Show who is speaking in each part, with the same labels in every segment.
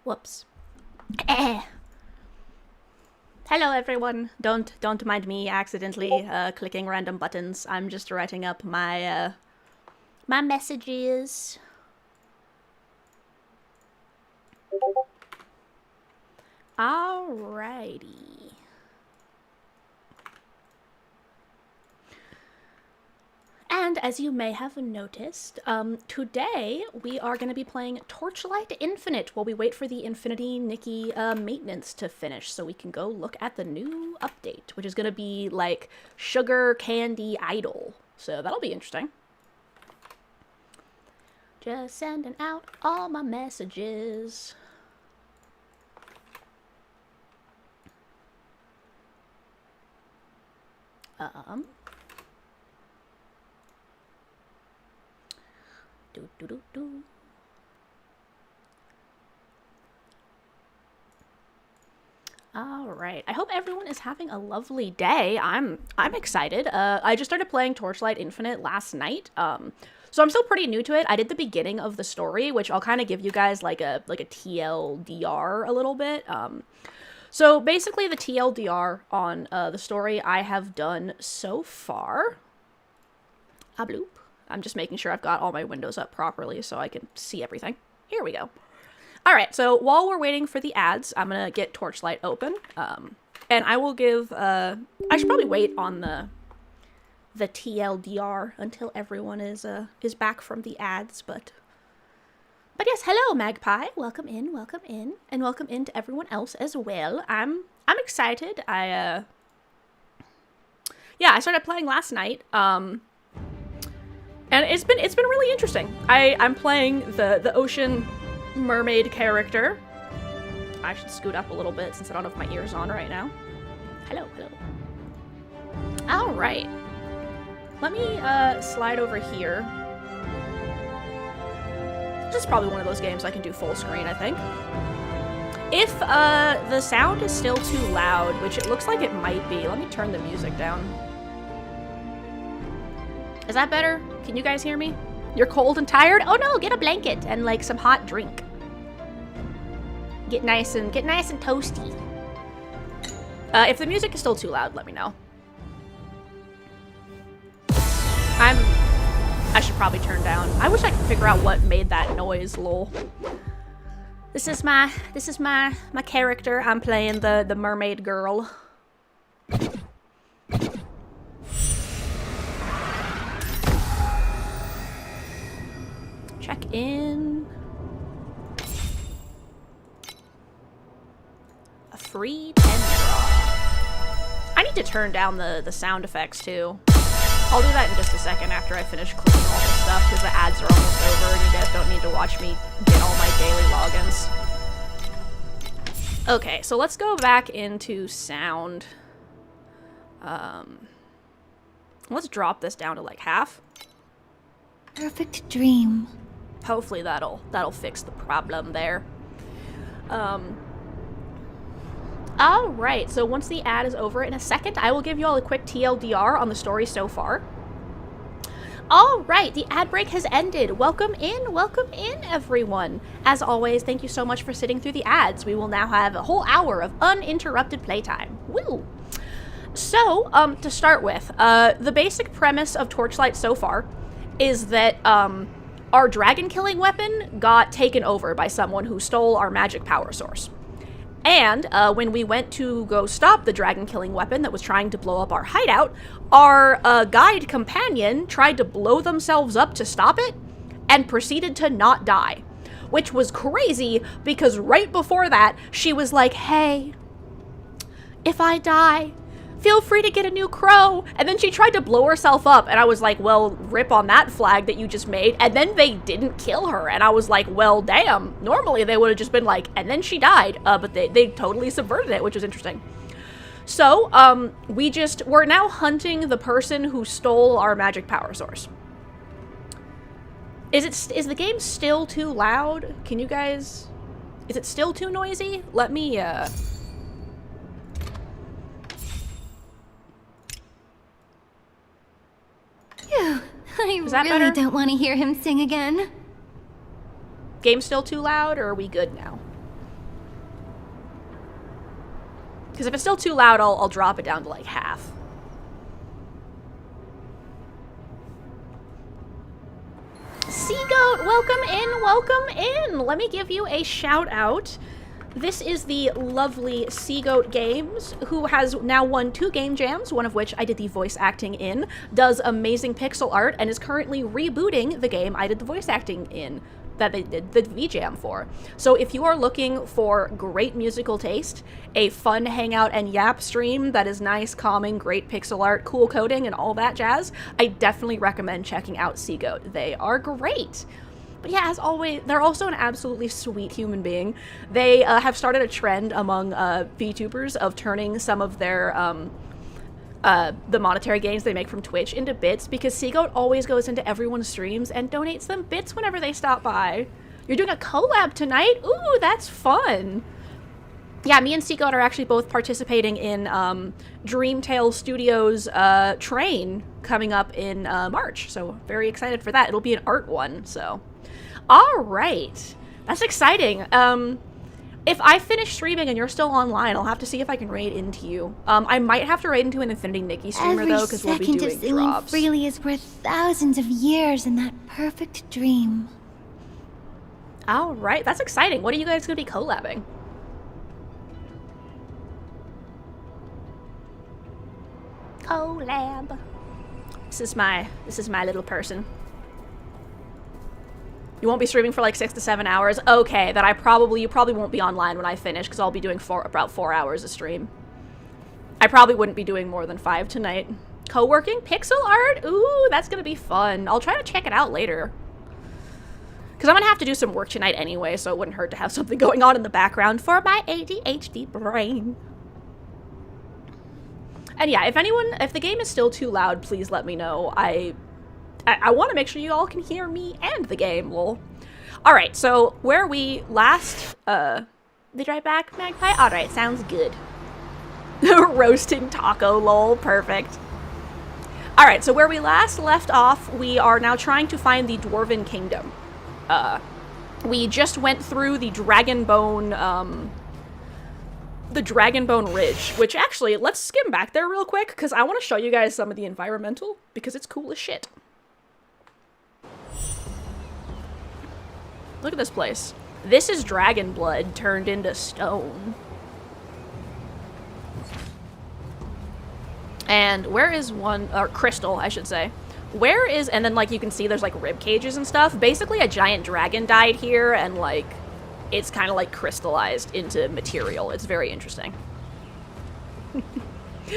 Speaker 1: Whoops. Hello everyone. Don't mind me accidentally clicking random buttons. I'm just writing up my my messages. Alrighty. And as you may have noticed, today we are going to be playing Torchlight Infinite while we wait for the Infinity Nikki maintenance to finish so we can go look at the new update, which is going to be like Sugar Candy Idol. So that'll be interesting. Just sending out all my messages. All right. I hope everyone is having a lovely day. I'm excited. I just started playing Torchlight Infinite last night. So I'm still pretty new to it. I did the beginning of the story, which I'll kind of give you guys like a TLDR a little bit. So basically the TLDR on the story I have done so far. Bloop. I'm just making sure I've got all my windows up properly so I can see everything. Here we go. All right, so while we're waiting for the ads, I'm going to get Torchlight open. And I will give, I should probably wait on the TLDR until everyone is back from the ads, but yes, hello Magpie. Welcome in, and welcome in to everyone else as well. I'm excited. I started playing last night. And it's been really interesting. I'm playing the ocean mermaid character. I should scoot up a little bit since I don't have my ears on right now. Hello. All right. Let me slide over here. This is probably one of those games I can do full screen, I think. If the sound is still too loud, which it looks like it might be, let me turn the music down. Is that better? Can you guys hear me? You're cold and tired? Oh no, get a blanket and like some hot drink. Get nice and toasty. If the music is still too loud, let me know. I should probably turn down. I wish I could figure out what made that noise, lol. This is my character. I'm playing the mermaid girl. Check in. A free 10 draw. I need to turn down the sound effects too. I'll do that in just a second after I finish clicking all this stuff because the ads are almost over and you guys don't need to watch me get all my daily logins. Okay, so let's go back into sound. Let's drop this down to like half.
Speaker 2: Perfect dream.
Speaker 1: Hopefully that'll fix the problem there. All right, so once the ad is over in a second, I will give you all a quick TLDR on the story so far. All right, the ad break has ended. Welcome in, everyone. As always, thank you so much for sitting through the ads. We will now have a whole hour of uninterrupted playtime. Woo! So, to start with, the basic premise of Torchlight so far is that, our dragon-killing weapon got taken over by someone who stole our magic power source. And, when we went to go stop the dragon-killing weapon that was trying to blow up our hideout, our, guide companion tried to blow themselves up to stop it, and proceeded to not die. Which was crazy, because right before that, she was like, hey, if I die, feel free to get a new crow. And then she tried to blow herself up, and I was like, well, rip on that flag that you just made. And then they didn't kill her, and I was like, well, damn. Normally they would have just been like, and then she died, but they totally subverted it, which was interesting. So, we're now hunting the person who stole our magic power source. Is the game still too loud? Can you guys... Is it still too noisy? Let me,
Speaker 2: Phew, I
Speaker 1: Is that
Speaker 2: really
Speaker 1: better?
Speaker 2: don't want to hear him sing again.
Speaker 1: Game still too loud, or are we good now? Because if it's still too loud, I'll drop it down to like half. Seagoat, welcome in. Let me give you a shout out. This is the lovely Seagoat Games, who has now won 2 game jams, one of which I did the voice acting in, does amazing pixel art, and is currently rebooting the game I did the voice acting in, that they did the VJam for. So if you are looking for great musical taste, a fun hangout and yap stream that is nice, calming, great pixel art, cool coding, and all that jazz, I definitely recommend checking out Seagoat. They are great. But yeah, as always, they're also an absolutely sweet human being. They have started a trend among VTubers of turning some of their the monetary gains they make from Twitch into bits, because Seagoat always goes into everyone's streams and donates them bits whenever they stop by. You're doing a collab tonight? Ooh, that's fun. Yeah, me and Seagoat are actually both participating in Dreamtale Studios Train coming up in March, so very excited for that. It'll be an art one, so... Alright, that's exciting. If I finish streaming and you're still online, I'll have to see if I can raid into you. I might have to raid into an Infinity Nikki streamer, though, because we'll be doing
Speaker 2: Every second of singing
Speaker 1: drops.
Speaker 2: freely is worth thousands of years in that perfect dream.
Speaker 1: Alright, that's exciting. What are you guys going to be collabing? Collab. This is my little person. You won't be streaming for like 6 to 7 hours? Okay, then you probably won't be online when I finish, because I'll be doing about 4 hours a stream. I probably wouldn't be doing more than 5 tonight. Co-working pixel art? Ooh, that's gonna be fun. I'll try to check it out later. Because I'm gonna have to do some work tonight anyway, so it wouldn't hurt to have something going on in the background for my ADHD brain. And yeah, if the game is still too loud, please let me know. I want to make sure you all can hear me and the game, lol. Alright, so where we last, be right back, Magpie? Alright, sounds good. Roasting taco, lol, perfect. Alright, so where we last left off, we are now trying to find the Dwarven Kingdom. We just went through the Dragonbone Ridge, which actually, let's skim back there real quick, because I want to show you guys some of the environmental, because it's cool as shit. Look at this place. This is dragon blood turned into stone. And where is one, or crystal, I should say. Where is, and then like you can see there's like rib cages and stuff. Basically a giant dragon died here, and like, it's kind of like crystallized into material. It's very interesting.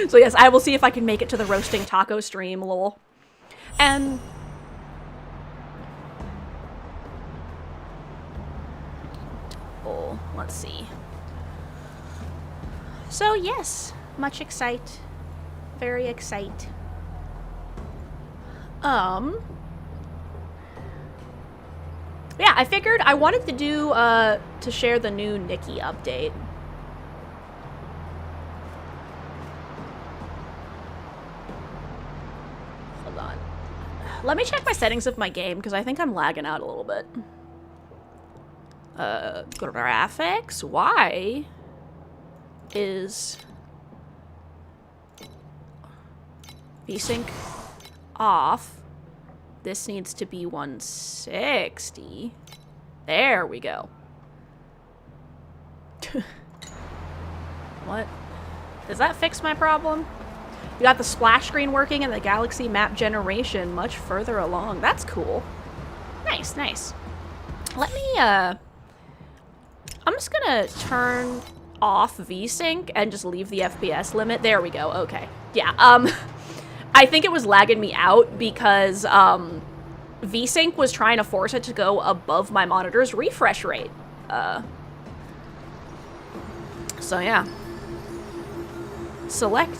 Speaker 1: So yes, I will see if I can make it to the roasting taco stream, lol. And... oh, let's see. So yes, much excite. Very excite. Yeah, I figured I wanted to do, to share the new Nikki update. Hold on. Let me check my settings of my game, because I think I'm lagging out a little bit. Graphics? Why is... VSync off. This needs to be 160. There we go. What? Does that fix my problem? You got the splash screen working and the galaxy map generation much further along. That's cool. Nice, nice. Let me, I'm just gonna turn off VSync and just leave the FPS limit. There we go. Okay. Yeah, I think it was lagging me out because, VSync was trying to force it to go above my monitor's refresh rate. So yeah. Select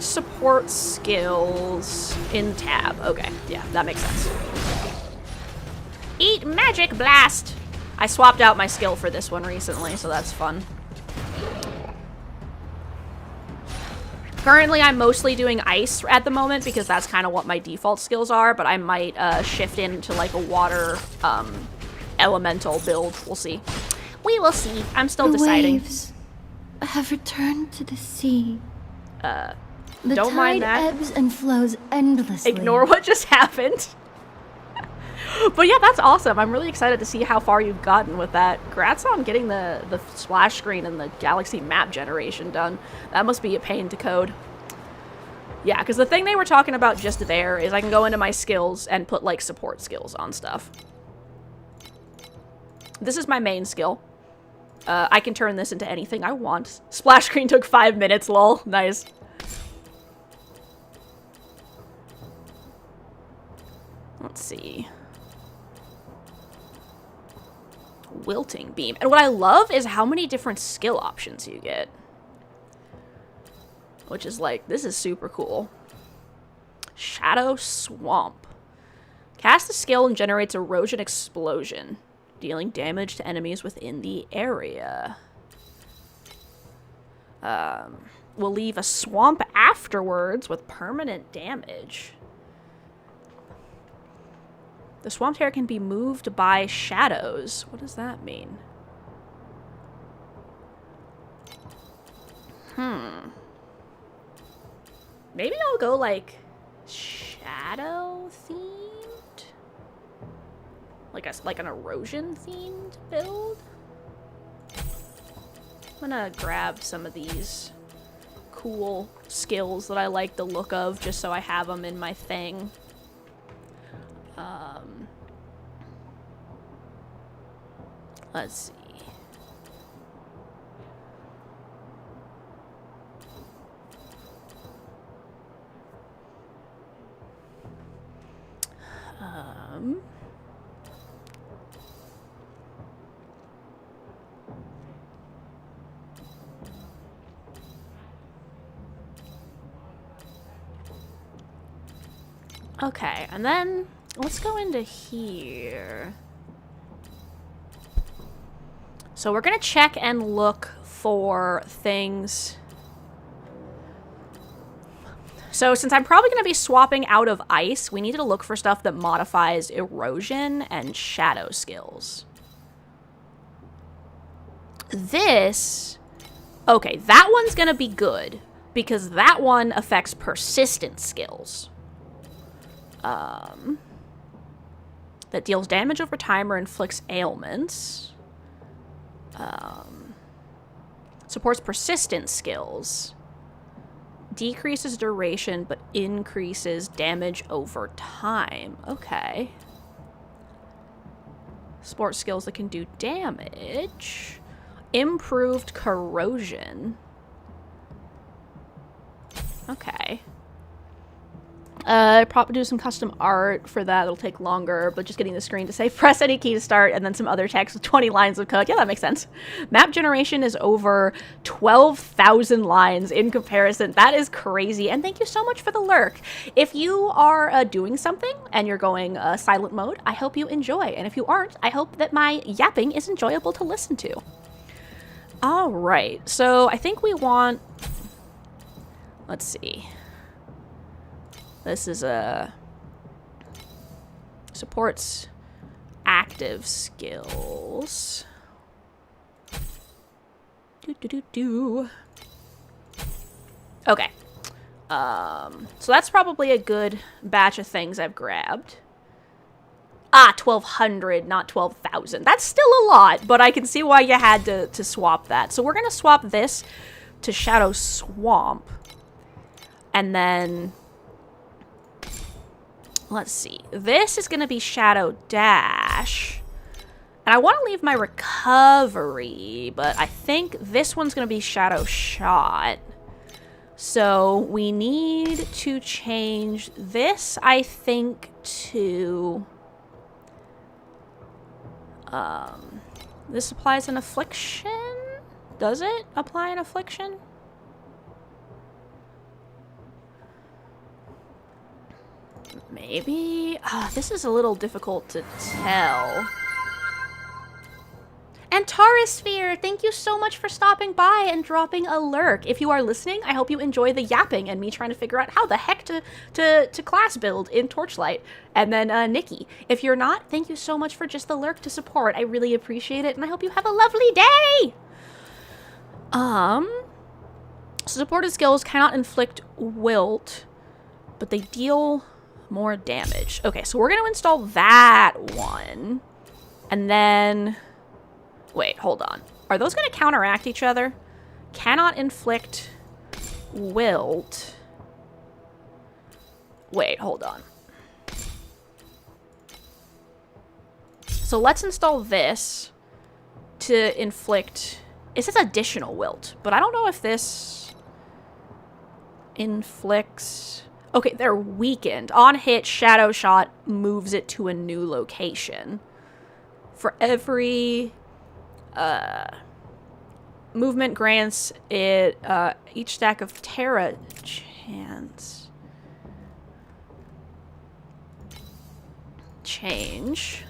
Speaker 1: support skills in tab. Okay, yeah, that makes sense. Eat magic blast! I swapped out my skill for this one recently, so that's fun. Currently, I'm mostly doing ice at the moment because that's kind of what my default skills are, but I might shift into like a water elemental build. We'll see. We will see. I'm still deciding.
Speaker 2: The waves have returned to the sea. The
Speaker 1: don't mind that.
Speaker 2: tide ebbs and flows endlessly.
Speaker 1: Ignore what just happened. But yeah, that's awesome. I'm really excited to see how far you've gotten with that. Congrats on getting the splash screen and the galaxy map generation done. That must be a pain to code. Yeah, because the thing they were talking about just there is I can go into my skills and put, like, support skills on stuff. This is my main skill. I can turn this into anything I want. Splash screen took 5 minutes, lol. Nice. Let's see. Wilting beam. And what I love is how many different skill options you get. Which is like, this is super cool. Shadow Swamp. Cast the skill and generates erosion explosion, dealing damage to enemies within the area. Will leave a swamp afterwards with permanent damage. The swamp terror can be moved by shadows. What does that mean? Maybe I'll go, like, shadow themed? Like an erosion themed build? I'm gonna grab some of these cool skills that I like the look of just so I have them in my thing. Let's see. Okay, and then let's go into here. So we're gonna check and look for things. So since I'm probably gonna be swapping out of ice, we need to look for stuff that modifies erosion and shadow skills. This, okay, that one's gonna be good because that one affects persistent skills. That deals damage over time or inflicts ailments. Supports persistent skills. Decreases duration, but increases damage over time. Okay. Sport skills that can do damage. Improved corrosion. Okay. Probably do some custom art for that. It'll take longer, but just getting the screen to say press any key to start and then some other text with 20 lines of code. Yeah, that makes sense. Map generation is over 12,000 lines in comparison. That is crazy. And thank you so much for the lurk. If you are doing something and you're going silent mode, I hope you enjoy. And if you aren't, I hope that my yapping is enjoyable to listen to. All right. So I think we want... Let's see. This is a supports active skills. Okay, So that's probably a good batch of things I've grabbed. Ah, 1,200, not 12,000. That's still a lot, but I can see why you had to swap that. So we're going to swap this to Shadow Swamp. And then... let's see. This is going to be Shadow Dash. And I want to leave my recovery, but I think this one's going to be Shadow Shot. So we need to change this, I think, to... this applies an affliction? Does it apply an affliction? Maybe? This is a little difficult to tell. And Tarasphere, thank you so much for stopping by and dropping a lurk. If you are listening, I hope you enjoy the yapping and me trying to figure out how the heck to class build in Torchlight. And then Nikki, if you're not, thank you so much for just the lurk to support. I really appreciate it, and I hope you have a lovely day! Supported skills cannot inflict wilt, but they deal more damage. Okay, so we're going to install that one. And then... wait, hold on. Are those going to counteract each other? Cannot inflict wilt. Wait, hold on. So let's install this to inflict... it says additional wilt, but I don't know if this inflicts... okay, they're weakened. On hit, Shadow Shot moves it to a new location. For every... movement grants it each stack of Terra chance. Change.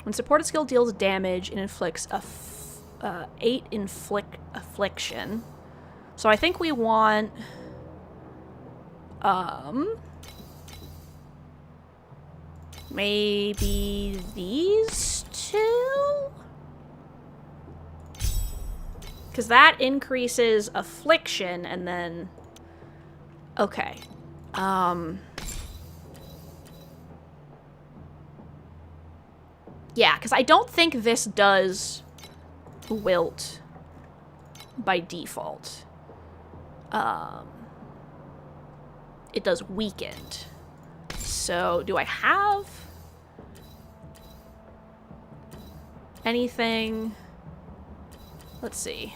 Speaker 1: When supported skill deals damage, it inflicts a 8 affliction. So I think we want maybe these two? Because that increases affliction and then... okay. Yeah, because I don't think this does wilt by default. It does weakened. So, do I have anything? Let's see.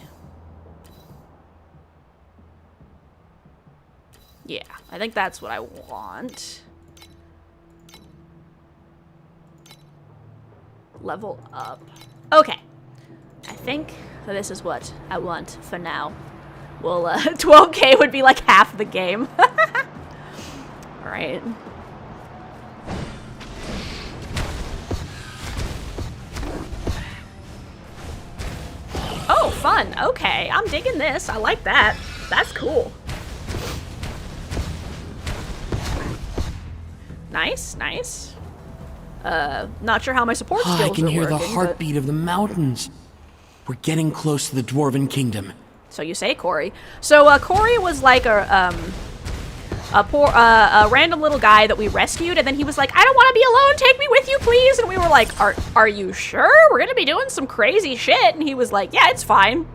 Speaker 1: Yeah, I think that's what I want. Level up. Okay. I think this is what I want for now. Well, 12k would be like half the game. Alright. Oh, fun. Okay, I'm digging this. I like that. That's cool. Nice, nice. Not sure how my support skills are working.
Speaker 3: I can hear the heartbeat of the mountains. We're getting close to the Dwarven Kingdom.
Speaker 1: So you say, Corey. So, Corey was like a random little guy that we rescued, and then he was like, I don't want to be alone, take me with you, please. And we were like, are you sure? We're gonna be doing some crazy shit. And he was like, yeah, it's fine.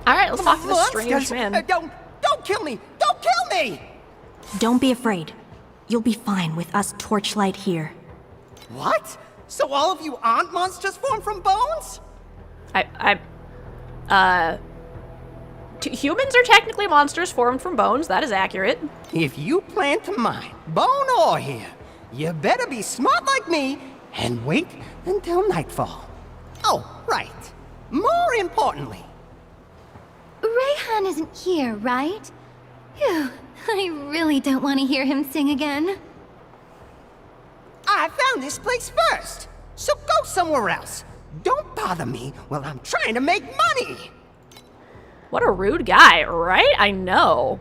Speaker 1: Alright, let's talk to this strange man.
Speaker 4: Don't kill me! Don't kill me!
Speaker 5: Don't be afraid. You'll be fine with us Torchlight here.
Speaker 4: What? So all of you aren't monsters formed from bones?
Speaker 1: Humans are technically monsters formed from bones. That is accurate.
Speaker 4: If you plan to mine bone ore here, you better be smart like me and wait until nightfall. Oh, right. More importantly...
Speaker 2: Rayhan isn't here, right? Phew, I really don't want to hear him sing again.
Speaker 4: I found this place first, so go somewhere else. Don't bother me while I'm trying to make money.
Speaker 1: What a rude guy, right? I know.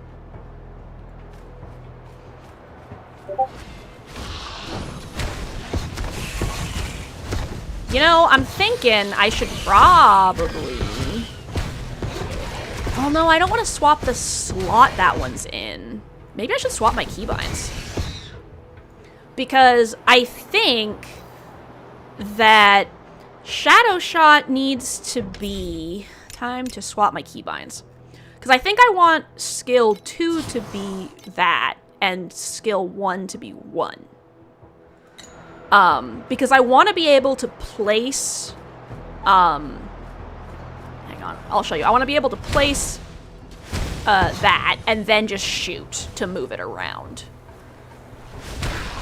Speaker 1: You know, I'm thinking I should probably Oh no, I don't want to swap the slot that one's in. Maybe I should swap my keybinds. Because I think that Shadow Shot needs to be... Time to swap my keybinds. Because I think I want skill 2 to be that, and skill 1 to be 1. Because I want to be able to place... hang on, I'll show you. I want to be able to place that, and then just shoot to move it around.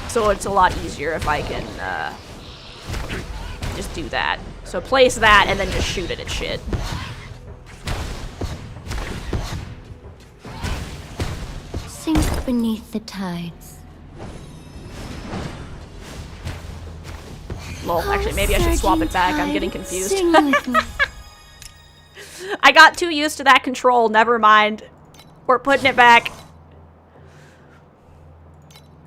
Speaker 1: So it's a lot easier if I can just do that. So place that, and then just shoot it at shit.
Speaker 2: Sink beneath the tides.
Speaker 1: Lol, actually, maybe I should swap it back. I'm getting confused.
Speaker 2: Sing with me.
Speaker 1: I got too used to that control. Never mind. We're putting it back.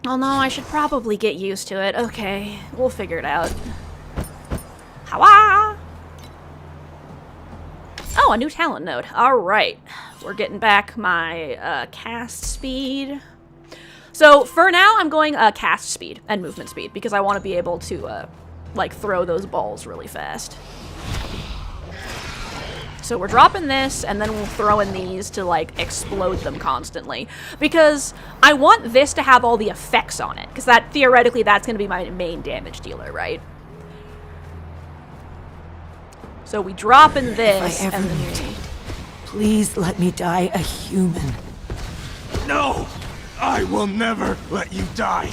Speaker 1: Oh no, I should probably get used to it. Okay, we'll figure it out. Hawa! Oh, a new talent node. Alright. We're getting back my cast speed. So, for now, I'm going cast speed and movement speed because I want to be able to, like, throw those balls really fast. So we're dropping this, and then we'll throw in these to, like, explode them constantly. Because I want this to have all the effects on it. Because that, theoretically, that's going to be my main damage dealer, right? So we drop in this,
Speaker 6: If I ever
Speaker 1: and then
Speaker 6: mutate, please let me die a human.
Speaker 7: No! I will never let you die.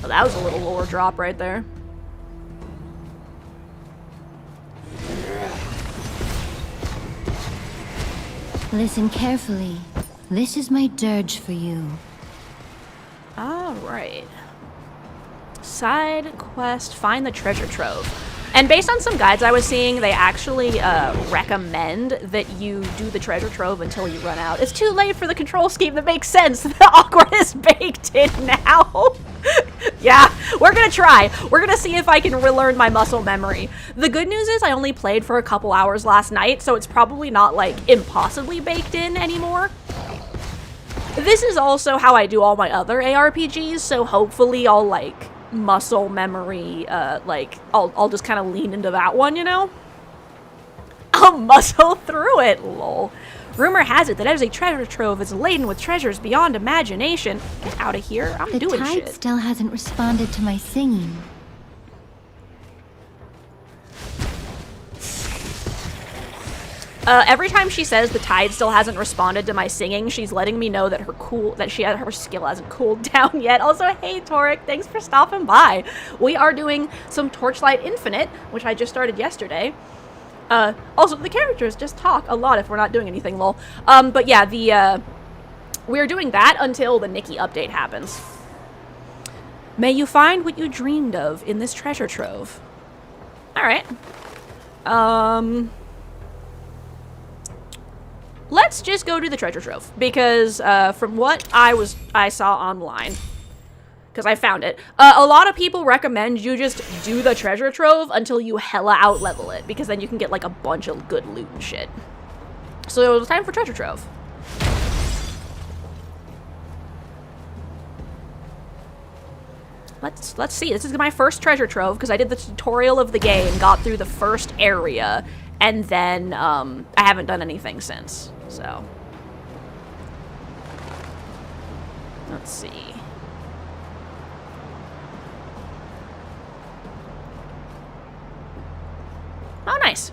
Speaker 1: Oh, that was a little lower drop right there.
Speaker 2: Listen carefully. This is my dirge for you.
Speaker 1: Alright. Side quest, find the treasure trove. And based on some guides I was seeing, they actually recommend that you do the treasure trove until you run out. It's too late for the control scheme that makes sense. The awkwardness baked in now. Yeah, we're gonna try. We're gonna see if I can relearn my muscle memory. The good news is I only played for a couple hours last night, so it's probably not, like, impossibly baked in anymore. This is also how I do all my other ARPGs, so hopefully I'll, like, muscle memory, like, I'll just kind of lean into that one, you know? I'll muscle through it, lol. Rumor has it that as a treasure trove is laden with treasures beyond imagination. Get out of here, I'm
Speaker 2: The
Speaker 1: doing
Speaker 2: tide
Speaker 1: shit.
Speaker 2: still hasn't responded to my singing.
Speaker 1: Every time she says the tide still hasn't responded to my singing, she's letting me know that her skill hasn't cooled down yet. Also, hey Torek, thanks for stopping by. We are doing some Torchlight Infinite, which I just started yesterday. Also, the characters just talk a lot if we're not doing anything, lol. But yeah, we're doing that until the Nikki update happens. May you find what you dreamed of in this treasure trove. Alright. Let's just go to the treasure trove, because from what I saw online, because I found it, a lot of people recommend you just do the treasure trove until you hella out-level it, because then you can get, like, a bunch of good loot and shit. So it's time for treasure trove. Let's see. This is my first treasure trove, because I did the tutorial of the game, got through the first area, and then I haven't done anything since. So let's see. Oh, nice.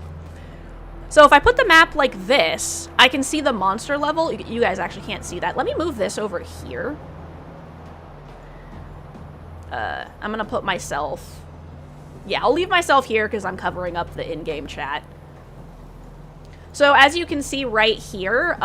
Speaker 1: So if I put the map like this, I can see the monster level. You guys actually can't see that. Let me move this over here. I'm gonna put myself... Yeah, I'll leave myself here because I'm covering up the in-game chat. So as you can see right here,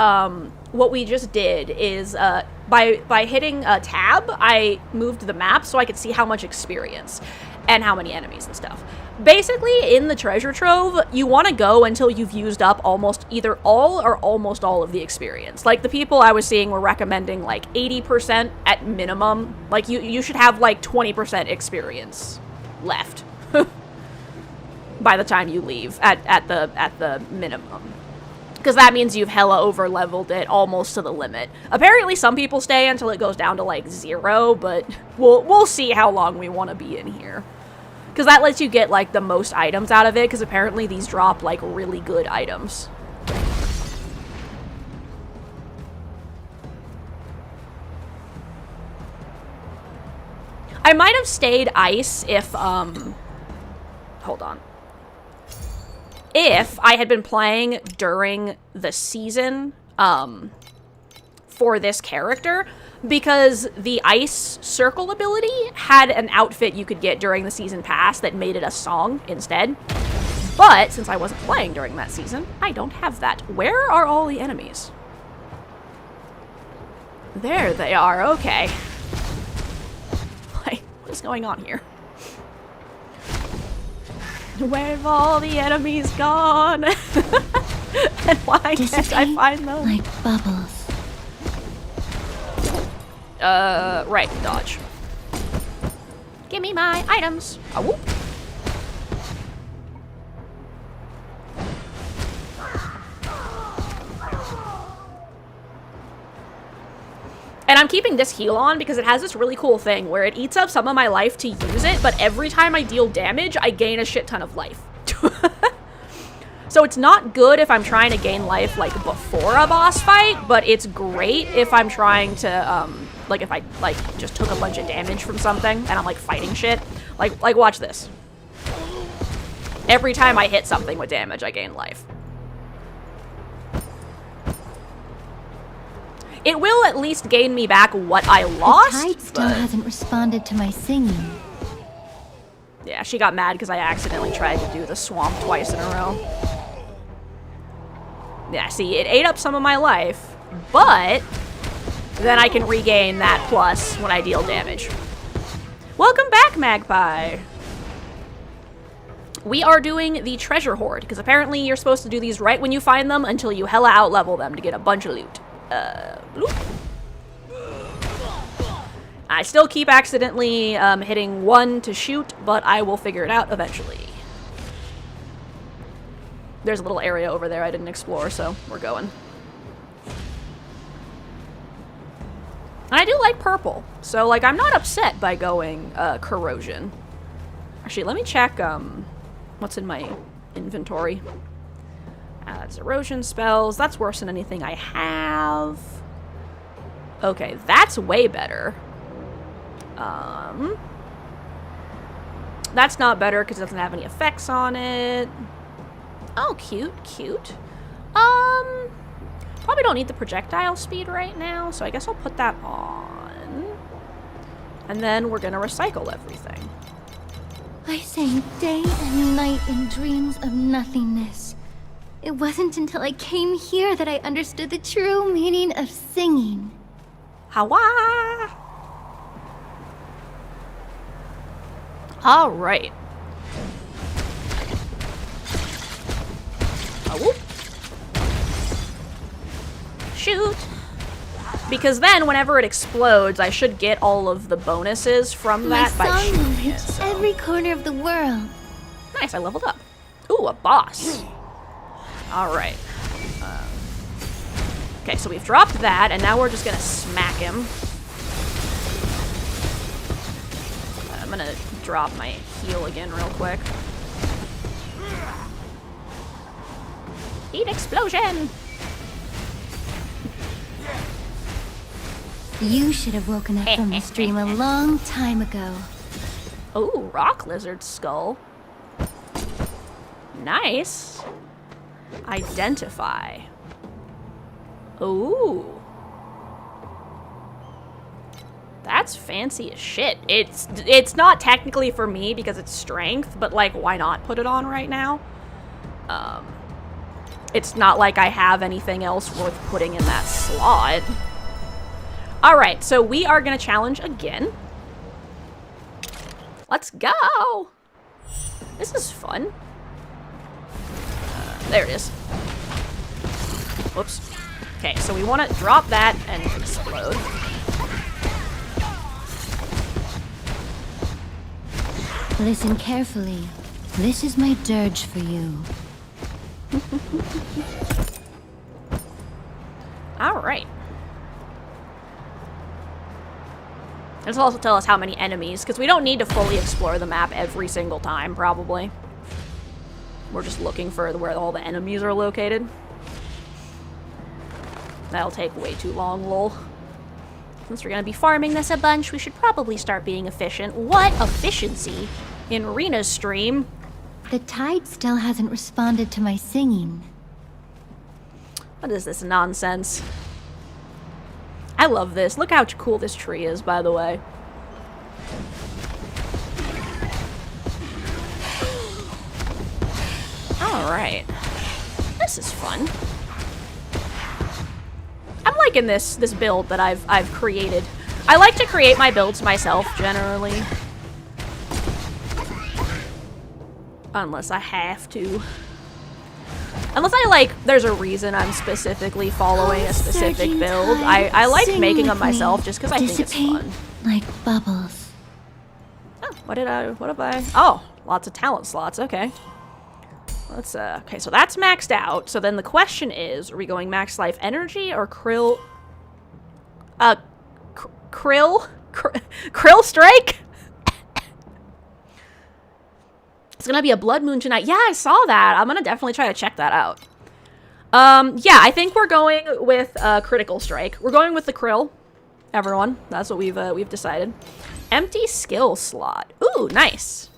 Speaker 1: what we just did is by hitting tab, I moved the map so I could see how much experience and how many enemies and stuff. Basically, in the treasure trove, you want to go until you've used up almost either all or almost all of the experience. Like, the people I was seeing were recommending, like, 80% at minimum. Like, you should have, like, 20% experience left by the time you leave at the minimum. Because that means you've hella over-leveled it almost to the limit. Apparently some people stay until it goes down to like 0, but we'll see how long we want to be in here. Because that lets you get like the most items out of it, because apparently these drop like really good items. I might have stayed ice if, hold on. If I had been playing during the season, for this character, because the ice circle ability had an outfit you could get during the season pass that made it a song instead. But since I wasn't playing during that season, I don't have that. Where are all the enemies? There they are, okay. What is going on here? Where have all the enemies gone? And why can't I find them?
Speaker 2: Like bubbles.
Speaker 1: Right, dodge. Give me my items. Oh, whoop. And I'm keeping this heal on because it has this really cool thing where it eats up some of my life to use it, but every time I deal damage, I gain a shit ton of life. So it's not good if I'm trying to gain life, like, before a boss fight, but it's great if I'm trying to, like, if I, like, just took a bunch of damage from something and I'm, like, fighting shit. Like, watch this. Every time I hit something with damage, I gain life. It will at least gain me back what I lost.
Speaker 2: The tide still hasn't responded to my singing.
Speaker 1: Yeah, she got mad because I accidentally tried to do the swamp twice in a row. Yeah, see, it ate up some of my life, but then I can regain that plus when I deal damage. Welcome back, Magpie! We are doing the treasure hoard, because apparently you're supposed to do these right when you find them until you hella out-level them to get a bunch of loot. Bloop. I still keep accidentally hitting 1 to shoot, but I will figure it out eventually. There's a little area over there I didn't explore, so we're going. And I do like purple, so like I'm not upset by going corrosion. Actually, let me check what's in my inventory. That's erosion spells. That's worse than anything I have. Okay, that's way better. That's not better because it doesn't have any effects on it. Oh, cute, cute. Probably don't need the projectile speed right now, so I guess I'll put that on. And then we're gonna recycle everything.
Speaker 2: I sang day and night in dreams of nothingness. It wasn't until I came here that I understood the true meaning of singing.
Speaker 1: Hawa! All right. Oh, whoop. Shoot. Because then, whenever it explodes, I should get all of the bonuses from that by
Speaker 2: My song will
Speaker 1: shooting
Speaker 2: reach
Speaker 1: it. So.
Speaker 2: every corner of the world.
Speaker 1: Nice, I leveled up. Ooh, a boss. All right. Okay, so we've dropped that, and now we're just gonna smack him. I'm gonna drop my heal again real quick. Heat explosion!
Speaker 2: You should have woken up from this dream a long time ago.
Speaker 1: Ooh, rock lizard skull. Nice. Identify. Ooh. That's fancy as shit. It's not technically for me because it's strength, but like, why not put it on right now? It's not like I have anything else worth putting in that slot. Alright, so we are gonna challenge again. Let's go! This is fun. There it is. Whoops. Okay, so we want to drop that and explode.
Speaker 2: Listen carefully. This is my dirge for you.
Speaker 1: Alright. This will also tell us how many enemies, because we don't need to fully explore the map every single time, probably. We're just looking for where all the enemies are located. That'll take way too long, lol. Since we're gonna be farming this a bunch, we should probably start being efficient. What efficiency in Rena's stream?
Speaker 2: The tide still hasn't responded to my singing.
Speaker 1: What is this nonsense? I love this. Look how cool this tree is, by the way. Alright. This is fun. I'm liking this build that I've created. I like to create my builds myself, generally. Unless I have to. Unless there's a reason I'm specifically following a specific build. I like making them myself just because I think it's fun.
Speaker 2: Like bubbles.
Speaker 1: Oh, what have I? Oh, lots of talent slots, okay. Let's, okay, so that's maxed out. So then the question is, are we going max life energy or krill strike? It's gonna be a blood moon tonight. Yeah, I saw that. I'm gonna definitely try to check that out. Yeah, I think we're going with critical strike. We're going with the krill, everyone. That's what we've decided. Empty skill slot. Ooh, nice.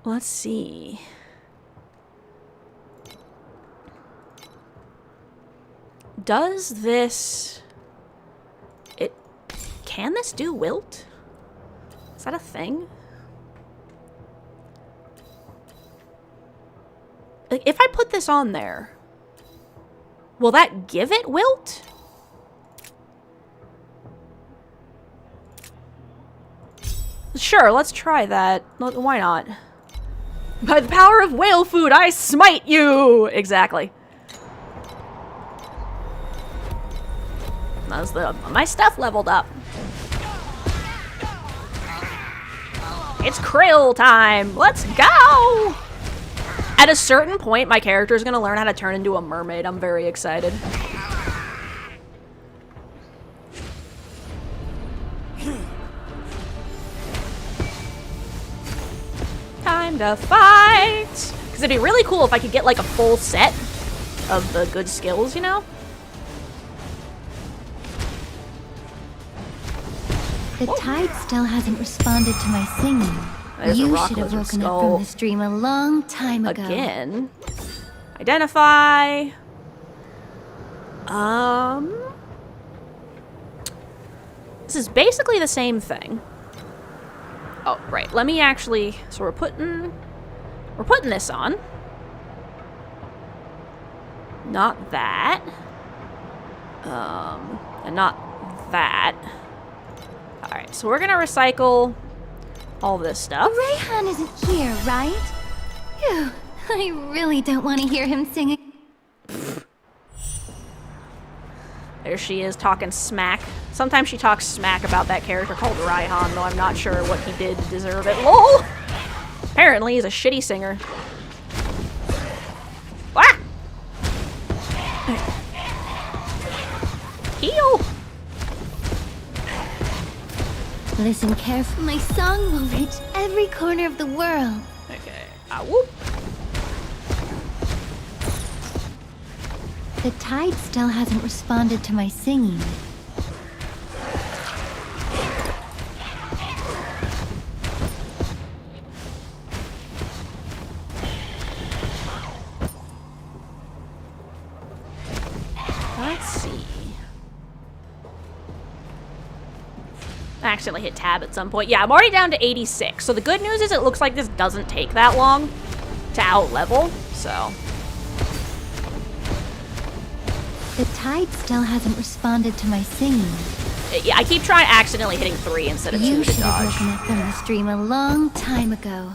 Speaker 1: Let's see. Does this... Can this do wilt? Is that a thing? Like, if I put this on there, will that give it wilt? Sure, let's try that. Why not? By the power of whale food, I smite you! Exactly. That's my stuff leveled up. It's krill time! Let's go! At a certain point, my character is going to learn how to turn into a mermaid. I'm very excited. Time to fight! Because it'd be really cool if I could get like a full set of the good skills, you know?
Speaker 2: The tide still hasn't responded to my singing.
Speaker 1: There's
Speaker 2: You should have woken up from this dream a long time ago.
Speaker 1: Again. Identify. This is basically the same thing. Oh, right. Let me actually... So we're putting this on. Not that. And not that. Alright, so we're gonna recycle all this stuff.
Speaker 2: Rayhan isn't here, right? Phew, I really don't want to hear him singing.
Speaker 1: There she is, talking smack. Sometimes she talks smack about that character called Raihan, though I'm not sure what he did to deserve it. LOL! Apparently he's a shitty singer. Ah! Heal!
Speaker 2: Listen carefully. My song will reach every corner of the world.
Speaker 1: Okay. Ah, whoop.
Speaker 2: The tide still hasn't responded to my singing.
Speaker 1: Let's see. I accidentally hit tab at some point. Yeah, I'm already down to 86. So the good news is it looks like this doesn't take that long to out-level, so...
Speaker 2: The tide still hasn't responded to my singing.
Speaker 1: Yeah, I keep trying accidentally hitting 3 instead of 2
Speaker 2: You
Speaker 1: to
Speaker 2: should have
Speaker 1: dodge.
Speaker 2: woken up from this dream a long time ago.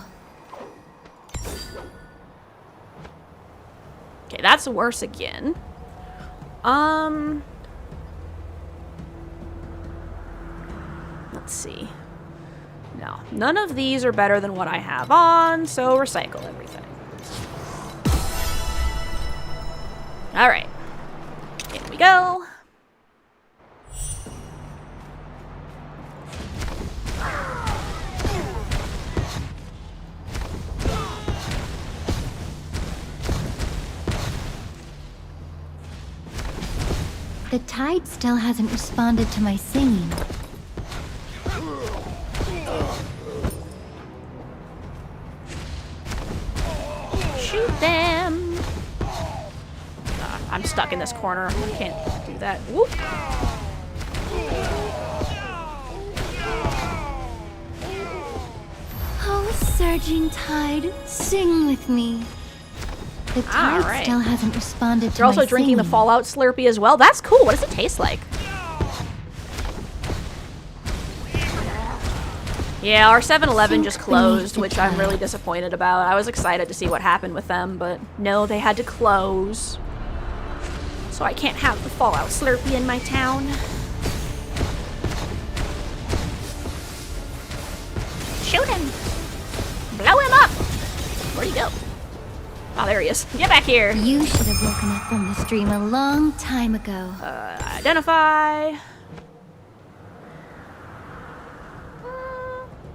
Speaker 1: Okay, that's worse again. Let's see. No, none of these are better than what I have on, so recycle everything. Alright. Here we go.
Speaker 2: The tide still hasn't responded to my singing.
Speaker 1: Shoot them! I'm stuck in this corner. I can't do that. Whoop!
Speaker 2: Oh, surging tide, sing with me. The tide still hasn't responded to
Speaker 1: You're also
Speaker 2: my
Speaker 1: drinking the
Speaker 2: singing.
Speaker 1: Fallout Slurpee as well. That's cool. What does it taste like? Yeah, our 7-Eleven just closed, which I'm really disappointed about. I was excited to see what happened with them, but no, they had to close. So I can't have the Fallout Slurpee in my town. Shoot him! Blow him up! Where'd he go? Oh, there he is. Get back here!
Speaker 2: You should have woken up from this dream a long time ago.
Speaker 1: Identify.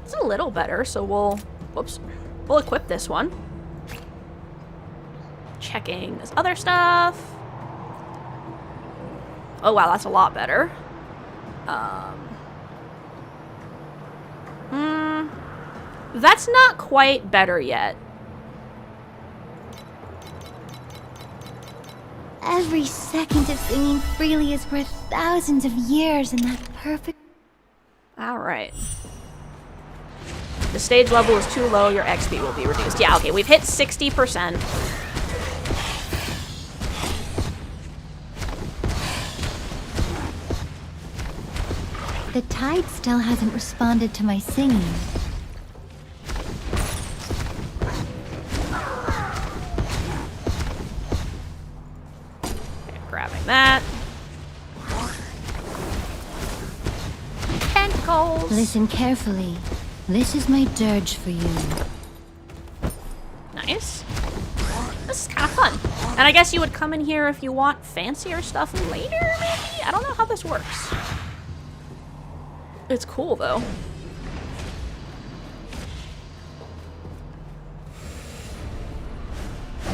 Speaker 1: It's a little better, so we'll equip this one. Checking this other stuff. Oh wow, that's a lot better. That's not quite better yet.
Speaker 2: Every second of singing freely is worth thousands of years in that perfect...
Speaker 1: Alright. The stage level is too low, your XP will be reduced. Yeah, okay, we've hit 60%.
Speaker 2: The tide still hasn't responded to my singing.
Speaker 1: Okay, grabbing that. Tentacles!
Speaker 2: Listen carefully. This is my dirge for you.
Speaker 1: Nice. This is kind of fun. And I guess you would come in here if you want fancier stuff later, maybe? I don't know how this works. It's cool, though.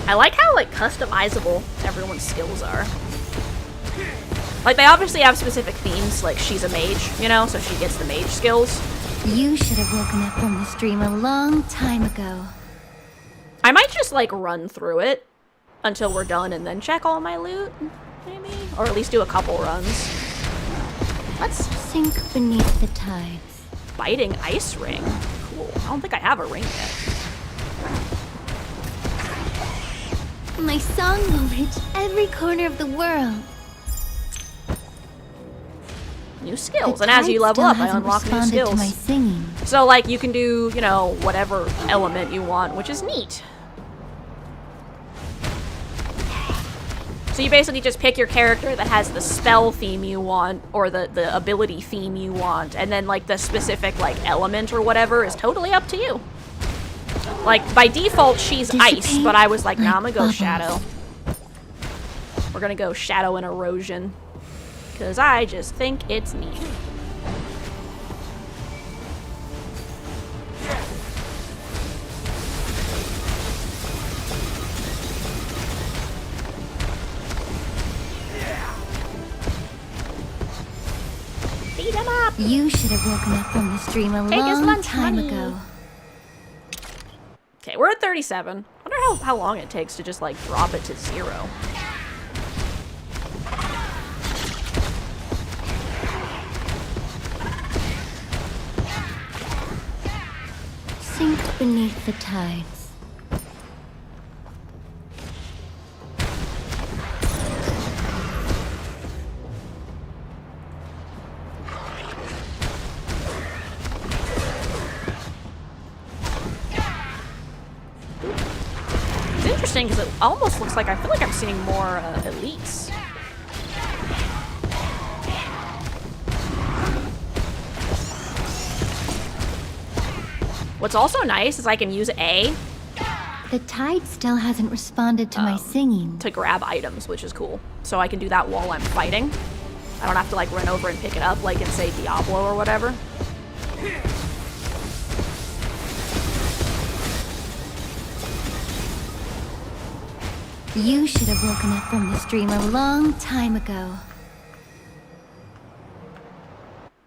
Speaker 1: I like how, like, customizable everyone's skills are. Like, they obviously have specific themes, like she's a mage, you know, so she gets the mage skills.
Speaker 2: You should have woken up from this dream a long time ago.
Speaker 1: I might just, like, run through it until we're done and then check all my loot, maybe? Or at least do a couple runs. Let's
Speaker 2: Sink beneath the tides.
Speaker 1: biting ice ring. Cool. I don't think I have a ring yet.
Speaker 2: My song will reach every corner of the world.
Speaker 1: New skills.
Speaker 2: The
Speaker 1: And as you
Speaker 2: tide
Speaker 1: level
Speaker 2: still
Speaker 1: up, I
Speaker 2: hasn't
Speaker 1: unlock new
Speaker 2: responded to my
Speaker 1: skills.
Speaker 2: singing.
Speaker 1: So, like, you can do, you know, whatever element you want, which is neat. So you basically just pick your character that has the spell theme you want, or the ability theme you want, and then, like, the specific, like, element or whatever is totally up to you. Like, by default, she's ice, but I was like, nah, I'm gonna go shadow. We're gonna go shadow and erosion. Because I just think it's neat. Beat him up!
Speaker 2: You should have woken up from this dream a
Speaker 1: Take his
Speaker 2: long
Speaker 1: lunch
Speaker 2: time
Speaker 1: money.
Speaker 2: ago.
Speaker 1: Okay, we're at 37. I wonder how long it takes to just, like, drop it to 0.
Speaker 2: Sink beneath the tides.
Speaker 1: It's interesting because it almost looks like I feel like I'm seeing more elites. What's also nice is I can use A
Speaker 2: The tide still hasn't responded to my singing.
Speaker 1: to grab items, which is cool. So I can do that while I'm fighting. I don't have to like run over and pick it up like in, say, Diablo or whatever.
Speaker 2: You should have woken up from this dream a long time ago.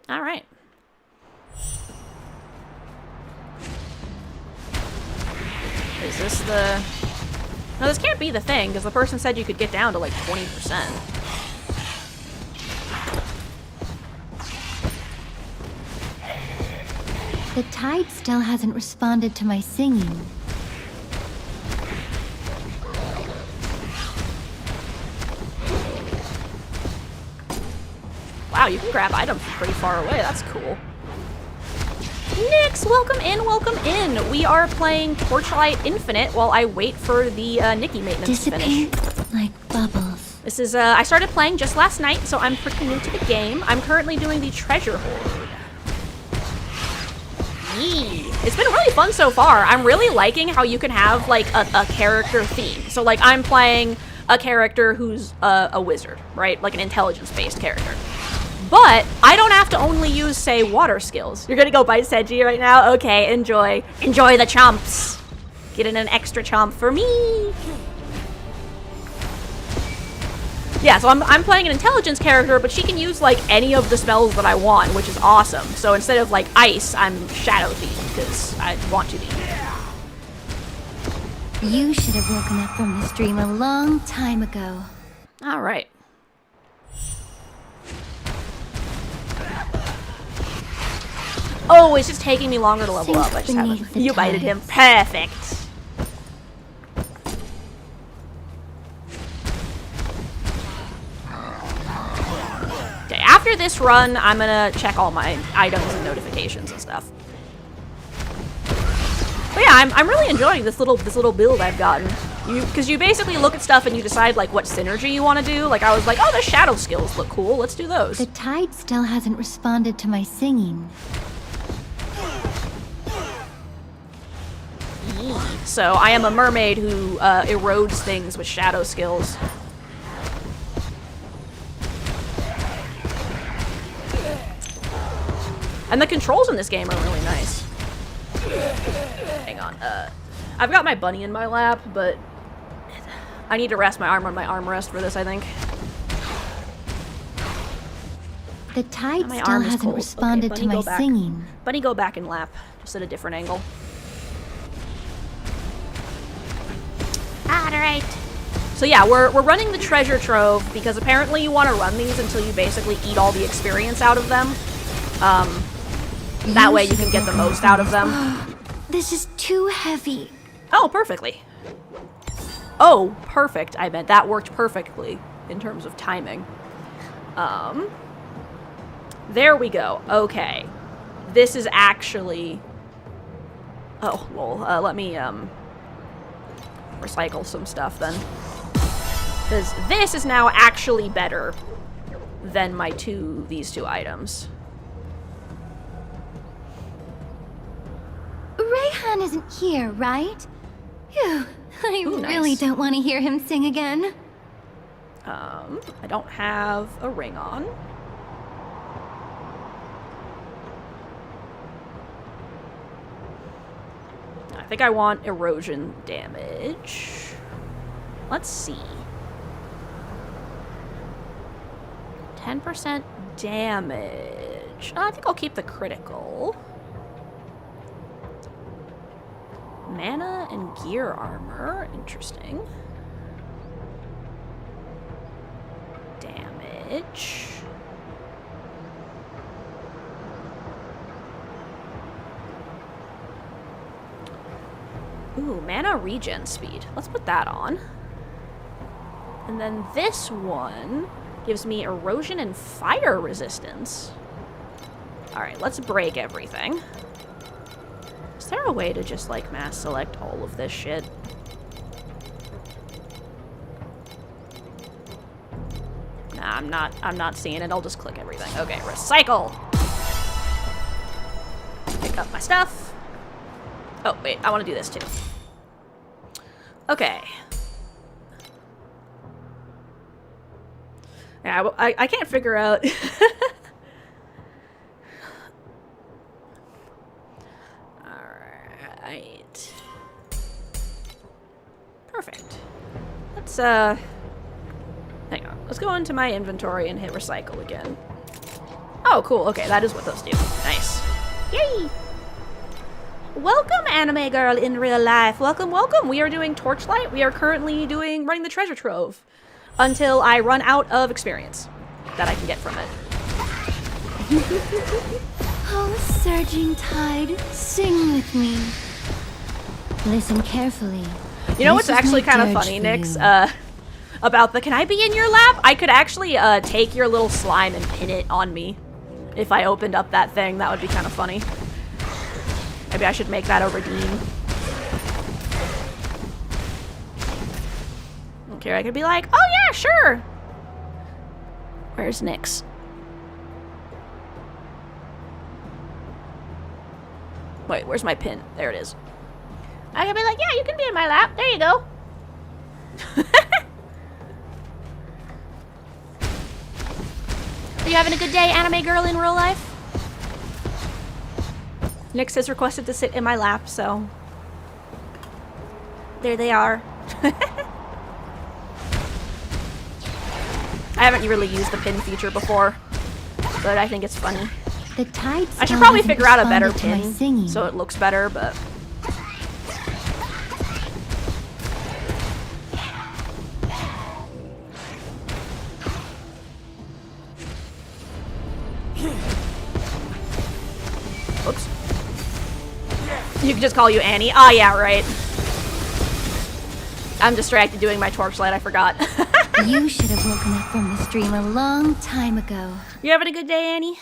Speaker 1: All right. Is this the... No, this can't be the thing, because the person said you could get down to like 20%.
Speaker 2: The tide still hasn't responded to my singing.
Speaker 1: Wow, you can grab items from pretty far away. That's cool. Nix, welcome in, welcome in. We are playing Torchlight Infinite while I wait for the Nikki maintenance to finish.
Speaker 2: Dissipate like bubbles.
Speaker 1: This is, I started playing just last night, so I'm pretty new to the game. I'm currently doing the treasure hoard. Yee. It's been really fun so far. I'm really liking how you can have, like, a character theme. So, like, I'm playing a character who's a wizard, right? Like an intelligence-based character. But I don't have to only use, say, water skills. You're gonna go bite Seiji right now? Okay, enjoy. Enjoy the chomps. Get in an extra chomp for me. Yeah, so I'm playing an intelligence character, but she can use, like, any of the spells that I want, which is awesome. So instead of, like, ice, I'm shadow themed, because I want to be.
Speaker 2: You should have woken up from this dream a long time ago.
Speaker 1: All right. Oh, it's just taking me longer to level up. I just haven't.
Speaker 2: Beneath the
Speaker 1: You bited him.
Speaker 2: tides.
Speaker 1: Perfect. Okay, after this run, I'm gonna check all my items and notifications and stuff. But yeah, I'm really enjoying this little build I've gotten. Because you basically look at stuff and you decide like what synergy you want to do. Like I was like, oh, the shadow skills look cool. Let's do those.
Speaker 2: The tide still hasn't responded to my singing.
Speaker 1: So I am a mermaid who erodes things with shadow skills. And the controls in this game are really nice. Hang on. I've got my bunny in my lap, but I need to rest my arm on my armrest for this, I think.
Speaker 2: The tide
Speaker 1: My
Speaker 2: still
Speaker 1: arm is
Speaker 2: hasn't
Speaker 1: cold.
Speaker 2: responded
Speaker 1: Okay,
Speaker 2: to
Speaker 1: bunny,
Speaker 2: my
Speaker 1: go back.
Speaker 2: singing.
Speaker 1: Bunny, go back and lap, just at a different angle. Alright. So yeah, we're running the treasure trove because apparently you want to run these until you basically eat all the experience out of them. That way you can get the most out of them.
Speaker 2: This is too heavy.
Speaker 1: Oh, perfectly. Oh, perfect. I meant that worked perfectly in terms of timing. There we go. Okay. This is actually... Oh, lol. Let me, recycle some stuff then. Because this is now actually better than my these two items.
Speaker 2: Rayhan isn't here, right? Phew. I
Speaker 1: Ooh,
Speaker 2: really
Speaker 1: nice.
Speaker 2: don't want to hear him sing again.
Speaker 1: I don't have a ring on. I think I want erosion damage. Let's see. 10% damage. I think I'll keep the critical. Mana and gear armor. Interesting. Damage. Ooh, mana regen speed. Let's put that on. And then this one gives me erosion and fire resistance. Alright, let's break everything. Is there a way to just, like, mass select all of this shit? Nah, I'm not seeing it. I'll just click everything. Okay, recycle! Pick up my stuff. Oh, wait, I want to do this too. Okay. Yeah, I can't figure out... Alright. Perfect. Let's, hang on. Let's go into my inventory and hit recycle again. Oh, cool. Okay, that is what those do. Nice. Yay! Welcome, anime girl in real life. Welcome, welcome. We are doing Torchlight. We are currently running the treasure trove until I run out of experience that I can get from it.
Speaker 2: Oh, surging tide, sing with me. Listen carefully.
Speaker 1: You know what's
Speaker 2: This is
Speaker 1: actually
Speaker 2: my
Speaker 1: kind of
Speaker 2: dirge
Speaker 1: funny,
Speaker 2: for
Speaker 1: Nix?
Speaker 2: you.
Speaker 1: About the can I be in your lap? I could actually take your little slime and pin it on me. If I opened up that thing, that would be kind of funny. Maybe I should make that a redeem. Okay, I could be like, oh yeah, sure. Where's Nix? Wait, where's my pin? There it is. I could be like, yeah, you can be in my lap. There you go. Are you having a good day, anime girl in real life? Nix has requested to sit in my lap, so... There they are. I haven't really used the pin feature before, but I think it's funny.
Speaker 2: The tide
Speaker 1: I should
Speaker 2: still
Speaker 1: probably
Speaker 2: hasn't
Speaker 1: figure out a better
Speaker 2: responded to my
Speaker 1: pin
Speaker 2: singing.
Speaker 1: so it looks better, but... Oops. You can just call you Annie. Oh, yeah, right. I'm distracted doing my Torchlight, I forgot.
Speaker 2: You should have woken up from this dream a long time ago.
Speaker 1: You having a good day, Annie?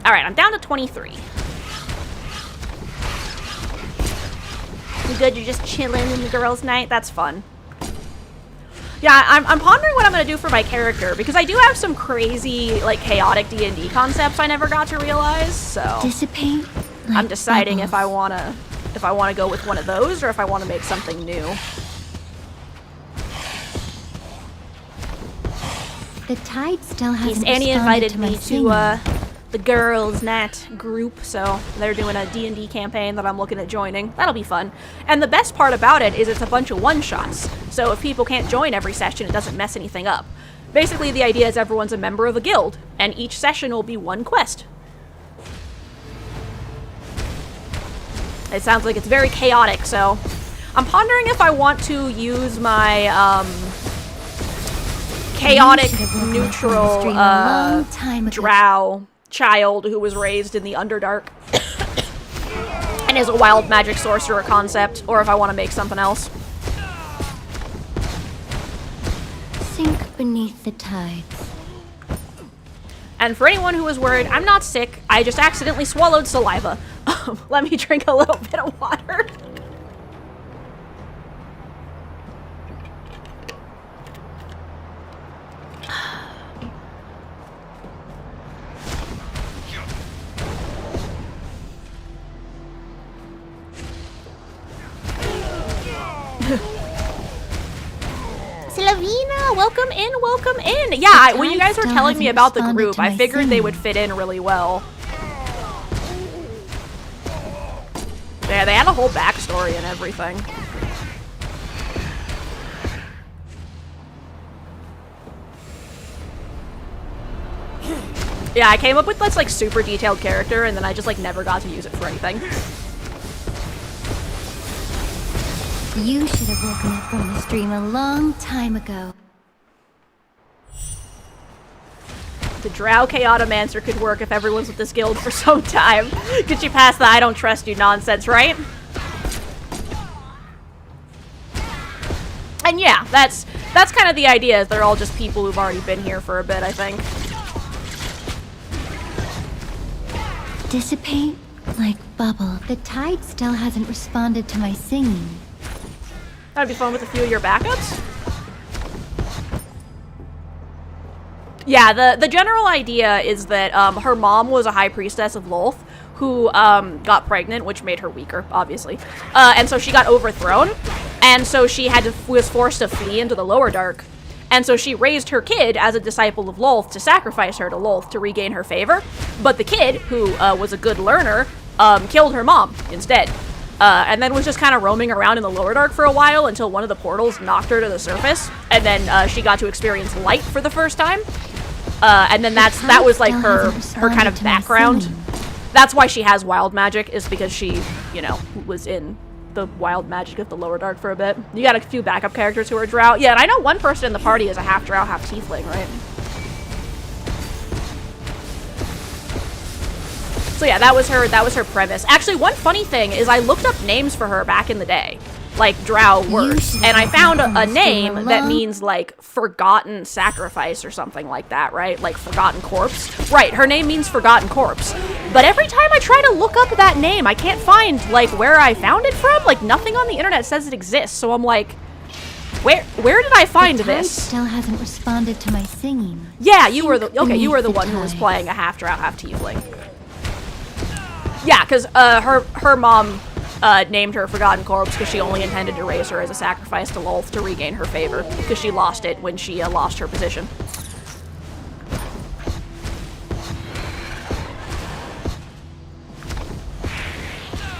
Speaker 1: Alright, I'm down to 23. You good? You're just chilling in the girls' night? That's fun. Yeah, I'm pondering what I'm going to do for my character, because I do have some crazy, like, chaotic D&D concepts I never got to realize, so...
Speaker 2: Dissipate like
Speaker 1: I'm deciding
Speaker 2: bubbles.
Speaker 1: if I want to go with one of those, or if I want to make something new.
Speaker 2: The tide still hasn't
Speaker 1: Annie
Speaker 2: responded
Speaker 1: invited
Speaker 2: to my
Speaker 1: me
Speaker 2: singing.
Speaker 1: to the girls' night group, so they're doing a D&D campaign that I'm looking at joining. That'll be fun. And the best part about it is it's a bunch of one-shots, so if people can't join every session, it doesn't mess anything up. Basically, the idea is everyone's a member of a guild, and each session will be one quest. It sounds like it's very chaotic, so I'm pondering if I want to use my chaotic neutral drow child who was raised in the Underdark and is a wild magic sorcerer concept, or if I want to make something else.
Speaker 2: Sink beneath the tides.
Speaker 1: And for anyone who was worried, I'm not sick. I just accidentally swallowed saliva. Let me drink a little bit of water. Slavina, welcome in, welcome in. Yeah, when you guys were telling me about the group, I figured they would fit in really well. Yeah, they had a whole backstory and everything. Yeah, I came up with this like super detailed character and then I just like never got to use it for anything.
Speaker 2: You should have woken up from this dream a long time ago.
Speaker 1: The Drow Chaotomancer could work if everyone's with this guild for some time. Could you pass the I don't trust you nonsense, right? And yeah, that's kind of the idea, is they're all just people who've already been here for a bit, I think.
Speaker 2: Dissipate like bubble. The tide still hasn't responded to my singing.
Speaker 1: That'd be fun with a few of your backups. Yeah, the general idea is that her mom was a high priestess of Lolth, who got pregnant, which made her weaker, obviously. And so she got overthrown, and so she was forced to flee into the lower dark. And so she raised her kid as a disciple of Lolth to sacrifice her to Lolth to regain her favor. But the kid, who was a good learner, killed her mom instead. And then was just kind of roaming around in the lower dark for a while until one of the portals knocked her to the surface. And then she got to experience light for the first time. And then that was like her kind of background. That's why she has wild magic, is because she, you know, was in the wild magic of the lower dark for a bit. You got a few backup characters who are drow. Yeah, and I know one person in the party is a half drow, half tiefling, right? So yeah, that was her premise. Actually, one funny thing is I looked up names for her back in the day, like drow words, and I found a name that means like forgotten sacrifice or something like that, right? Like forgotten corpse. Right, her name means forgotten corpse. But every time I try to look up that name, I can't find like where I found it from. Like nothing on the internet says it exists. So I'm like, where did I find this?
Speaker 2: Still hasn't responded to my singing.
Speaker 1: Yeah, you were the one who was playing a half drow, half tiefling. Yeah, because her mom named her Forgotten Corpse because she only intended to raise her as a sacrifice to Lolth to regain her favor, because she lost it when she lost her position.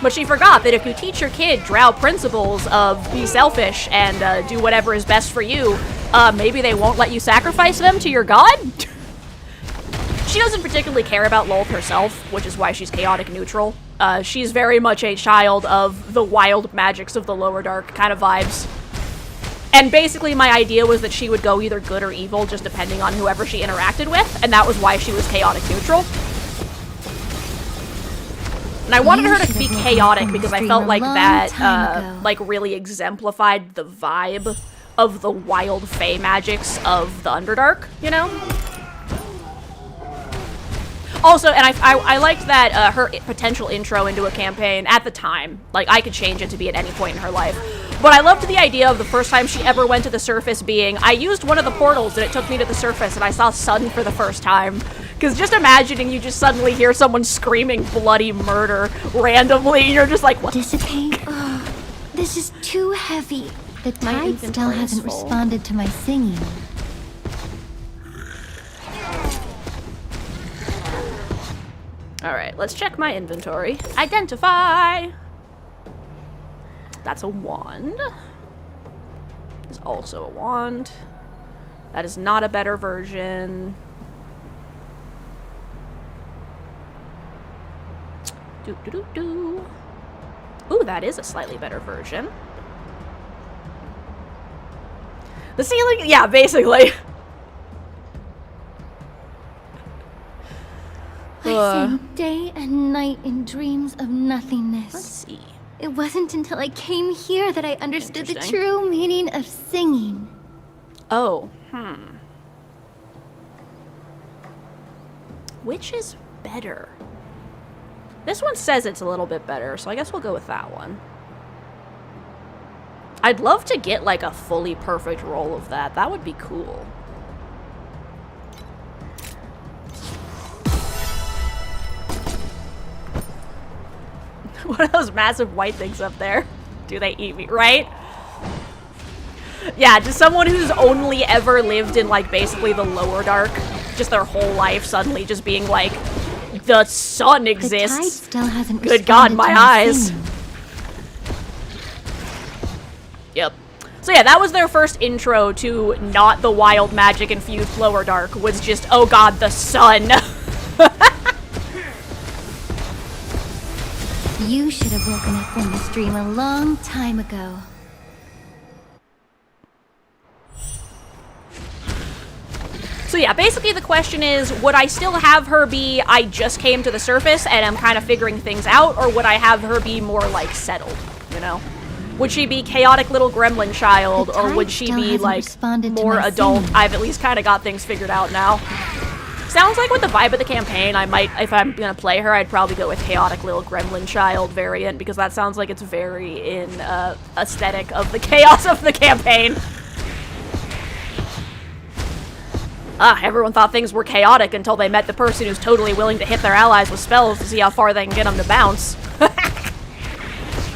Speaker 1: But she forgot that if you teach your kid drow principles of be selfish and do whatever is best for you, maybe they won't let you sacrifice them to your god? She doesn't particularly care about Lolth herself, which is why she's chaotic neutral. She's very much a child of the wild magics of the lower dark kind of vibes. And basically my idea was that she would go either good or evil just depending on whoever she interacted with, and that was why she was chaotic neutral. And I wanted her to be chaotic because I felt like that like really exemplified the vibe of the wild fae magics of the Underdark, you know? Also, and I liked that her potential intro into a campaign at the time, like I could change it to be at any point in her life. But I loved the idea of the first time she ever went to the surface being, I used one of the portals and it took me to the surface and I saw sun for the first time. Because just imagining you just suddenly hear someone screaming bloody murder randomly, and you're just like, what?
Speaker 2: Dissipate? Oh, this is too heavy. The tide still hasn't responded to my singing.
Speaker 1: Alright, let's check my inventory. Identify! That's a wand. It's also a wand. That is not a better version. Ooh, that is a slightly better version. The ceiling, yeah, basically.
Speaker 2: I sang day and night in dreams of nothingness.
Speaker 1: Let's see.
Speaker 2: It wasn't until I came here that I understood the true meaning of singing.
Speaker 1: Oh, Which is better? This one says it's a little bit better, so I guess we'll go with that one. I'd love to get like a fully perfect roll of that. That would be cool. What are those massive white things up there? Do they eat me, right? Yeah, just someone who's only ever lived in like basically the lower dark, just their whole life suddenly just being like, the sun exists.
Speaker 2: The tide still hasn't
Speaker 1: Good God, my eyes.
Speaker 2: singing.
Speaker 1: Yep. So yeah, that was their first intro to not the wild magic infused lower dark, was just, oh God, the sun.
Speaker 2: You should have woken up from this dream a long time ago.
Speaker 1: So yeah, basically the question is, would I still have her be, I just came to the surface and I'm kind of figuring things out, or would I have her be more, like, settled, you know? Would she be chaotic little gremlin child, or would she be, like, more adult? I've at least kind of got things figured out now. Sounds like with the vibe of the campaign, I might, if I'm gonna play her, I'd probably go with chaotic little gremlin child variant, because that sounds like it's very in aesthetic of the chaos of the campaign. Everyone thought things were chaotic until they met the person who's totally willing to hit their allies with spells to see how far they can get them to bounce.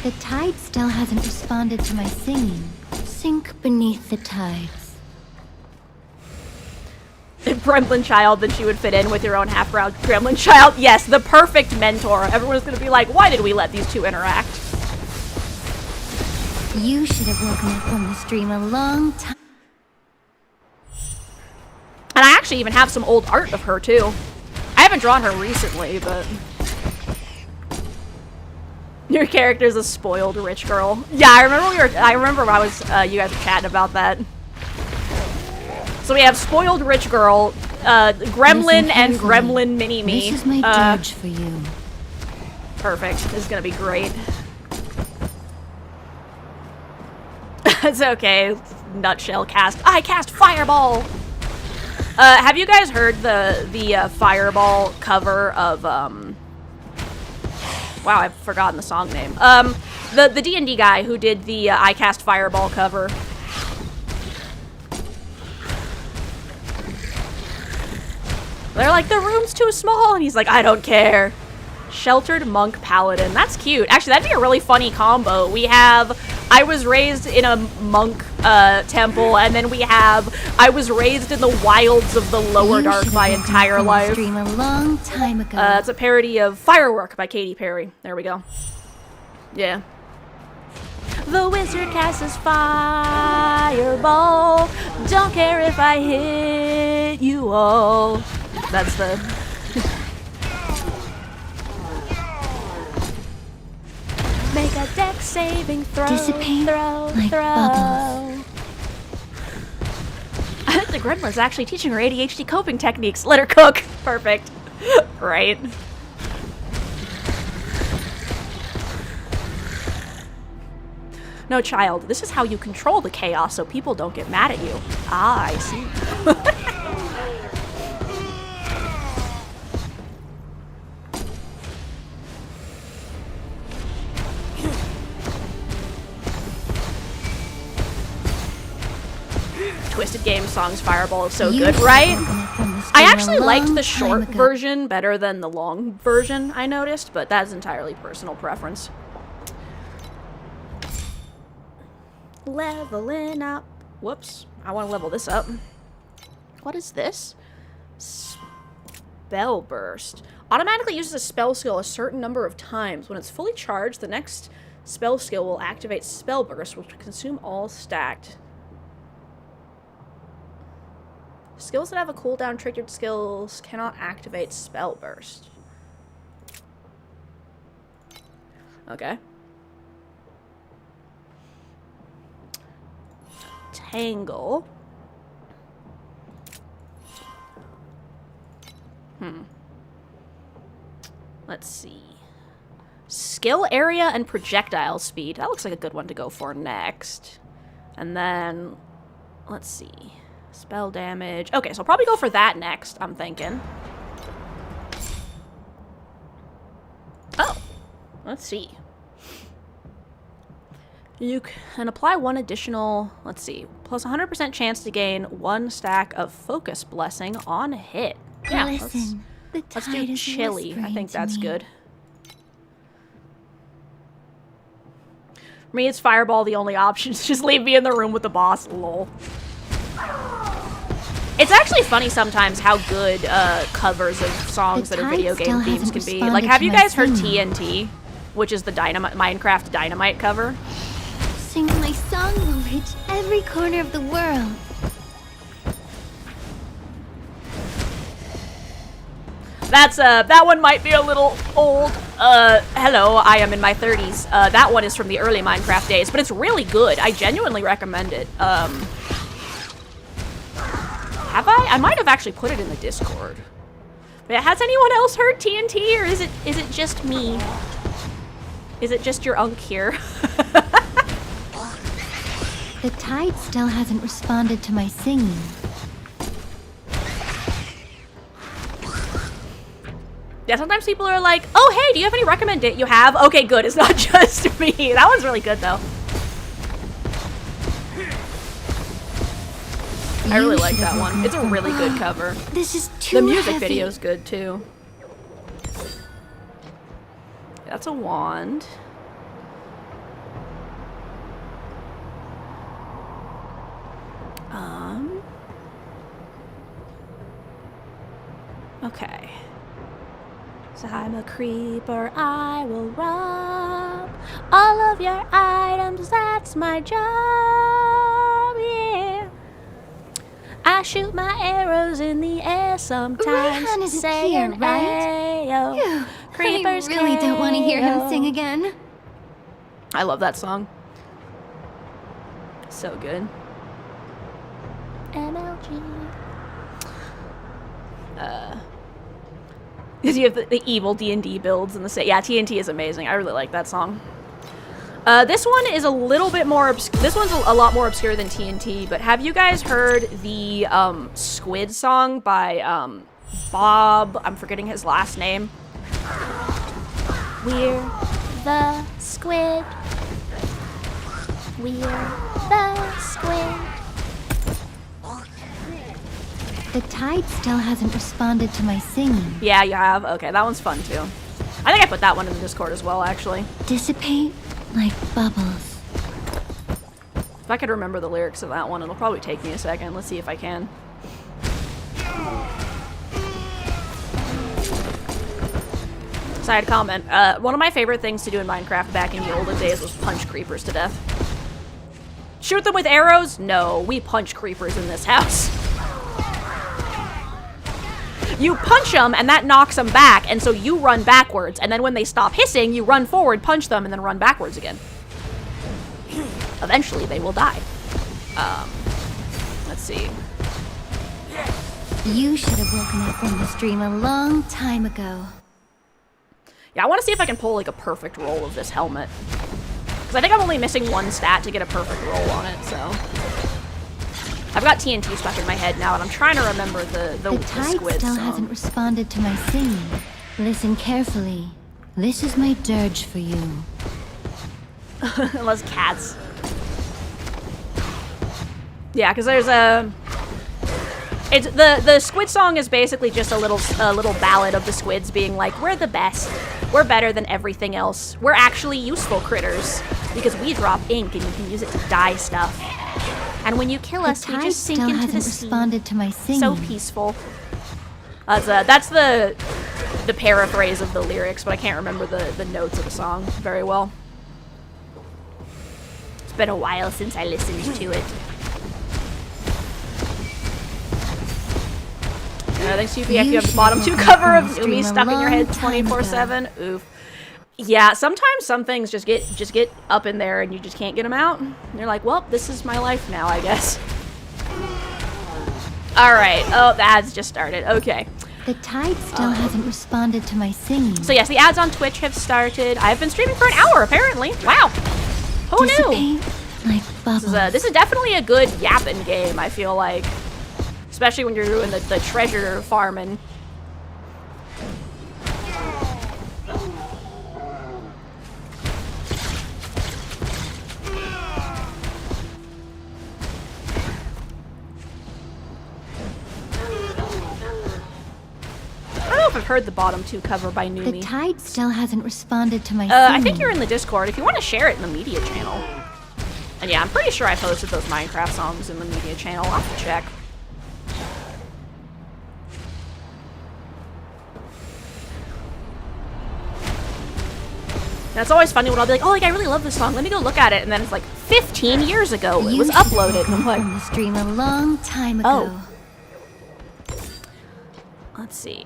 Speaker 2: The tide still hasn't responded to my singing. Sink beneath the tides.
Speaker 1: If Gremlin Child, then she would fit in with your own half-brown Gremlin Child. Yes, the perfect mentor. Everyone's gonna be like, why did we let these two interact?
Speaker 2: You should have woken up from this dream a long time.
Speaker 1: And I actually even have some old art of her, too. I haven't drawn her recently, but... Your character's a spoiled rich girl. Yeah, I remember when I was, you guys were chatting about that. So we have spoiled rich girl, Gremlin and Gremlin Mini-Me.
Speaker 2: This is my dirge for you.
Speaker 1: Perfect. This is gonna be great. It's okay. Nutshell cast. I cast Fireball! Have you guys heard the Fireball cover of, wow, I've forgotten the song name. The D&D guy who did the I Cast Fireball cover. They're like, the room's too small, and he's like, I don't care. Sheltered Monk Paladin. That's cute. Actually, that'd be a really funny combo. We have I was raised in a monk temple, and then we have I was raised in the wilds of the lower dark my entire life.
Speaker 2: Dream a long time ago.
Speaker 1: It's a parody of Firework by Katy Perry. There we go. Yeah. The wizard casts his fireball. Don't care if I hit you all. That's the... Make a deck saving throw.
Speaker 2: Dissipate like bubbles.
Speaker 1: I think the grandma's actually teaching her ADHD coping techniques. Let her cook. Perfect. Right. No, child, this is how you control the chaos so people don't get mad at you. Ah, I see. Twisted Game Songs Fireball is so good, right? I actually liked the short version better than the long version, I noticed, but that's entirely personal preference. Leveling up. Whoops. I want to level this up. What is this? Spell Burst. Automatically uses a spell skill a certain number of times. When it's fully charged, the next spell skill will activate Spell Burst, which will consume all stacked. Skills that have a cooldown triggered skills cannot activate Spell Burst. Okay. Tangle. Let's see. Skill area and projectile speed. That looks like a good one to go for next. And then, let's see. Spell damage. Okay, so I'll probably go for that next, I'm thinking. Oh, let's see. You can apply one additional, let's see, plus 100% chance to gain 1 stack of Focus Blessing on hit. Yeah,
Speaker 2: listen,
Speaker 1: let's do Chili. I think that's good. For me, it's Fireball the only option. Just leave me in the room with the boss. Lol. It's actually funny sometimes how good covers of songs that are video game themes can be. Like, have you guys heard TNT? Which is the Minecraft Dynamite cover?
Speaker 2: Sing my song will reach every corner of the world.
Speaker 1: That's, that one might be a little old. Hello, I am in my 30s. That one is from the early Minecraft days, but it's really good. I genuinely recommend it. Have I? I might have actually put it in the Discord. But has anyone else heard TNT, or is it just me? Is it just your unk here?
Speaker 2: The tide still hasn't responded to my singing.
Speaker 1: Yeah, sometimes people are like, oh, hey, do you have any recommended? You have? Okay, good. It's not just me. That one's really good, though. I really
Speaker 2: You
Speaker 1: like
Speaker 2: should have
Speaker 1: that one.
Speaker 2: woken
Speaker 1: It's a
Speaker 2: up
Speaker 1: really good
Speaker 2: from-
Speaker 1: cover.
Speaker 2: This is too
Speaker 1: The music
Speaker 2: heavy.
Speaker 1: video's good too. That's a wand. Okay. So I'm a creeper, I will rob all of your items, that's my job, yeah. I shoot my arrows in the air sometimes.
Speaker 2: Rayhan isn't
Speaker 1: saying,
Speaker 2: here, right?
Speaker 1: "Ayo,
Speaker 2: Phew,
Speaker 1: creepers
Speaker 2: I really don't want to hear him
Speaker 1: KO."
Speaker 2: sing again.
Speaker 1: I love that song. So good. MLG. Because you have the evil D&D builds and the set. Yeah, TNT is amazing. I really like that song. This one is a little bit more this one's a lot more obscure than TNT, but have you guys heard the Squid song by Bob, I'm forgetting his last name. We're the squid. We're the squid.
Speaker 2: The tide still hasn't responded to my singing.
Speaker 1: Yeah, you have? Okay, that one's fun too. I think I put that one in the Discord as well, actually.
Speaker 2: Dissipate like bubbles.
Speaker 1: If I could remember the lyrics of that one, it'll probably take me a second. Let's see if I can. Side comment. One of my favorite things to do in Minecraft back in the olden days was punch creepers to death. Shoot them with arrows? No, we punch creepers in this house. You punch them, and that knocks them back, and so you run backwards, and then when they stop hissing, you run forward, punch them, and then run backwards again. Eventually, they will die. Let's see.
Speaker 2: You should have woken up from this dream a long time ago.
Speaker 1: Yeah, I want to see if I can pull, like, a perfect roll of this helmet. Because I think I'm only missing one stat to get a perfect roll on it, so... I've got TNT stuck in my head now, and I'm trying to remember the
Speaker 2: tide
Speaker 1: squid
Speaker 2: still
Speaker 1: song.
Speaker 2: hasn't responded to my singing. Listen carefully. This is my dirge for you.
Speaker 1: Unless cats. Yeah, because there's a... It's the squid song is basically just a little ballad of the squids being like, we're the best. We're better than everything else. We're actually useful critters because we drop ink and you can use it to dye stuff. And when you kill us, we
Speaker 2: tide
Speaker 1: just sink
Speaker 2: still
Speaker 1: into the
Speaker 2: hasn't
Speaker 1: sea.
Speaker 2: responded to my singing.
Speaker 1: So peaceful. That's the paraphrase of the lyrics, but I can't remember the notes of the song very well. It's been a while since I listened to it. Thanks, UPF. You have the bottom two cover of Umi stuck in your head 24/7. Oof. Yeah, sometimes some things just get up in there and you just can't get them out. And you're like, well, this is my life now, I guess. All right. Oh, the ads just started. Okay.
Speaker 2: The tide still hasn't responded to my singing.
Speaker 1: So yes, the ads on Twitch have started. I've been streaming for an hour, apparently. Wow. Who knew?
Speaker 2: Dissipate like bubbles.
Speaker 1: This is definitely a good yapping game, I feel like. Especially when you're doing the treasure farming. I don't know if I've heard the bottom two cover by
Speaker 2: The
Speaker 1: Numi.
Speaker 2: tide still hasn't responded to my singing.
Speaker 1: I think you're in the Discord. If you want to share it in the media channel. And yeah, I'm pretty sure I posted those Minecraft songs in the media channel. I'll have to check. And it's always funny when I'll be like, oh, like, I really love this song. Let me go look at it. And then it's like 15 years ago. It
Speaker 2: You
Speaker 1: was
Speaker 2: should have
Speaker 1: uploaded. And I'm
Speaker 2: woken up
Speaker 1: like,
Speaker 2: from this dream a long time ago.
Speaker 1: oh. Let's see.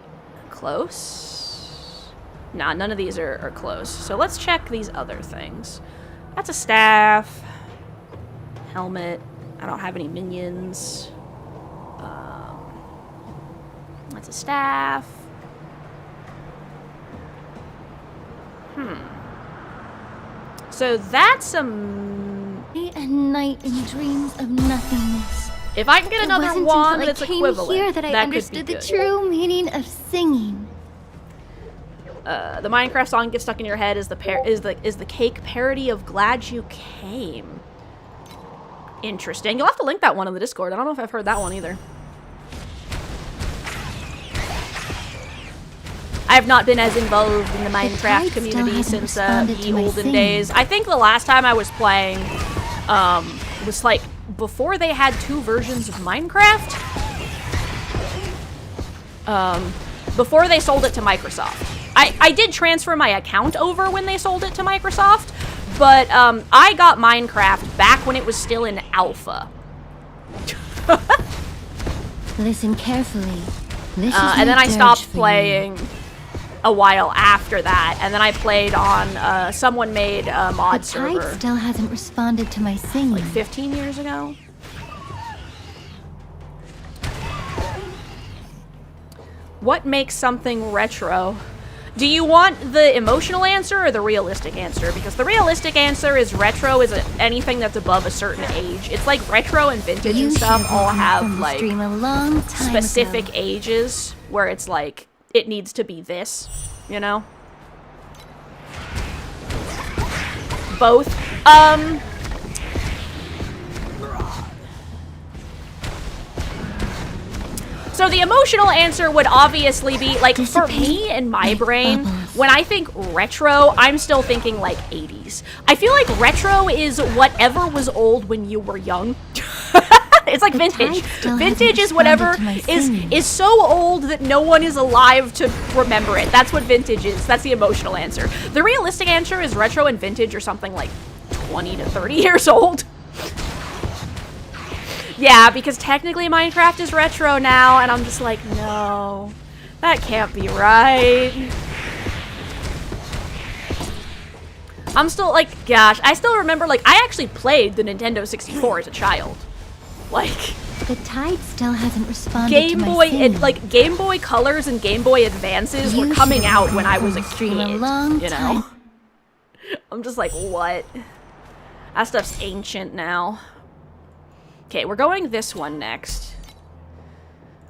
Speaker 1: Close? Nah, none of these are close. So let's check these other things. That's a staff. Helmet. I don't have any minions. That's a staff. So that's a...
Speaker 2: Day and night in dreams of nothingness.
Speaker 1: If I can get
Speaker 2: It
Speaker 1: another
Speaker 2: wasn't
Speaker 1: wand
Speaker 2: until
Speaker 1: that's
Speaker 2: I came
Speaker 1: equivalent,
Speaker 2: here that I
Speaker 1: that
Speaker 2: understood
Speaker 1: could
Speaker 2: the
Speaker 1: be good.
Speaker 2: true meaning of singing.
Speaker 1: The Minecraft song gets stuck in your head is the cake parody of "Glad You Came." Interesting. You'll have to link that one in the Discord. I don't know if I've heard that one either. I have not been as involved in the Minecraft community since the olden days. I think the last time I was playing was like before they had 2 versions of Minecraft. Before they sold it to Microsoft. I did transfer my account over when they sold it to Microsoft, but I got Minecraft back when it was still in alpha.
Speaker 2: Listen carefully. This is
Speaker 1: and then
Speaker 2: my
Speaker 1: I stopped
Speaker 2: dirge for
Speaker 1: playing a while after that, and then I played on someone made a mod
Speaker 2: The
Speaker 1: server
Speaker 2: tide still hasn't responded to my singing.
Speaker 1: like 15 years ago. What makes something retro? Do you want the emotional answer or the realistic answer? Because the realistic answer is retro is anything that's above a certain age. It's like retro and vintage
Speaker 2: You
Speaker 1: and stuff
Speaker 2: should
Speaker 1: all
Speaker 2: have
Speaker 1: have
Speaker 2: from the
Speaker 1: like
Speaker 2: stream a long time
Speaker 1: specific
Speaker 2: ago.
Speaker 1: ages where it's like it needs to be this, you know? Both. So the emotional answer would obviously be, like, for me in my brain, when I think retro, I'm still thinking, like, 80s. I feel like retro is whatever was old when you were young. It's like vintage. Vintage is whatever is so old that no one is alive to remember it. That's what vintage is. That's the emotional answer. The realistic answer is retro and vintage are something like 20 to 30 years old. Yeah, because technically Minecraft is retro now, and I'm just like, no, that can't be right. I'm still like, gosh, I still remember, like, I actually played the Nintendo 64 as a child. Like,
Speaker 2: The tide still hasn't responded
Speaker 1: Game
Speaker 2: to my
Speaker 1: Boy,
Speaker 2: singing.
Speaker 1: like, Game Boy Colors and Game Boy Advances were
Speaker 2: You
Speaker 1: coming
Speaker 2: should
Speaker 1: out
Speaker 2: have
Speaker 1: when I was a
Speaker 2: been on stream
Speaker 1: kid,
Speaker 2: a long
Speaker 1: you know?
Speaker 2: time.
Speaker 1: I'm just like, what? That stuff's ancient now. Okay, we're going this one next.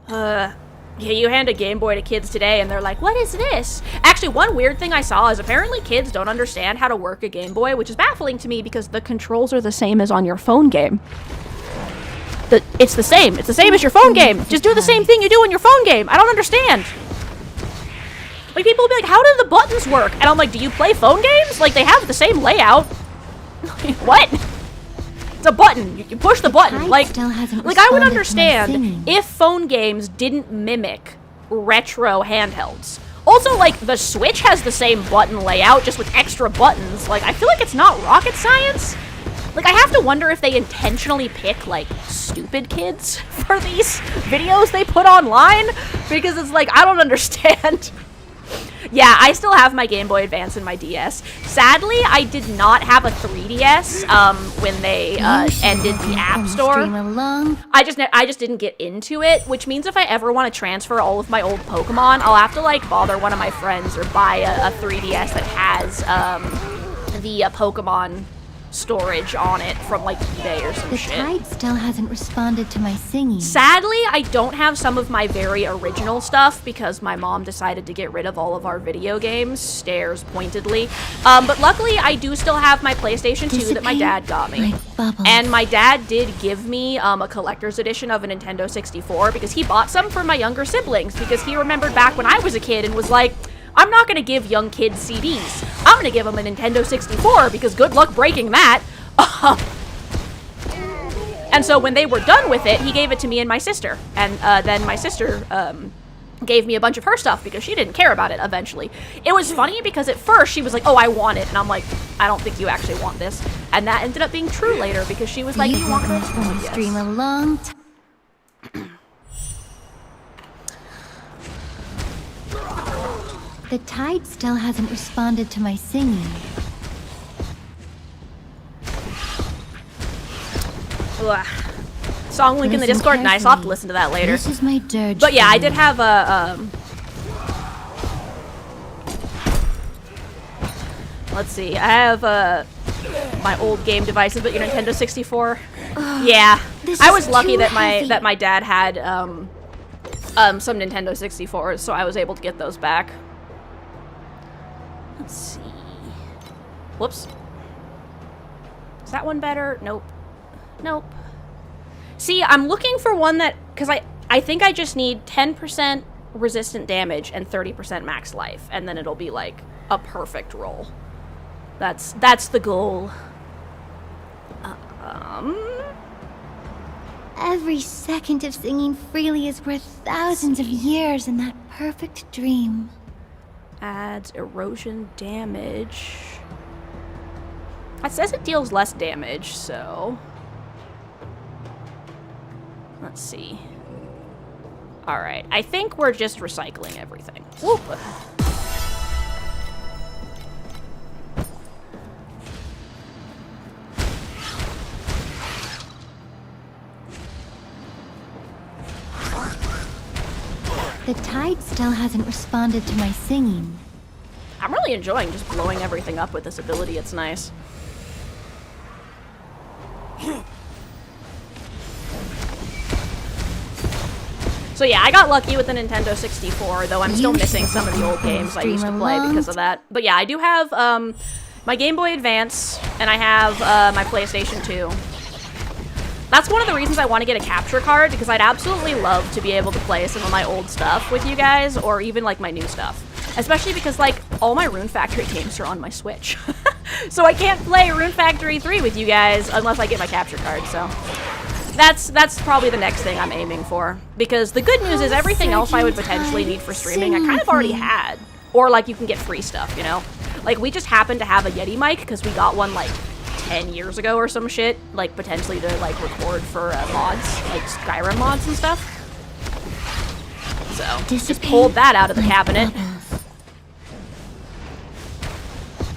Speaker 1: Yeah, you hand a Game Boy to kids today and they're like, what is this? Actually, one weird thing I saw is apparently kids don't understand how to work a Game Boy, which is baffling to me because the controls are the same as on your phone game. It's the same. It's the same as your phone game. Just do the same thing you do in your phone game. I don't understand. Like, people will be like, how do the buttons work? And I'm like, do you play phone games? Like, they have the same layout. What? It's a button. You push the button. Like I would understand if phone games didn't mimic retro handhelds. Also, like, the Switch has the same button layout, just with extra buttons. Like, I feel like it's not rocket science. Like, I have to wonder if they intentionally pick, like, stupid kids for these videos they put online. Because it's like, I don't understand. Yeah, I still have my Game Boy Advance and my DS. Sadly, I did not have a 3DS when they ended the App Store. I just didn't get into it, which means if I ever want to transfer all of my old Pokemon, I'll have to, like, bother one of my friends or buy a 3DS that has the Pokemon storage on it from, like, eBay or some shit.
Speaker 2: The tide still hasn't responded to my singing.
Speaker 1: Sadly, I don't have some of my very original stuff because my mom decided to get rid of all of our video games. Stares pointedly. But luckily, I do still have my PlayStation 2 that my dad got me. And my dad did give me a collector's edition of a Nintendo 64 because he bought some for my younger siblings because he remembered back when I was a kid and was like, I'm not going to give young kids CDs. I'm going to give them a Nintendo 64 because good luck breaking that. And so when they were done with it, he gave it to me and my sister. And then my sister gave me a bunch of her stuff because she didn't care about it eventually. It was funny because at first she was like, oh, I want it. And I'm like, I don't think you actually want this. And that ended up being true later because she was like, you want this?
Speaker 2: From the stream a long time. The tide still hasn't responded to my singing.
Speaker 1: Ugh. Song link in the Discord? Nice, I'll have to listen to that later.
Speaker 2: This is my dirge.
Speaker 1: But yeah, I did have a, let's see, I have, my old game devices, but your Nintendo 64? Yeah. I was lucky that my dad had, some Nintendo 64s, so I was able to get those back. Let's see. Whoops. Is that one better? Nope. Nope. See, I'm looking for one that, because I think I just need 10% resistant damage and 30% max life, and then it'll be like a perfect roll. That's the goal.
Speaker 2: Every second of singing freely is worth thousands of years in that perfect dream.
Speaker 1: Adds erosion damage. It says it deals less damage, so... Let's see. Alright, I think we're just recycling everything. Whoop!
Speaker 2: The tide still hasn't responded to my singing.
Speaker 1: I'm really enjoying just blowing everything up with this ability. It's nice. So yeah, I got lucky with the Nintendo 64, though I'm still missing some of the old games I used to play because of that. But yeah, I do have my Game Boy Advance, and I have my PlayStation 2. That's one of the reasons I want to get a capture card, because I'd absolutely love to be able to play some of my old stuff with you guys, or even like my new stuff. Especially because like all my Rune Factory games are on my Switch. So I can't play Rune Factory 3 with you guys unless I get my capture card, so that's probably the next thing I'm aiming for. Because the good news is everything else I would potentially need for streaming I kind of already had. Or like you can get free stuff, you know? Like we just happen to have a Yeti mic because we got one like 10 years ago or some shit, like potentially to like record for mods, like Skyrim mods and stuff. So just pulled that out of the cabinet.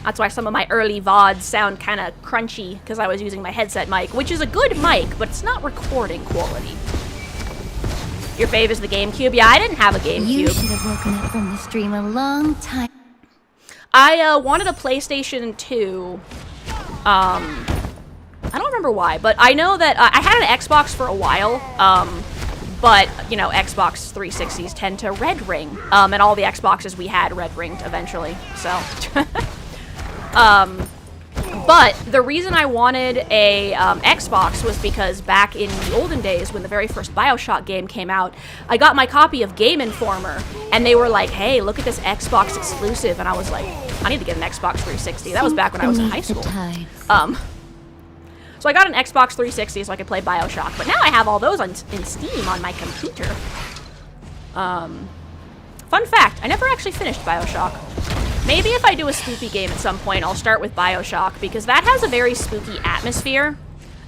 Speaker 1: That's why some of my early VODs sound kind of crunchy, because I was using my headset mic, which is a good mic, but it's not recording quality. Your fave is the GameCube? Yeah, I didn't have a GameCube.
Speaker 2: You should have woken up from this dream a long time.
Speaker 1: I wanted a PlayStation 2. I don't remember why, but I know that I had an Xbox for a while, but, you know, Xbox 360s tend to red ring, and all the Xboxes we had red ringed eventually, so... But the reason I wanted a Xbox was because back in the olden days, when the very first BioShock game came out, I got my copy of Game Informer, and they were like, hey, look at this Xbox exclusive, and I was like, I need to get an Xbox 360. That was back when I was in high school. So I got an Xbox 360 so I could play BioShock, but now I have all those in Steam on my computer. Fun fact, I never actually finished BioShock. Maybe if I do a spooky game at some point, I'll start with BioShock, because that has a very spooky atmosphere.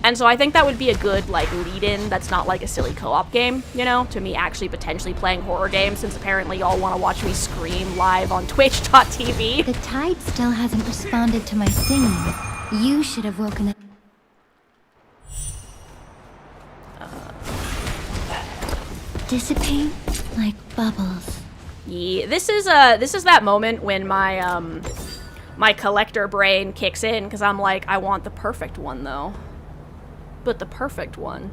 Speaker 1: And so I think that would be a good, like, lead-in that's not like a silly co-op game, you know, to me actually potentially playing horror games, since apparently y'all want to watch me scream live on twitch.tv.
Speaker 2: The tide still hasn't responded to my singing. You should have woken up. Dissipate like bubbles.
Speaker 1: Yeah, this is that moment when my my collector brain kicks in, because I'm like, I want the perfect one though. But the perfect one.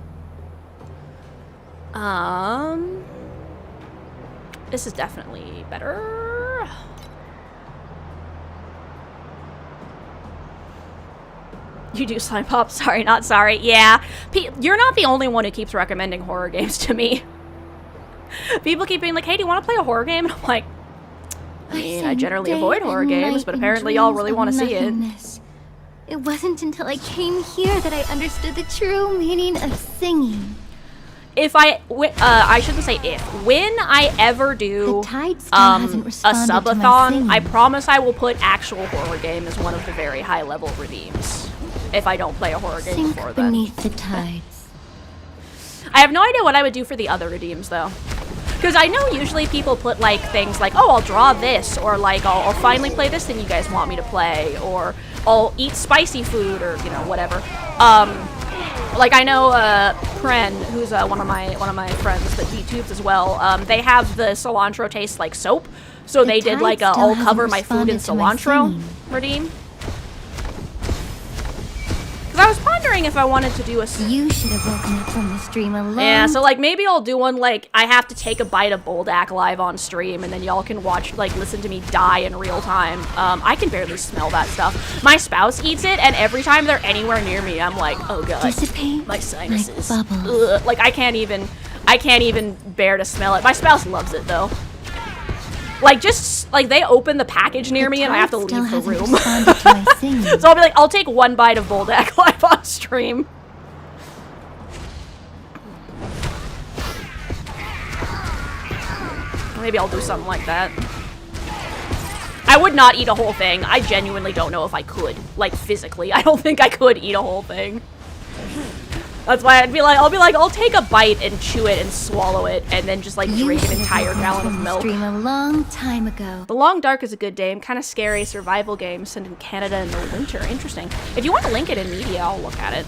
Speaker 1: This is definitely better. You do slime pop? Sorry, not sorry. Yeah, you're not the only one who keeps recommending horror games to me. People keep being like, hey, do you want to play a horror game? And I'm like, I mean, I generally avoid horror games, but apparently y'all really want to see it.
Speaker 2: It wasn't until I came here that I understood the true meaning of singing.
Speaker 1: If I shouldn't say if. When I ever do a subathon, I promise I will put actual horror game as one of the very high level redeems. If I don't play a horror game before then.
Speaker 2: Beneath the tides.
Speaker 1: I have no idea what I would do for the other redeems though. Because I know usually people put like things like, oh, I'll draw this, or like I'll finally play this thing you guys want me to play, or I'll eat spicy food, or you know, whatever. Like I know Pren, who's one of my friends that YouTubes as well. They have the cilantro tastes like soap, so they did like a I'll cover my food in cilantro redeem. Because I was pondering wondering if I wanted to do a...
Speaker 2: You should have woken up from the stream alone.
Speaker 1: Yeah, so like maybe I'll do one like I have to take a bite of Boldak live on stream and then y'all can watch, like listen to me die in real time. I can barely smell that stuff. My spouse eats it and every time they're anywhere near me, I'm like, oh god.
Speaker 2: Dissipate
Speaker 1: My sinuses.
Speaker 2: like bubbles.
Speaker 1: Ugh, like I can't even bear to smell it. My spouse loves it though. Like, just, like, they open the package near me and I have to leave the room. So I'll be like, I'll take one bite of Boldak live on stream. Maybe I'll do something like that. I would not eat a whole thing. I genuinely don't know if I could. Like, physically. I don't think I could eat a whole thing. That's why I'll take a bite and chew it and swallow it and then just like drink an entire gallon of milk.
Speaker 2: Stream a long time ago.
Speaker 1: The Long Dark is a good game, kind of scary survival game set in Canada in the winter. Interesting. If you want to link it in media, I'll look at it.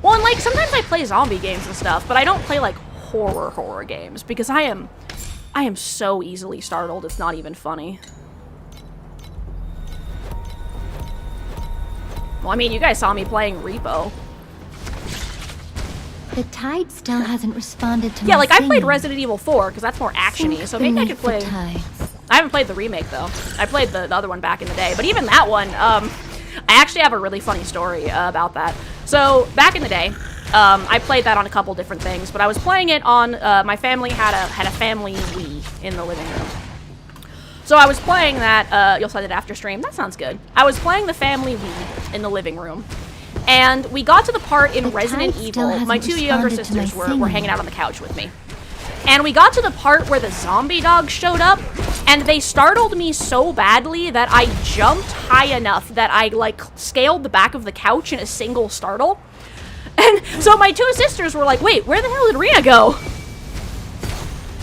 Speaker 1: Well, and like sometimes I play zombie games and stuff, but I don't play like horror games because I am so easily startled. It's not even funny. Well, I mean, you guys saw me playing Repo.
Speaker 2: The tide still hasn't responded to
Speaker 1: Yeah,
Speaker 2: my
Speaker 1: like I played
Speaker 2: singing.
Speaker 1: Resident Evil 4 because that's more actiony, so maybe I could play... I haven't played the remake though. I played the other one back in the day, but even that one, I actually have a really funny story about that. So back in the day, I played that on a couple different things, but I was playing it on my family had a family Wii in the living room. So I was playing that. You'll set it after stream. That sounds good. I was playing the family Wii in the living room. And we got to the part in Resident Evil. My two younger sisters were hanging out on the couch with me. And we got to the part where the zombie dogs showed up, and they startled me so badly that I jumped high enough that I, like, scaled the back of the couch in a single startle. And so my two sisters were like, wait, where the hell did Rena go?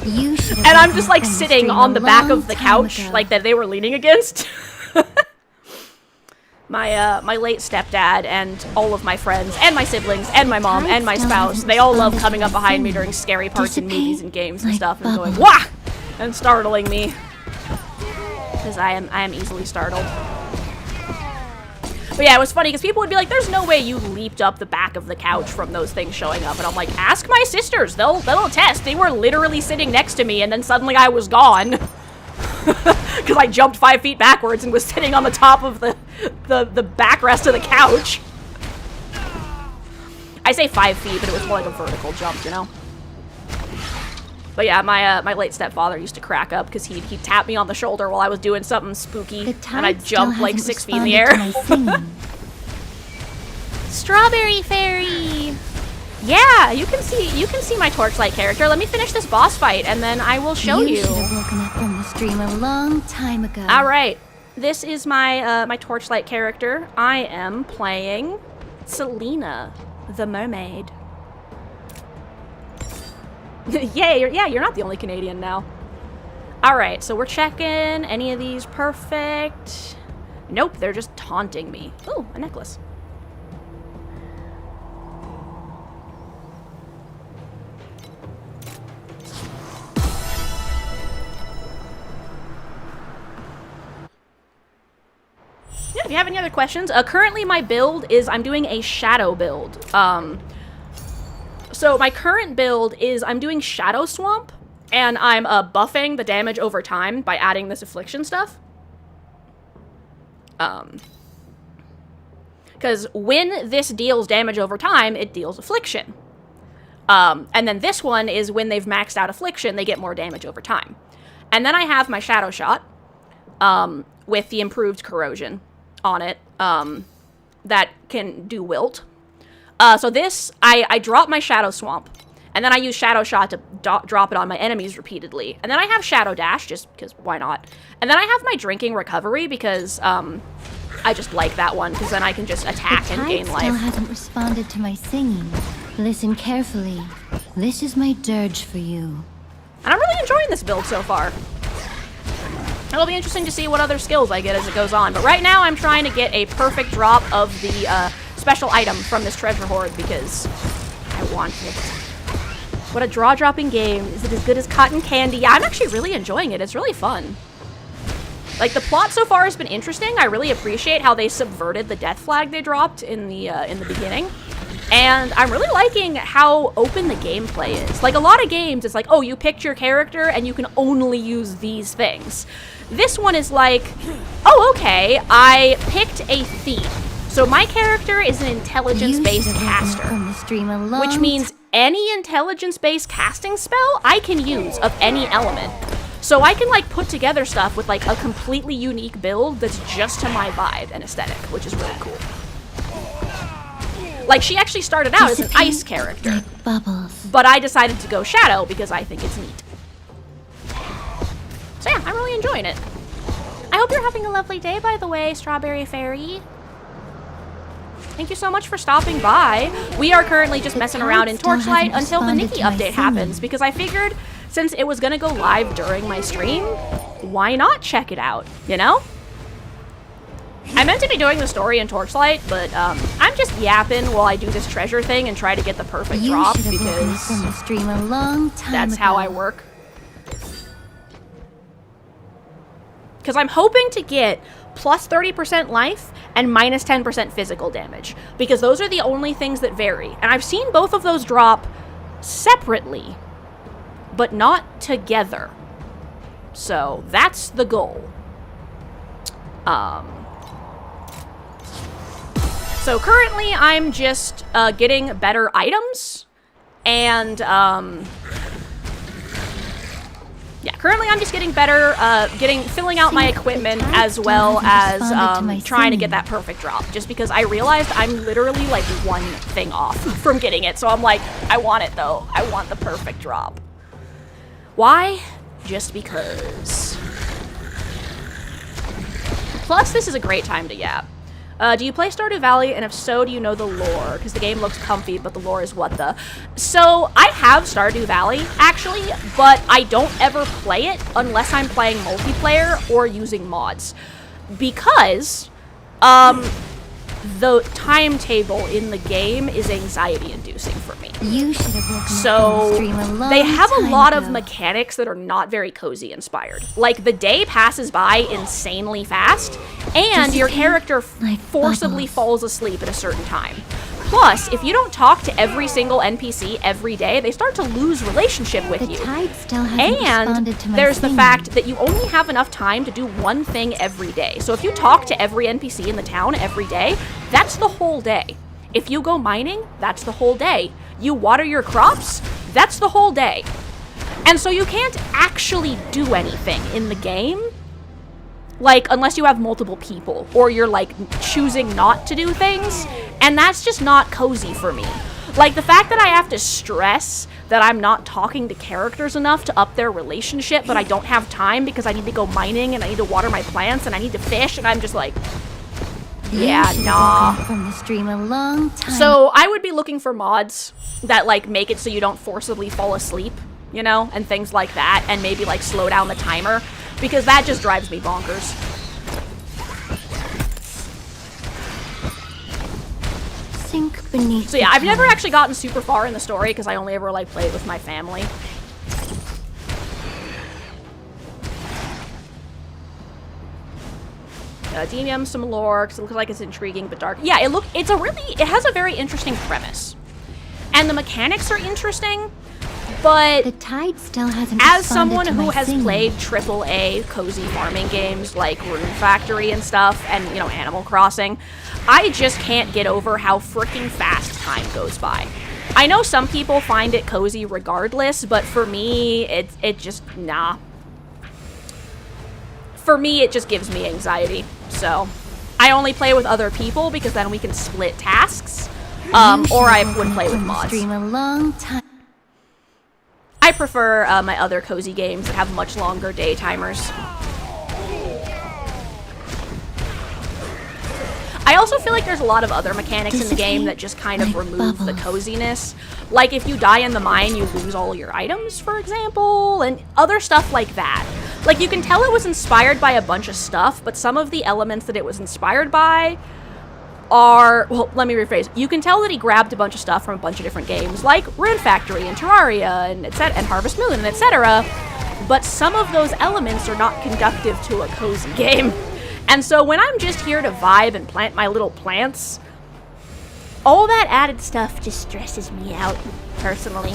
Speaker 1: And I'm just, like, sitting on the back of the couch, like, that they were leaning against. My late stepdad and all of my friends and my siblings and my mom and my spouse, they all love coming up behind me during scary parts in movies and games and stuff and going, wah! And startling me. Because I am easily startled. But yeah, it was funny because people would be like, there's no way you leaped up the back of the couch from those things showing up. And I'm like, ask my sisters. They'll attest. They were literally sitting next to me and then suddenly I was gone. Because I jumped 5 feet backwards and was sitting on the top of the backrest of the couch. I say 5 feet, but it was more like a vertical jump, you know? But yeah, my late stepfather used to crack up because he'd tap me on the shoulder while I was doing something spooky, and I'd jump like 6 feet in the air. Strawberry Fairy! Yeah, you can see my Torchlight character. Let me finish this boss fight, and then I will show you.
Speaker 2: You should have woken up from the stream a long time ago.
Speaker 1: All right, this is my my Torchlight character. I am playing Selena, the mermaid. Yay! You're not the only Canadian now. All right, so we're checking. Any of these perfect? Nope, they're just taunting me. Ooh, a necklace. Yeah, if you have any other questions, currently my build is I'm doing a shadow build. So my current build is I'm doing Shadow Swamp, and I'm buffing the damage over time by adding this affliction stuff. Because when this deals damage over time, it deals affliction. And then this one is when they've maxed out affliction, they get more damage over time. And then I have my Shadow Shot with the improved corrosion on it that can do wilt. So this, I drop my Shadow Swamp, and then I use Shadow Shot to drop it on my enemies repeatedly. And then I have Shadow Dash, just because why not? And then I have my Drinking Recovery, because I just like that one, because then I can just attack and gain life.
Speaker 2: The tide still hasn't responded to my singing. Listen carefully. This is my dirge for you.
Speaker 1: And I'm really enjoying this build so far. It'll be interesting to see what other skills I get as it goes on. But right now I'm trying to get a perfect drop of the special item from this treasure hoard because I want it. What a draw-dropping game. Is it as good as Cotton Candy? Yeah, I'm actually really enjoying it. It's really fun. Like, the plot so far has been interesting. I really appreciate how they subverted the death flag they dropped in the beginning. And I'm really liking how open the gameplay is. Like, a lot of games, it's like, oh, you picked your character and you can only use these things. This one is like, oh, okay, I picked a thief. So my character is an intelligence-based caster, which means any intelligence-based casting spell I can use of any element. So I can, like, put together stuff with, like, a completely unique build that's just to my vibe and aesthetic, which is really cool. Like, she actually started out as an ice character,
Speaker 2: like bubbles.
Speaker 1: but I decided to go shadow because I think it's neat. So yeah, I'm really enjoying it. I hope you're having a lovely day, by the way, Strawberry Fairy. Thank you so much for stopping by. We are currently just messing around in Torchlight until the Nikki update happens, because I figured since it was gonna go live during my stream, why not check it out, you know? I meant to be doing the story in Torchlight, but I'm just yapping while I do this treasure thing and try to get the perfect drop, because
Speaker 2: from the stream a long time
Speaker 1: that's
Speaker 2: ago.
Speaker 1: how I work. Because I'm hoping to get plus 30% life and minus 10% physical damage, because those are the only things that vary. And I've seen both of those drop separately, but not together. So that's the goal. So currently I'm just getting better items, and yeah, currently I'm just getting better, filling out my equipment, as well as trying to get that perfect drop, just because I realized I'm literally like one thing off from getting it. So I'm like, I want it though. I want the perfect drop. Why? Just because. Plus, this is a great time to yap. Do you play Stardew Valley, and if so, do you know the lore? Because the game looks comfy, but the lore is what the... So, I have Stardew Valley, actually, but I don't ever play it unless I'm playing multiplayer or using mods. Because, the timetable in the game is anxiety-inducing for me.
Speaker 2: You should have woken
Speaker 1: So,
Speaker 2: up the stream a long
Speaker 1: they have a
Speaker 2: time
Speaker 1: lot
Speaker 2: ago.
Speaker 1: of mechanics that are not very cozy inspired. Like, the day passes by insanely fast, and your character
Speaker 2: like
Speaker 1: forcibly
Speaker 2: bubbles.
Speaker 1: falls asleep at a certain time. Plus, if you don't talk to every single NPC every day, they start to lose relationship with
Speaker 2: The
Speaker 1: you.
Speaker 2: tide still hasn't
Speaker 1: And
Speaker 2: responded to my
Speaker 1: there's the
Speaker 2: singing.
Speaker 1: fact that you only have enough time to do one thing every day. So if you talk to every NPC in the town every day, that's the whole day. If you go mining, that's the whole day. You water your crops, that's the whole day. And so you can't actually do anything in the game, like, unless you have multiple people, or you're, like, choosing not to do things, and that's just not cozy for me. Like, the fact that I have to stress that I'm not talking to characters enough to up their relationship, but I don't have time because I need to go mining, and I need to water my plants, and I need to fish, and I'm just like, yeah,
Speaker 2: You should have
Speaker 1: nah.
Speaker 2: woken up from the stream a long time.
Speaker 1: So I would be looking for mods that, like, make it so you don't forcibly fall asleep, you know, and things like that, and maybe, like, slow down the timer, because that just drives me bonkers.
Speaker 2: Sink beneath.
Speaker 1: So yeah,
Speaker 2: the
Speaker 1: I've never
Speaker 2: tide.
Speaker 1: actually gotten super far in the story because I only ever, like, play it with my family. DM some lore, because it looks like it's intriguing but dark. Yeah, it has a very interesting premise. And the mechanics are interesting, but
Speaker 2: The tide still hasn't
Speaker 1: as
Speaker 2: responded
Speaker 1: someone
Speaker 2: to
Speaker 1: who
Speaker 2: my
Speaker 1: has
Speaker 2: singing.
Speaker 1: played AAA cozy farming games like Rune Factory and stuff, and, you know, Animal Crossing, I just can't get over how freaking fast time goes by. I know some people find it cozy regardless, but for me, it just, nah. For me, it just gives me anxiety, so I only play with other people because then we can split tasks, or I would play with mods.
Speaker 2: Stream a long time.
Speaker 1: I prefer my other cozy games that have much longer day timers. I also feel like there's a lot of other mechanics in the game that just kind of
Speaker 2: like
Speaker 1: remove the
Speaker 2: bubbles.
Speaker 1: coziness. Like, if you die in the mine, you lose all your items, for example, and other stuff like that. Like, you can tell it was inspired by a bunch of stuff, but some of the elements that it was inspired by are, well, let me rephrase. You can tell that he grabbed a bunch of stuff from a bunch of different games, like Rune Factory and Terraria and and Harvest Moon and etc. but some of those elements are not conductive to a cozy game. And so when I'm just here to vibe and plant my little plants, all that added stuff just stresses me out, personally.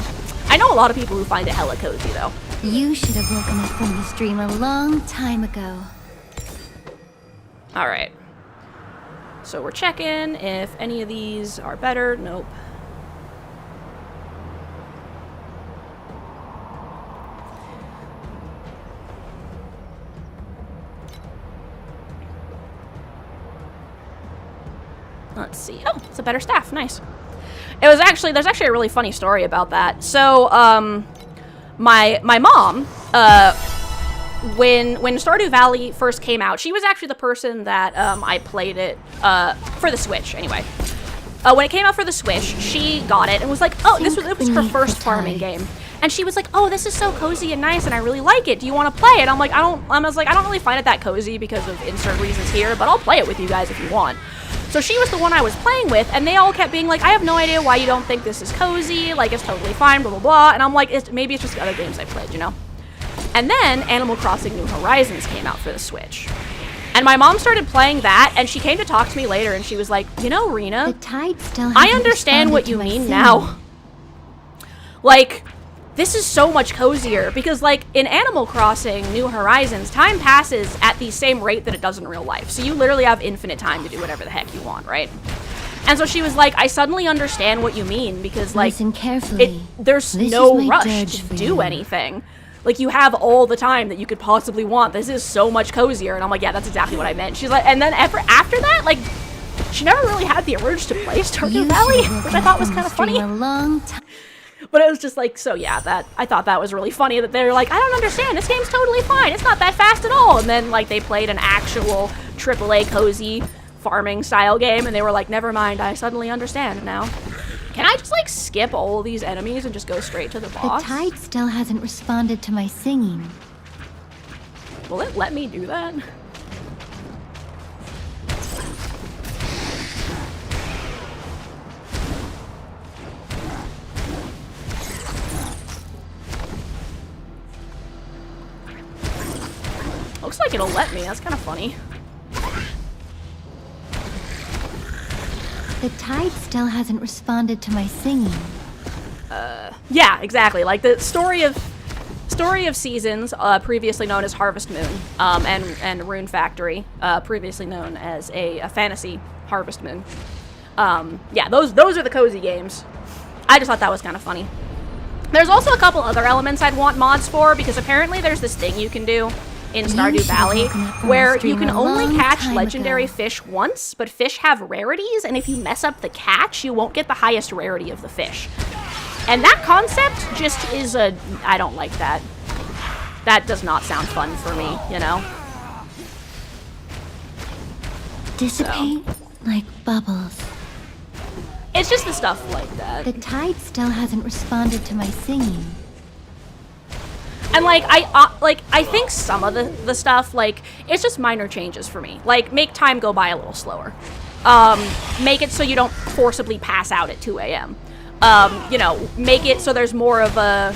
Speaker 1: I know a lot of people who find it hella cozy, though.
Speaker 2: You should have woken up from this dream a long time ago.
Speaker 1: Alright. So we're checking if any of these are better. Nope. Let's see. Oh, it's a better staff. Nice. There's actually a really funny story about that. So, my mom, when Stardew Valley first came out, she was actually the person that I played it for the Switch. Anyway, when it came out for the Switch, she got it and was like, "Oh, it was her first farming game." And she was like, "Oh, this is so cozy and nice, and I really like it. Do you want to play it?" I'm like, I was like, "I don't really find it that cozy because of insert reasons here, but I'll play it with you guys if you want." So she was the one I was playing with, and they all kept being like, "I have no idea why you don't think this is cozy, like, it's totally fine, blah, blah, blah." And I'm like, maybe it's just the other games I played, you know? And then Animal Crossing New Horizons came out for the Switch. And my mom started playing that, and she came to talk to me later, and she was like, "You know, Rena,
Speaker 2: The tide still
Speaker 1: I
Speaker 2: hasn't
Speaker 1: understand what
Speaker 2: responded
Speaker 1: you
Speaker 2: to my
Speaker 1: mean
Speaker 2: singing.
Speaker 1: now. Like, this is so much cozier, because, like, in Animal Crossing New Horizons, time passes at the same rate that it does in real life. So you literally have infinite time to do whatever the heck you want, right? And so she was like, "I suddenly understand what you mean, because, like,
Speaker 2: Listen carefully.
Speaker 1: there's
Speaker 2: This
Speaker 1: no
Speaker 2: is my
Speaker 1: rush
Speaker 2: judge
Speaker 1: to
Speaker 2: for
Speaker 1: do
Speaker 2: you.
Speaker 1: anything. Like, you have all the time that you could possibly want. This is so much cozier." And I'm like, "Yeah, that's exactly what I meant." She's like, and then after that, like, she never really had the urge to play Stardew
Speaker 2: You
Speaker 1: Valley,
Speaker 2: should have
Speaker 1: which
Speaker 2: woken
Speaker 1: I
Speaker 2: up
Speaker 1: thought was
Speaker 2: from
Speaker 1: kind of
Speaker 2: this dream
Speaker 1: funny.
Speaker 2: a long time.
Speaker 1: But it was just like, so yeah, I thought that was really funny that they're like, "I don't understand, this game's totally fine, it's not that fast at all." And then, like, they played an actual AAA cozy farming style game, and they were like, "Never mind, I suddenly understand now." Can I just, like, skip all of these enemies and just go straight to the
Speaker 2: The
Speaker 1: boss?
Speaker 2: tide still hasn't responded to my singing.
Speaker 1: Will it let me do that? Looks like it'll let me. That's kind of funny.
Speaker 2: The tide still hasn't responded to my singing.
Speaker 1: Yeah, exactly. Like the story of Seasons, previously known as Harvest Moon, and Rune Factory, previously known as a fantasy Harvest Moon. Yeah, those are the cozy games. I just thought that was kind of funny. There's also a couple other elements I'd want mods for, because apparently there's this thing you can do in Stardew
Speaker 2: should have
Speaker 1: Valley
Speaker 2: woken up from
Speaker 1: where
Speaker 2: this
Speaker 1: you
Speaker 2: dream
Speaker 1: can
Speaker 2: a
Speaker 1: only
Speaker 2: long
Speaker 1: catch
Speaker 2: time
Speaker 1: legendary
Speaker 2: ago.
Speaker 1: fish once, but fish have rarities, and if you mess up the catch, you won't get the highest rarity of the fish. And that concept just is I don't like that. That does not sound fun for me, you know?
Speaker 2: Dissipate like bubbles.
Speaker 1: It's just the stuff like that.
Speaker 2: The tide still hasn't responded to my singing.
Speaker 1: And like I think some of the stuff, like, it's just minor changes for me. Like, make time go by a little slower. Make it so you don't forcibly pass out at 2 a.m. You know, make it so there's more of a,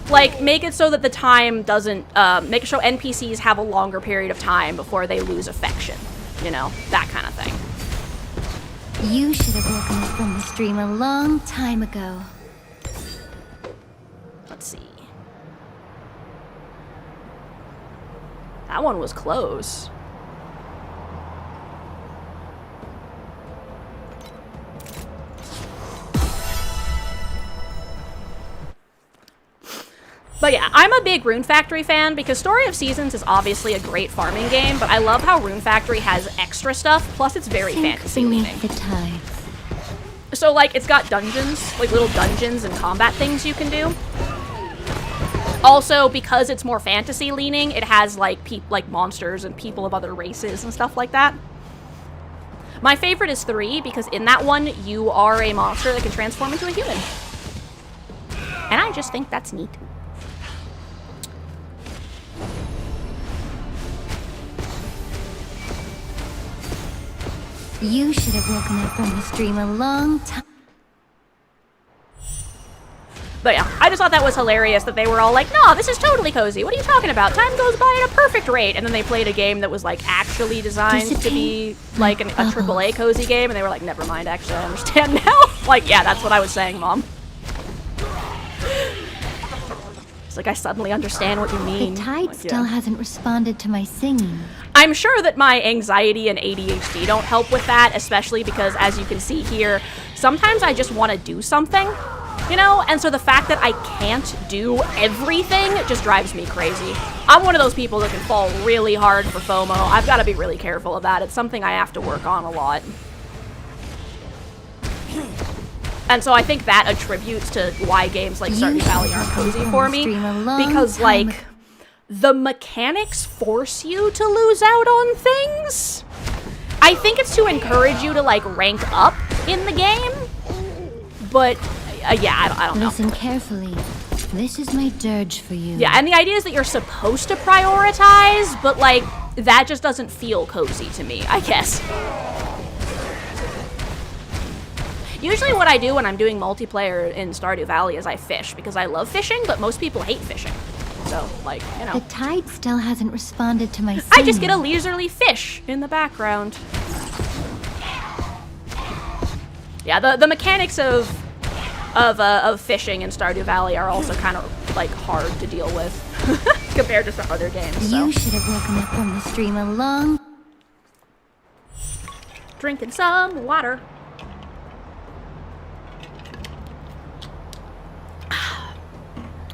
Speaker 1: like, make it so that the time doesn't, make it so NPCs have a longer period of time before they lose affection. You know, that kind of thing.
Speaker 2: You should have woken up from this dream a long time ago.
Speaker 1: Let's see. That one was close. But yeah, I'm a big Rune Factory fan because Story of Seasons is obviously a great farming game, but I love how Rune Factory has extra stuff, plus it's very fantasy leaning.
Speaker 2: Beneath the tides.
Speaker 1: So, like, it's got dungeons, like little dungeons and combat things you can do. Also, because it's more fantasy leaning, it has, like, monsters and people of other races and stuff like that. My favorite is 3, because in that one, you are a monster that can transform into a human. And I just think that's neat.
Speaker 2: You should have woken up from this dream a long time.
Speaker 1: But yeah, I just thought that was hilarious that they were all like, no, this is totally cozy. What are you talking about? Time goes by at a perfect rate. And then they played a game that was like actually designed to be like a AAA cozy game. And they were like, never mind, actually, I understand now. Like, yeah, that's what I was saying, Mom. It's like, I suddenly understand what you mean.
Speaker 2: The tide
Speaker 1: like,
Speaker 2: still hasn't responded to my singing.
Speaker 1: I'm sure that my anxiety and ADHD don't help with that, especially because, as you can see here, sometimes I just want to do something. You know, and so the fact that I can't do everything just drives me crazy. I'm one of those people that can fall really hard for FOMO. I've got to be really careful of that. It's something I have to work on a lot. And so I think that attributes to why games like Stardew Valley are cozy for me. Because, like, the mechanics force you to lose out on things. I think it's to encourage you to, like, rank up in the game. But... yeah, I don't know.
Speaker 2: Listen carefully. This is my dirge for you.
Speaker 1: Yeah, and the idea is that you're supposed to prioritize, but, like, that just doesn't feel cozy to me, I guess. Usually what I do when I'm doing multiplayer in Stardew Valley is I fish, because I love fishing, but most people hate fishing. So, like, you know.
Speaker 2: The tide still hasn't responded to my singing.
Speaker 1: I just get a leisurely fish in the background. Yeah, the mechanics of fishing in Stardew Valley are also kind of, like, hard to deal with compared to some other games, so.
Speaker 2: You should have woken up from the stream a long...
Speaker 1: Drinking some water.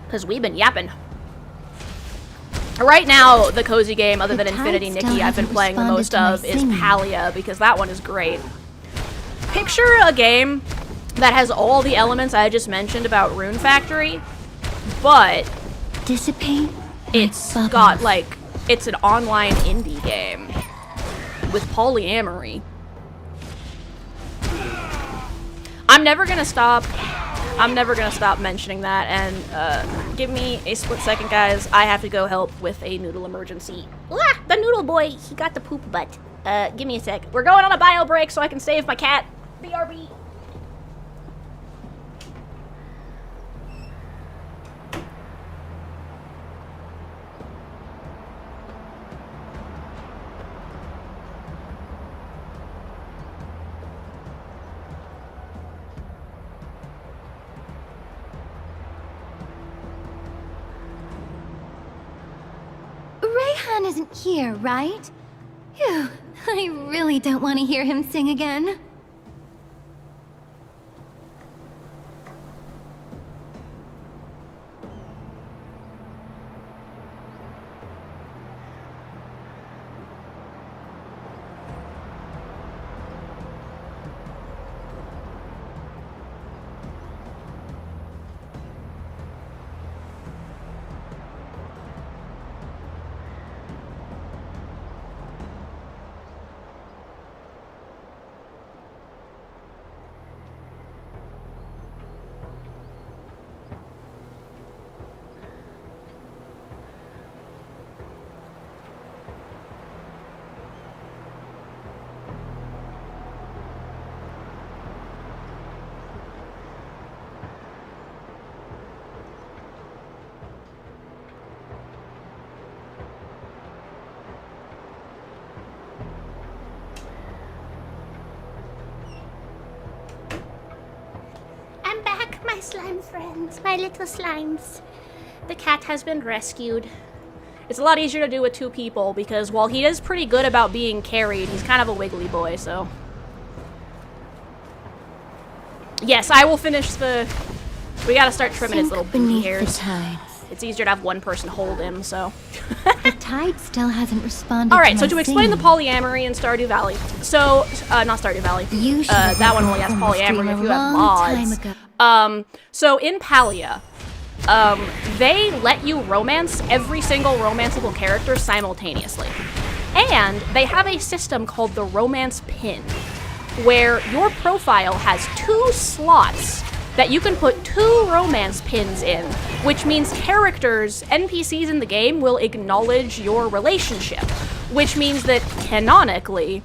Speaker 1: Because we've been yapping. Right now, the cozy game, other than Infinity Nikki, I've been playing the most of is Palia, because that one is great. Picture a game that has all the elements I just mentioned about Rune Factory, but
Speaker 2: dissipate.
Speaker 1: It's got, like, it's an online indie game with polyamory. I'm never gonna stop mentioning that, and give me a split second, guys. I have to go help with a noodle emergency. Ah, the noodle boy, he got the poop butt. Give me a sec. We're going on a bio break so I can save my cat. BRB.
Speaker 2: Rayhan isn't here, right? Phew, I really don't want to hear him sing again.
Speaker 1: My slime friends, my little slimes. The cat has been rescued. It's a lot easier to do with two people because while he is pretty good about being carried, he's kind of a wiggly boy, so. Yes, I will finish the... We gotta start trimming his little booty hairs. It's easier to have one person hold him, so.
Speaker 2: The tide still hasn't responded.
Speaker 1: Alright, so to explain the polyamory in Stardew Valley. So, not Stardew Valley. That one only has polyamory if you have mods. So in Palia, they let you romance every single romanceable character simultaneously. And they have a system called the Romance Pin, where your profile has 2 slots that you can put 2 romance pins in, which means characters, NPCs in the game, will acknowledge your relationship, which means that canonically,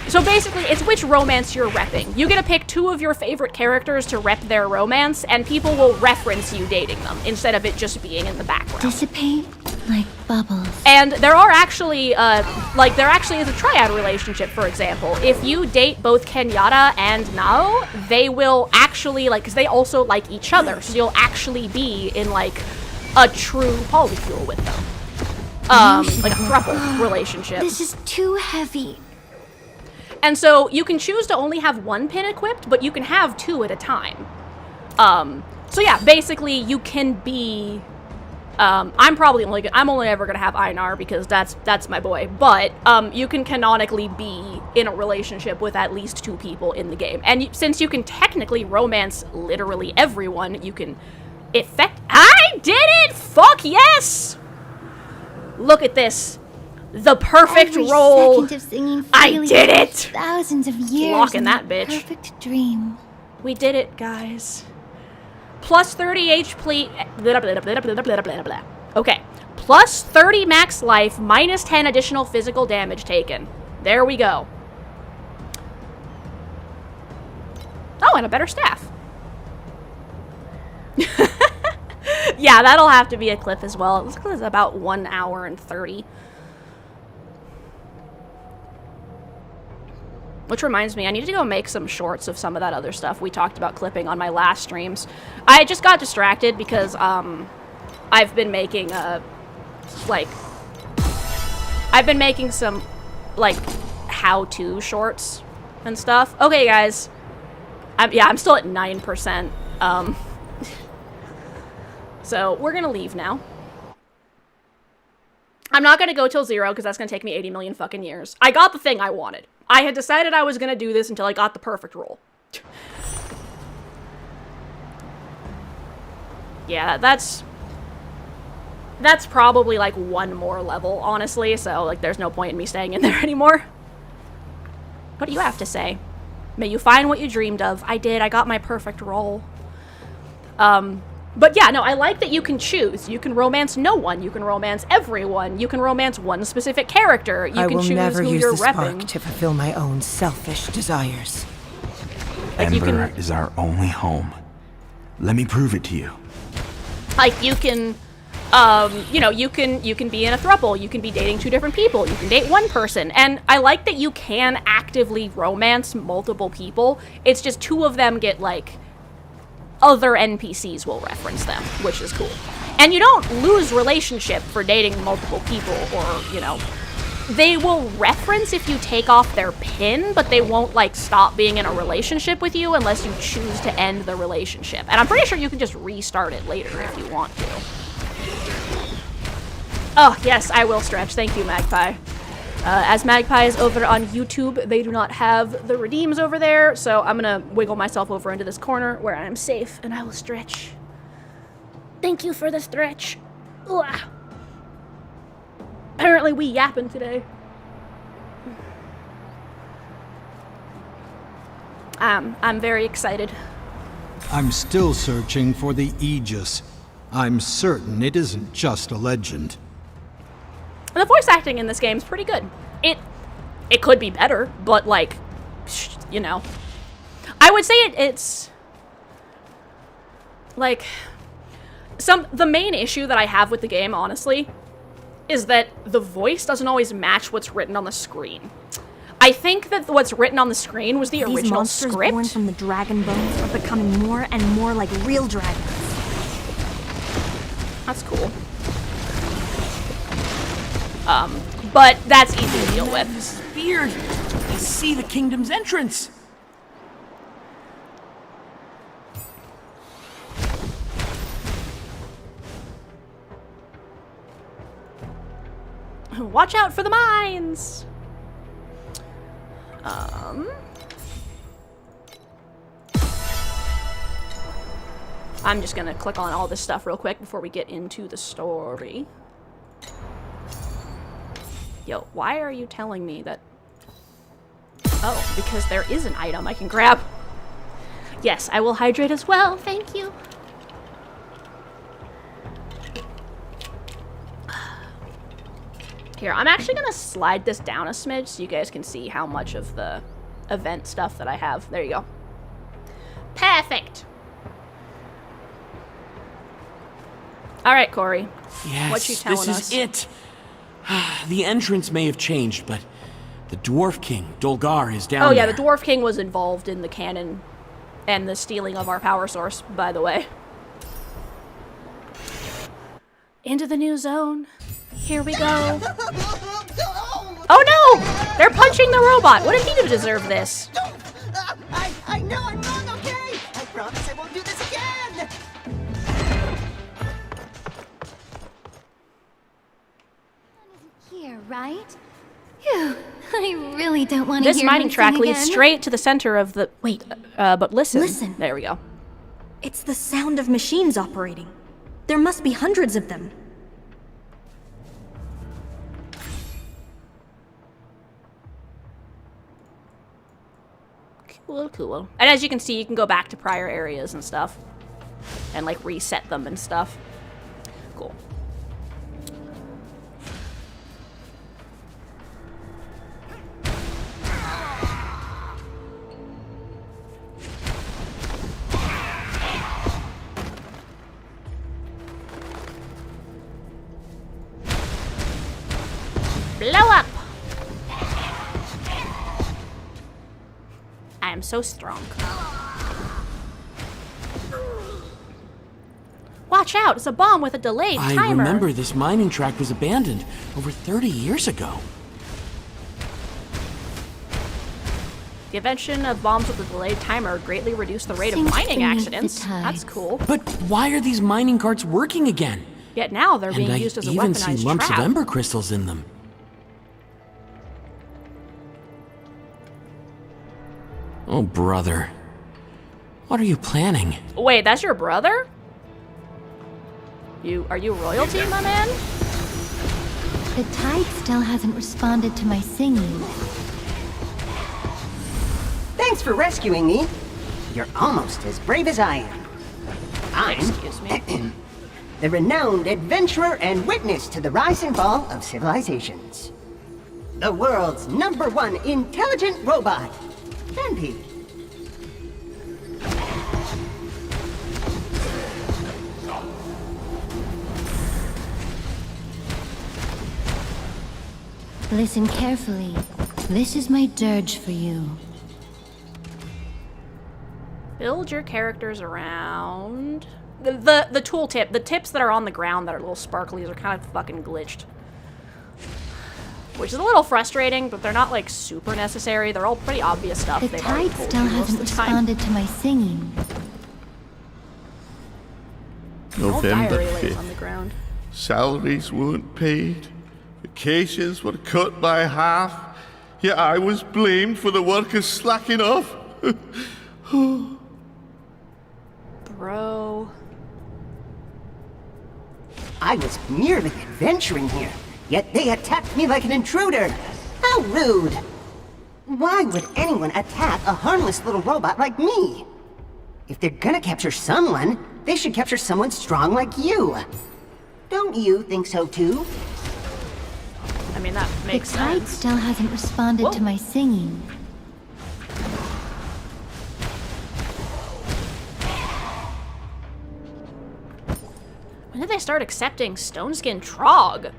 Speaker 1: So basically, it's which romance you're repping. You get to pick 2 of your favorite characters to rep their romance, and people will reference you dating them, instead of it just being in the background.
Speaker 2: Dissipate like bubbles.
Speaker 1: And there are actually, there actually is a triad relationship, for example. If you date both Kenyatta and Nao, they will actually, because they also like each other, so you'll actually be in, a true polycule with them. Like a throuple relationship.
Speaker 2: This is too heavy.
Speaker 1: And so you can choose to only have 1 pin equipped, but you can have 2 at a time. So yeah, basically you can be, I'm only ever gonna have Einar because that's my boy, but you can canonically be in a relationship with at least 2 people in the game. And since you can technically romance literally everyone, you can I did it! Fuck yes! Look at this. The perfect
Speaker 2: Every
Speaker 1: roll.
Speaker 2: second of singing
Speaker 1: I
Speaker 2: freely
Speaker 1: did it!
Speaker 2: Thousands of years.
Speaker 1: Locking
Speaker 2: in
Speaker 1: that bitch.
Speaker 2: Perfect dream.
Speaker 1: We did it, guys. Plus 30 HP. Blah, blah, blah, blah, blah, blah, blah. Okay. Plus 30 max life, minus 10 additional physical damage taken. There we go. Oh, and a better staff. Yeah, that'll have to be a clip as well. It looks like it's about 1 hour and 30. Which reminds me, I need to go make some shorts of some of that other stuff we talked about clipping on my last streams. I just got distracted because, I've been making, some, how-to shorts and stuff. Okay, guys. I'm still at 9%. So, we're gonna leave now. I'm not gonna go till 0, because that's gonna take me 80 million fucking years. I got the thing I wanted. I had decided I was gonna do this until I got the perfect roll. Yeah, that's probably, 1 more level, honestly, so, there's no point in me staying in there anymore. What do you have to say? May you find what you dreamed of. I did. I got my perfect roll. But yeah, no, I like that you can choose. You can romance no one. You can romance everyone. You can romance one specific character. You can choose
Speaker 6: never
Speaker 1: who
Speaker 6: use
Speaker 1: you're
Speaker 6: the spark
Speaker 1: repping.
Speaker 6: to fulfill my own selfish desires.
Speaker 7: Ember is our only home. Let me prove it to you.
Speaker 1: You can, you can be in a throuple. You can be dating 2 different people. You can date 1 person. And I like that you can actively romance multiple people. It's just 2 of them get, other NPCs will reference them, which is cool. And you don't lose relationship for dating multiple people, or, they will reference if you take off their pin, but they won't, stop being in a relationship with you unless you choose to end the relationship. And I'm pretty sure you can just restart it later if you want to. Oh, yes, I will stretch. Thank you, Magpie. As Magpie is over on YouTube, they do not have the redeems over there, so I'm gonna wiggle myself over into this corner where I'm safe, and I will stretch. Thank you for the stretch. Ugh. Apparently we yapping today. I'm very excited.
Speaker 8: I'm still searching for the Aegis. I'm certain it isn't just a legend.
Speaker 1: And the voice acting in this game is pretty good. It could be better, but I would say it's the main issue that I have with the game, honestly, is that the voice doesn't always match what's written on the screen. I think that what's written on the screen was the
Speaker 5: These
Speaker 1: original
Speaker 5: monsters
Speaker 1: script.
Speaker 5: born from the dragon bones are becoming more and more like real dragons.
Speaker 1: That's cool. But that's easy to deal with.
Speaker 3: Beard! I see the kingdom's entrance!
Speaker 1: Watch out for the mines! I'm just gonna click on all this stuff real quick before we get into the story. Yo, why are you telling me that... Oh, because there is an item I can grab. Yes, I will hydrate as well, thank you. Here, I'm actually gonna slide this down a smidge so you guys can see how much of the event stuff that I have. There you go. Perfect. All right, Corey.
Speaker 3: Yes,
Speaker 1: what you telling
Speaker 3: this
Speaker 1: us?
Speaker 3: is it. The entrance may have changed, but the Dwarf King, Dolgar, is down
Speaker 1: Oh yeah,
Speaker 3: there.
Speaker 1: the Dwarf King was involved in the canon and the stealing of our power source, by the way. Into the new zone. Here we go. Oh no! They're punching the robot! What did he do to deserve this?
Speaker 4: I know I'm wrong, okay? I promise I won't do this again!
Speaker 2: Here, right? Phew, I really don't want to
Speaker 1: This
Speaker 2: hear
Speaker 1: mining
Speaker 2: him
Speaker 1: track
Speaker 2: sing
Speaker 1: leads
Speaker 2: again.
Speaker 1: straight to the center of the... Wait, but listen.
Speaker 5: Listen.
Speaker 1: There we go.
Speaker 5: It's the sound of machines operating. There must be hundreds of them.
Speaker 1: Cool, cool. And as you can see, you can go back to prior areas and stuff. And, like, reset them and stuff. Cool. Blow up! I am so strong. Watch out! It's a bomb with a delayed timer.
Speaker 3: I remember this mining track was abandoned over 30 years ago.
Speaker 1: The invention of bombs with a delayed timer greatly reduced the rate of
Speaker 2: Seems
Speaker 1: mining
Speaker 2: beneath
Speaker 1: accidents.
Speaker 2: the tides.
Speaker 1: That's cool.
Speaker 3: But why are these mining carts working again?
Speaker 1: Yet now they're
Speaker 3: And
Speaker 1: being
Speaker 3: I
Speaker 1: used as a
Speaker 3: even
Speaker 1: weaponized
Speaker 3: see lumps
Speaker 1: trap.
Speaker 3: of ember crystals in them. Oh, brother. What are you planning?
Speaker 1: Wait, that's your brother? Are you royalty, my man?
Speaker 2: The tide still hasn't responded to my singing.
Speaker 4: Thanks for rescuing me. You're almost as brave as I am. I'm
Speaker 1: Excuse me.
Speaker 4: the renowned adventurer and witness to the rise and fall of civilizations. The world's #1 intelligent robot, Bendy.
Speaker 2: Listen carefully. This is my dirge for you.
Speaker 1: Build your characters around... The tooltip, the tips that are on the ground that are little sparklies are kind of fucking glitched. Which is a little frustrating, but they're not, like, super necessary. They're all pretty obvious stuff.
Speaker 2: The
Speaker 1: They've already
Speaker 2: tide
Speaker 1: told
Speaker 2: still
Speaker 1: you most
Speaker 2: hasn't
Speaker 1: of the time.
Speaker 2: responded to my singing.
Speaker 1: All
Speaker 7: November
Speaker 1: diary lays
Speaker 7: 5th.
Speaker 1: on the ground.
Speaker 7: Salaries weren't paid. Vacations were cut by half. Yet I was blamed for the workers slacking off.
Speaker 1: Bro...
Speaker 4: I was merely adventuring here, yet they attacked me like an intruder. How rude! Why would anyone attack a harmless little robot like me? If they're gonna capture someone, they should capture someone strong like you. Don't you think so too?
Speaker 1: I mean, that makes
Speaker 2: The tide
Speaker 1: sense.
Speaker 2: still hasn't responded
Speaker 1: Whoa.
Speaker 2: to my singing.
Speaker 1: When did they start accepting Stoneskin Trog?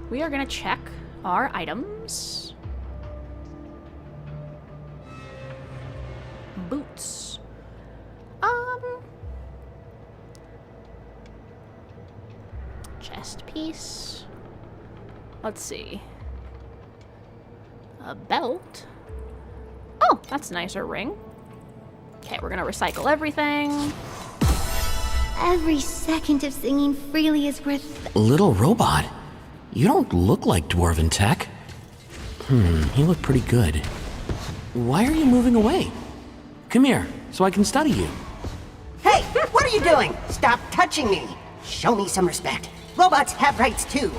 Speaker 1: We are gonna check our items. Boots. Chest piece. Let's see. A belt. Oh, that's a nicer ring. Okay, we're gonna recycle everything.
Speaker 2: Every second of singing freely is worth...
Speaker 3: Little robot, you don't look like Dwarven tech. You look pretty good. Why are you moving away? Come here, so I can study you.
Speaker 4: Hey, what are you doing? Stop touching me! Show me some respect. Robots have rights too.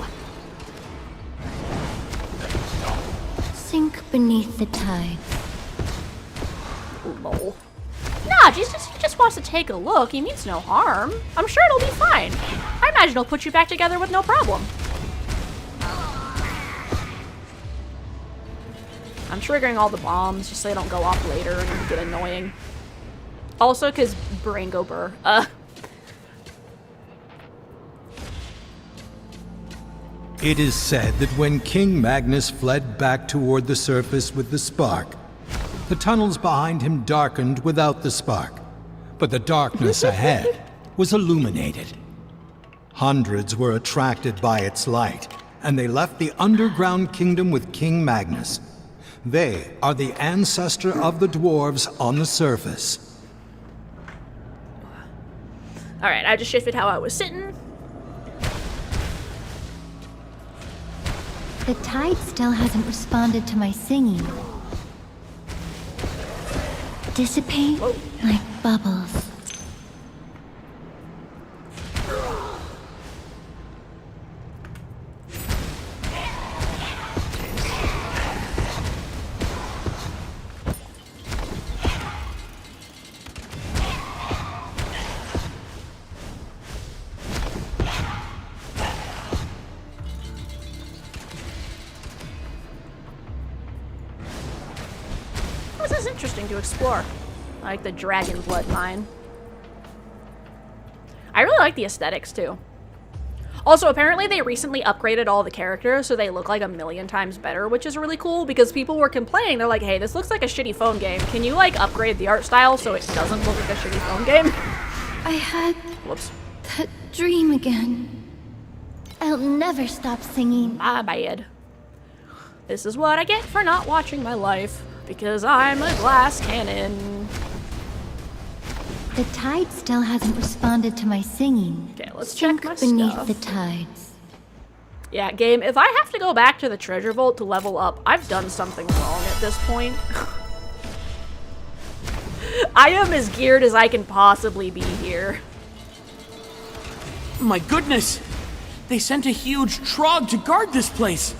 Speaker 2: Sink beneath the tides.
Speaker 1: Lol. dodge. He just wants to take a look. He means no harm. I'm sure it'll be fine. I imagine he'll put you back together with no problem. I'm triggering all the bombs just so they don't go off later and get annoying. Also, because brain go burr.
Speaker 8: It is said that when King Magnus fled back toward the surface with the spark, the tunnels behind him darkened without the spark, but the darkness ahead was illuminated. Hundreds were attracted by its light, and they left the underground kingdom with King Magnus. They are the ancestor of the dwarves on the surface.
Speaker 1: Alright, I just shifted how I was sitting.
Speaker 2: The tide still hasn't responded to my singing. Dissipate like bubbles.
Speaker 1: This is interesting to explore. I like the dragon blood mine. I really like the aesthetics too. Also, apparently they recently upgraded all the characters so they look like 1,000,000 times better, which is really cool because people were complaining. They're like, hey, this looks like a shitty phone game. Can you like upgrade the art style so it doesn't look like a shitty phone game?
Speaker 2: I had
Speaker 1: Whoops.
Speaker 2: that dream again. I'll never stop singing.
Speaker 1: My bad. This is what I get for not watching my life. Because I'm a glass cannon.
Speaker 2: The tide still hasn't responded to my singing.
Speaker 1: Okay, let's check my
Speaker 2: beneath
Speaker 1: stuff.
Speaker 2: the tides.
Speaker 1: Yeah, game, if I have to go back to the treasure vault to level up, I've done something wrong at this point. I am as geared as I can possibly be here.
Speaker 3: My goodness! They sent a huge trog to guard this place!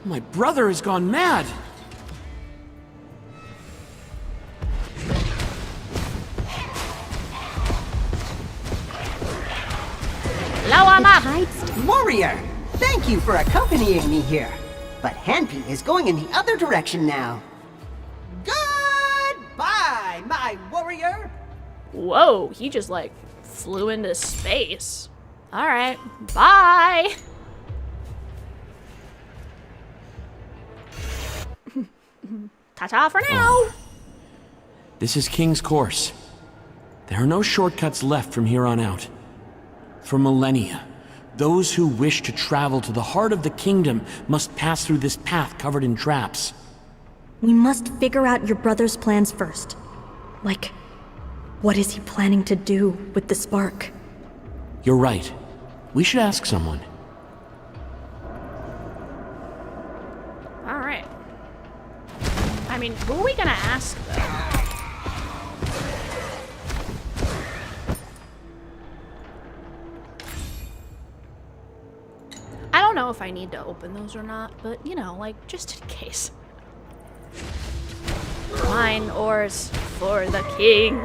Speaker 3: My brother has gone mad!
Speaker 1: Hello, I'm up!
Speaker 4: Warrior, thank you for accompanying me here. But Hanpi is going in the other direction now. Goodbye, my warrior!
Speaker 1: Whoa, he just like flew into space. Alright, bye! Ta-ta for now!
Speaker 3: This is King's Course. There are no shortcuts left from here on out. For millennia, those who wish to travel to the heart of the kingdom must pass through this path covered in traps.
Speaker 5: We must figure out your brother's plans first. Like, what is he planning to do with the spark?
Speaker 3: You're right. We should ask someone.
Speaker 1: Alright. I mean, who are we gonna ask, though? I don't know if I need to open those or not, but, you know, like, just in case. Mine oars for the king.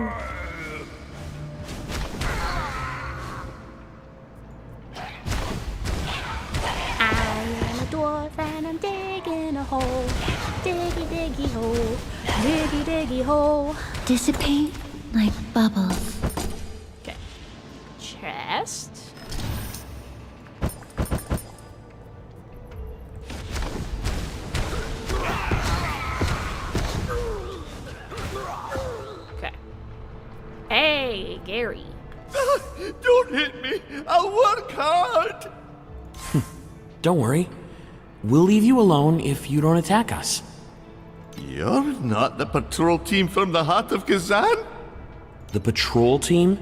Speaker 1: I am a dwarf and I'm digging a hole. Diggy, diggy hole. Diggy, diggy hole.
Speaker 2: Dissipate like bubbles.
Speaker 1: Okay. Chest. Okay. Hey, Gary.
Speaker 7: Don't hit me! I'll work hard!
Speaker 3: Don't worry. We'll leave you alone if you don't attack us.
Speaker 7: You're not the patrol team from the heart of Kazan?
Speaker 3: The patrol team?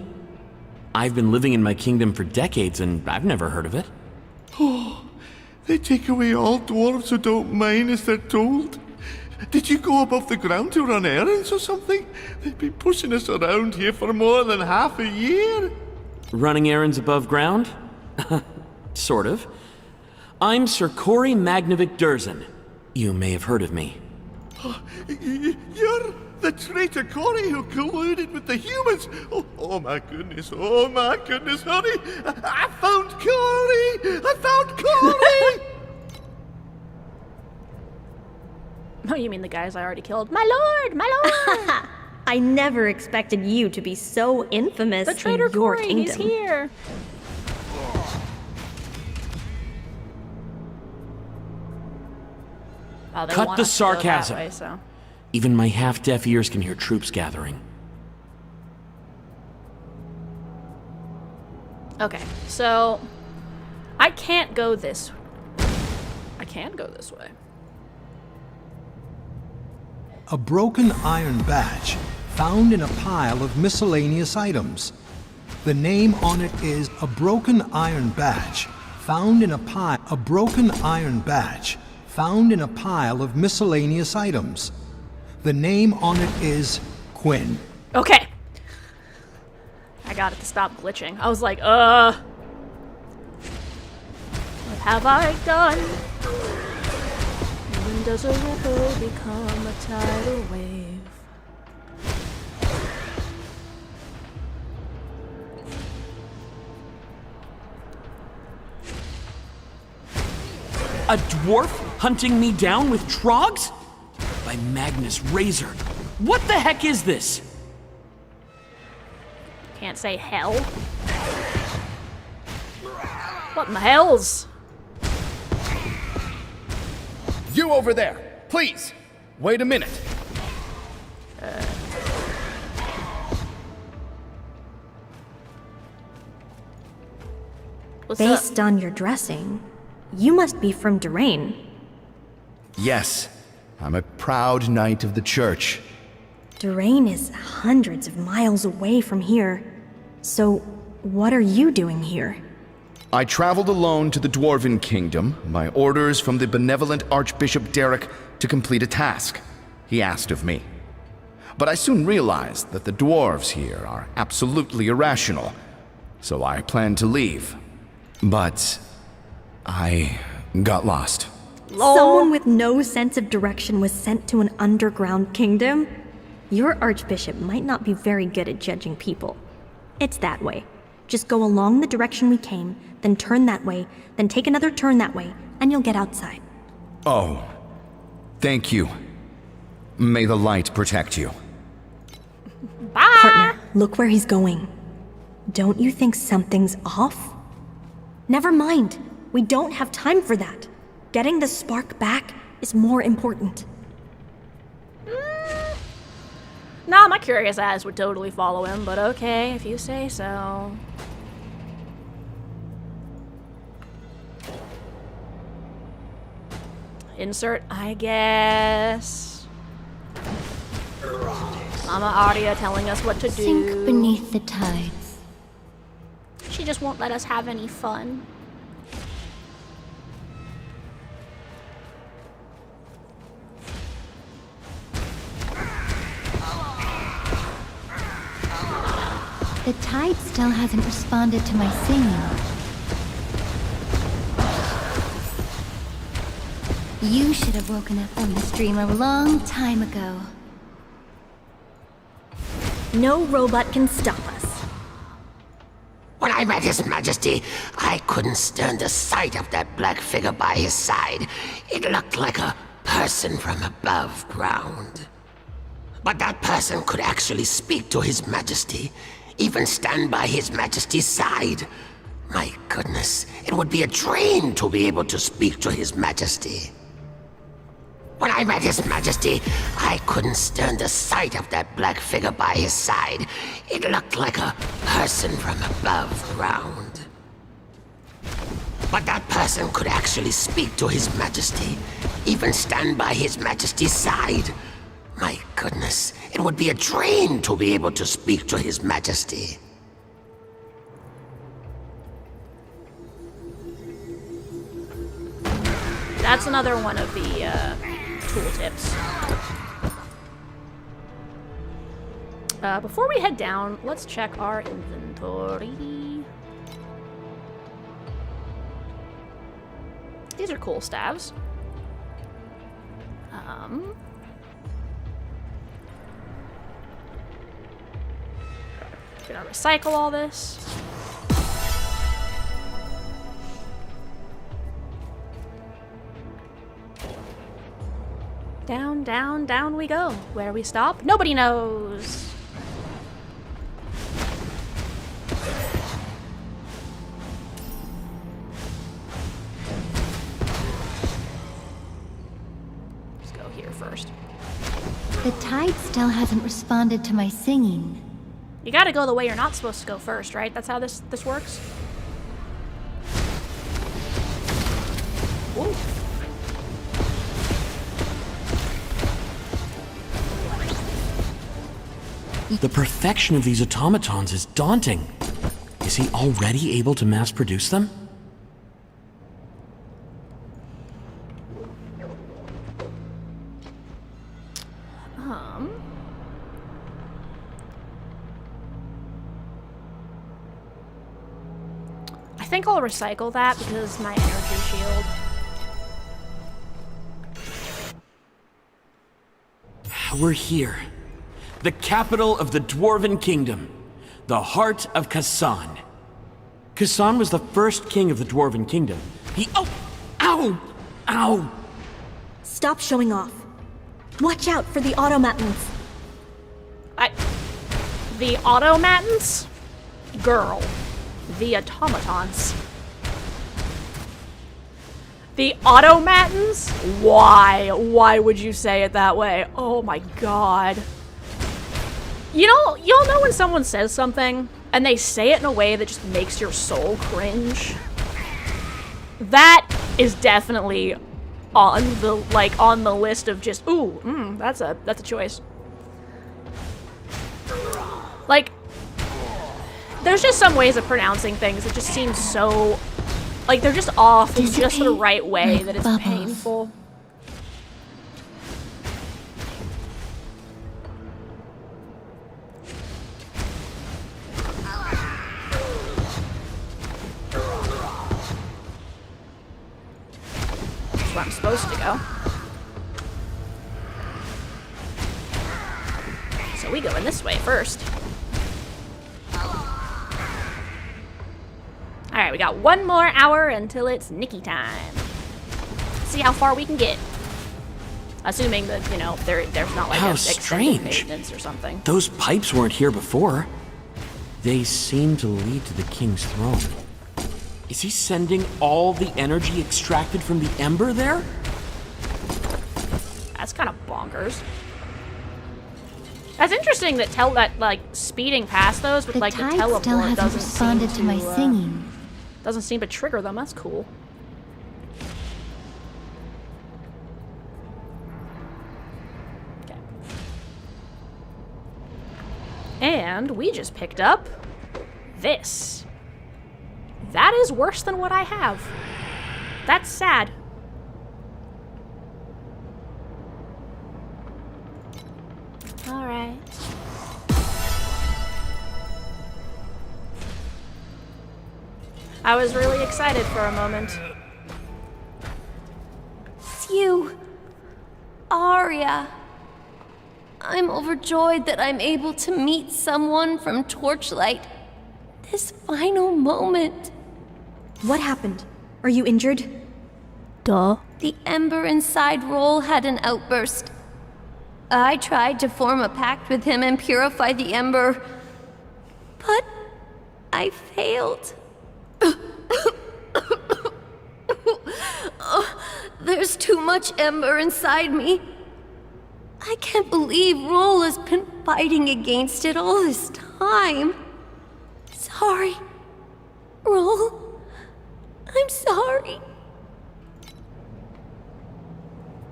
Speaker 3: I've been living in my kingdom for decades and I've never heard of it.
Speaker 7: Oh, they take away all dwarves who don't mine as they're told. Did you go above the ground to run errands or something? They've been pushing us around here for more than half a year.
Speaker 3: Running errands above ground? Sort of. I'm Sir Corey Magnovic Durzen. You may have heard of me.
Speaker 7: You're The traitor Cory who colluded with the humans. Oh my goodness, honey. I found Cory! I found Cory!
Speaker 1: Oh, you mean the guys I already killed? My lord! My lord!
Speaker 5: I never expected you to be so infamous
Speaker 1: The traitor
Speaker 5: in your
Speaker 1: Cory,
Speaker 5: kingdom.
Speaker 1: he's here. Oh, they
Speaker 3: Cut
Speaker 1: want
Speaker 3: the
Speaker 1: us to go that
Speaker 3: sarcasm.
Speaker 1: way, so.
Speaker 3: Even my half-deaf ears can hear troops gathering.
Speaker 1: Okay, so I can't go this. I can go this way.
Speaker 8: A broken iron badge found in a pile of miscellaneous items. The name on it is a broken iron badge found in a pile. A broken iron badge found in a pile of miscellaneous items. The name on it is Quinn.
Speaker 1: Okay. I got it to stop glitching. I was like, what have I done? When does a ripple become a tidal wave?
Speaker 3: A dwarf hunting me down with trogs? By Magnus Razor. What the heck is this?
Speaker 1: Can't say hell. What in the hells?
Speaker 9: You over there, please. Wait a minute.
Speaker 1: What's up?
Speaker 5: Based on your dressing, you must be from Durain.
Speaker 9: Yes, I'm a proud knight of the church.
Speaker 5: Durain is hundreds of miles away from here. So, what are you doing here?
Speaker 9: I traveled alone to the Dwarven Kingdom by orders from the benevolent Archbishop Derek to complete a task he asked of me. But I soon realized that the dwarves here are absolutely irrational, so I planned to leave. But I got lost.
Speaker 5: Someone with no sense of direction was sent to an underground kingdom? Your archbishop might not be very good at judging people. It's that way. Just go along the direction we came, then turn that way, then take another turn that way, and you'll get outside.
Speaker 9: Oh, thank you. May the light protect you.
Speaker 1: Bye!
Speaker 5: Partner, look where he's going. Don't you think something's off? Never mind. We don't have time for that. Getting the spark back is more important.
Speaker 1: Nah, my curious ass would totally follow him, but okay, if you say so. Insert, I guess. Mama Arya telling us what to do.
Speaker 2: Sink beneath the tides.
Speaker 1: She just won't let us have any fun.
Speaker 2: The tide still hasn't responded to my singing. You should have woken up from this dream a long time ago.
Speaker 5: No robot can stop us.
Speaker 10: When I met His Majesty, I couldn't stand the sight of that black figure by his side. It looked like a person from above ground. But that person could actually speak to His Majesty, even stand by His Majesty's side. My goodness, it would be a dream to be able to speak to His Majesty. When I met His Majesty, I couldn't stand the sight of that black figure by his side. It looked like a person from above ground. But that person could actually speak to His Majesty, even stand by His Majesty's side. My goodness, it would be a dream to be able to speak to His Majesty.
Speaker 1: That's another one of the tooltips. Before we head down, let's check our inventory. These are cool staves. Gonna recycle all this. Down, down, down we go. Where we stop, nobody knows. Let's go here first.
Speaker 2: The tide still hasn't responded to my singing.
Speaker 1: You gotta go the way you're not supposed to go first, right? That's how this works? Ooh.
Speaker 3: The perfection of these automatons is daunting. Is he already able to mass produce them?
Speaker 1: I think I'll recycle that because my energy shield.
Speaker 3: We're here. The capital of the Dwarven Kingdom. The heart of Kasan. Kasan was the first king of the Dwarven Kingdom. He— oh! Ow! Ow!
Speaker 5: Stop showing off. Watch out for the automatons.
Speaker 1: The automatons? Girl. The automatons. The automatons? Why? Why would you say it that way? Oh my god. You know, you'll know when someone says something and they say it in a way that just makes your soul cringe. That is definitely on the list of just, ooh, that's a choice. Like, there's just some ways of pronouncing things that just seem so, like, they're just off in just the right way that it's painful. That's where I'm supposed to go. So we go in this way first. Alright, we got 1 more hour until it's Nikki time. See how far we can get. Assuming that, you know, there's not like
Speaker 3: How
Speaker 1: a extended
Speaker 3: strange.
Speaker 1: maintenance or something.
Speaker 3: Those pipes weren't here before. They seem to lead to the king's throne. Is he sending all the energy extracted from the ember there?
Speaker 1: That's kind of bonkers. That's interesting that like speeding past those with like the
Speaker 2: tide
Speaker 1: teleport
Speaker 2: still hasn't
Speaker 1: doesn't
Speaker 2: responded
Speaker 1: seem
Speaker 2: to my singing.
Speaker 1: Doesn't seem to trigger them. That's cool. Okay. And we just picked up this. That is worse than what I have. That's sad. All right. I was really excited for a moment.
Speaker 2: It's you, Arya. I'm overjoyed that I'm able to meet someone from Torchlight. This final moment.
Speaker 5: What happened? Are you injured?
Speaker 2: Duh. The ember inside Roll had an outburst. I tried to form a pact with him and purify the ember, but I failed. There's too much ember inside me. I can't believe Roll has been fighting against it all this time. Sorry, Roll. I'm sorry.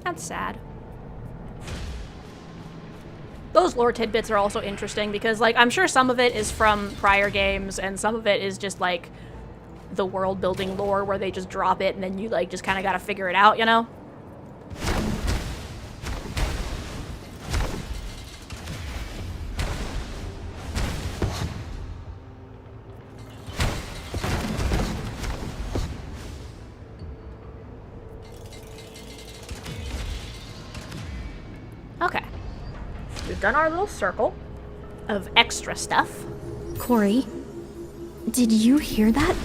Speaker 1: That's sad. Those lore tidbits are also interesting because, like, I'm sure some of it is from prior games and some of it is just, like, the world-building lore where they just drop it and then you, like, just kind of gotta figure it out, you know? Okay. We've done our little circle of extra stuff.
Speaker 5: Corey, did you hear that?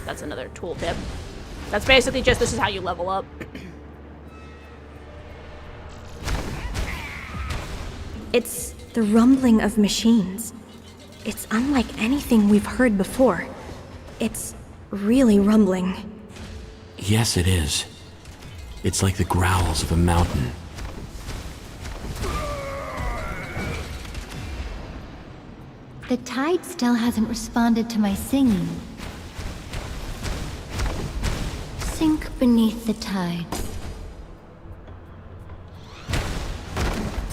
Speaker 1: That's another tooltip. That's basically just, this is how you level up.
Speaker 5: It's the rumbling of machines. It's unlike anything we've heard before. It's really rumbling.
Speaker 3: Yes, it is. It's like the growls of a mountain.
Speaker 11: The tide still hasn't responded to my singing. Sink beneath the tide.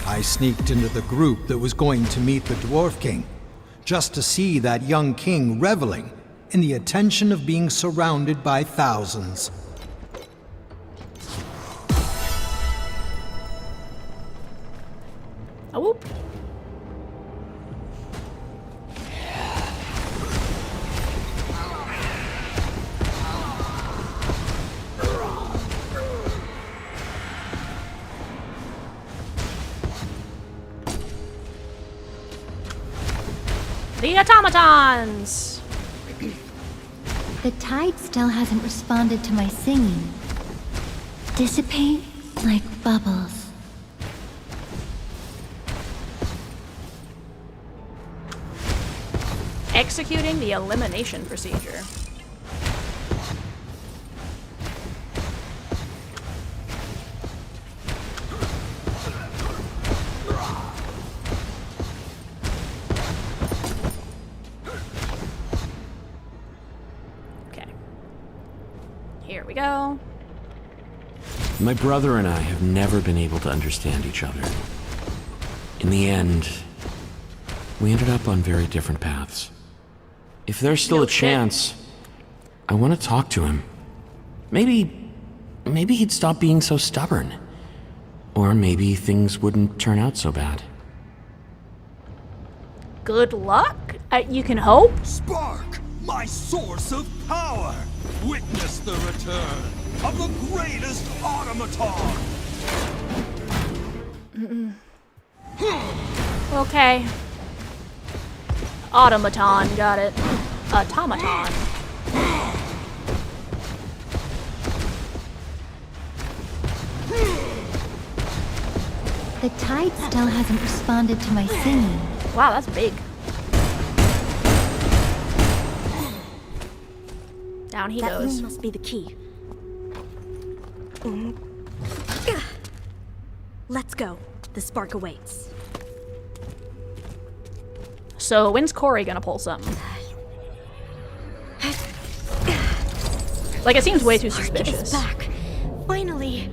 Speaker 8: I sneaked into the group that was going to meet the Dwarf King, just to see that young king reveling in the attention of being surrounded by thousands.
Speaker 1: Oh, whoop. The automatons!
Speaker 11: The tide still hasn't responded to my singing. Dissipate like bubbles.
Speaker 1: Executing the elimination procedure. Okay. Here we go.
Speaker 3: My brother and I have never been able to understand each other. In the end, we ended up on very different paths. If there's still a chance, I want to talk to him. Maybe he'd stop being so stubborn. Or maybe things wouldn't turn out so bad.
Speaker 1: Good luck? You can hope?
Speaker 12: Spark, my source of power! Witness the return of the greatest automaton!
Speaker 1: Okay. Automaton, got it. Automaton.
Speaker 11: The tide still hasn't responded to my singing.
Speaker 1: Wow, that's big. Down he
Speaker 5: That
Speaker 1: goes.
Speaker 5: room must be the key. Let's go. The spark awaits.
Speaker 1: So when's Corey gonna pull something? Like, it seems way too
Speaker 5: Spark
Speaker 1: suspicious.
Speaker 5: is back. Finally.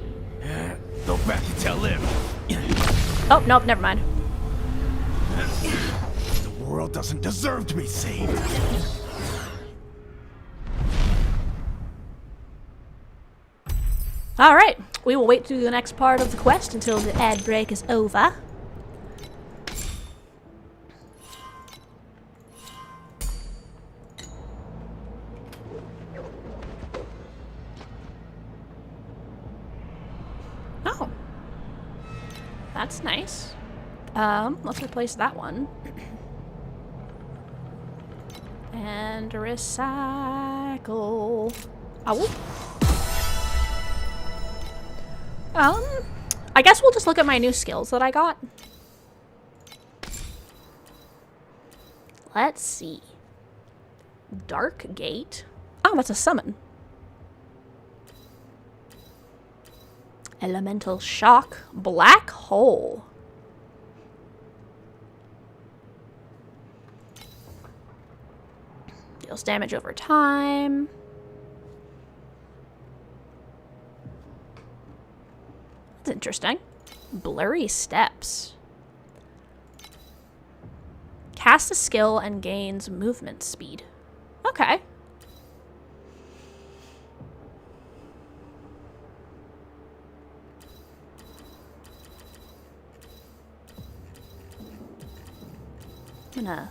Speaker 12: Go back and tell him.
Speaker 1: Oh, nope, never mind.
Speaker 12: The world doesn't deserve to be saved.
Speaker 1: Alright, we will wait through the next part of the quest until the ad break is over. Oh. That's nice. Let's replace that one. And recycle. Oh. I guess we'll just look at my new skills that I got. Let's see. Dark Gate. Oh, that's a summon. Elemental Shock. Black Hole. Deals damage over time. That's interesting. Blurry Steps. Cast a skill and gains movement speed. Okay. I'm gonna...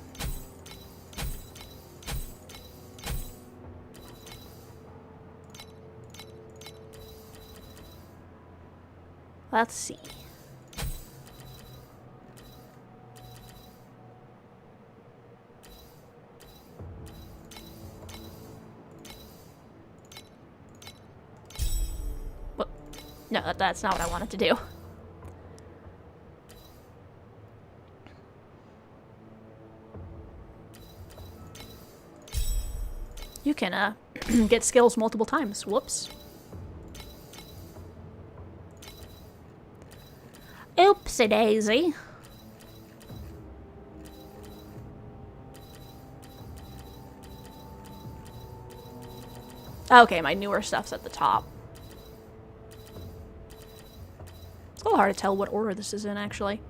Speaker 1: Let's see. What? No, that's not what I wanted to do. You can, get skills multiple times. Whoops. Oopsie daisy. Okay, my newer stuff's at the top. It's a little hard to tell what order this is in, actually.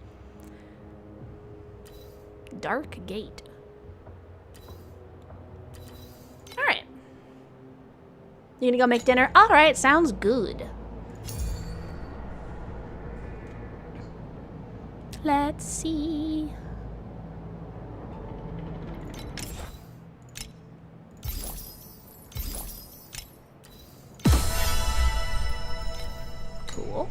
Speaker 1: Dark Gate. Alright. You gonna go make dinner? Alright, sounds good. Let's see. Cool.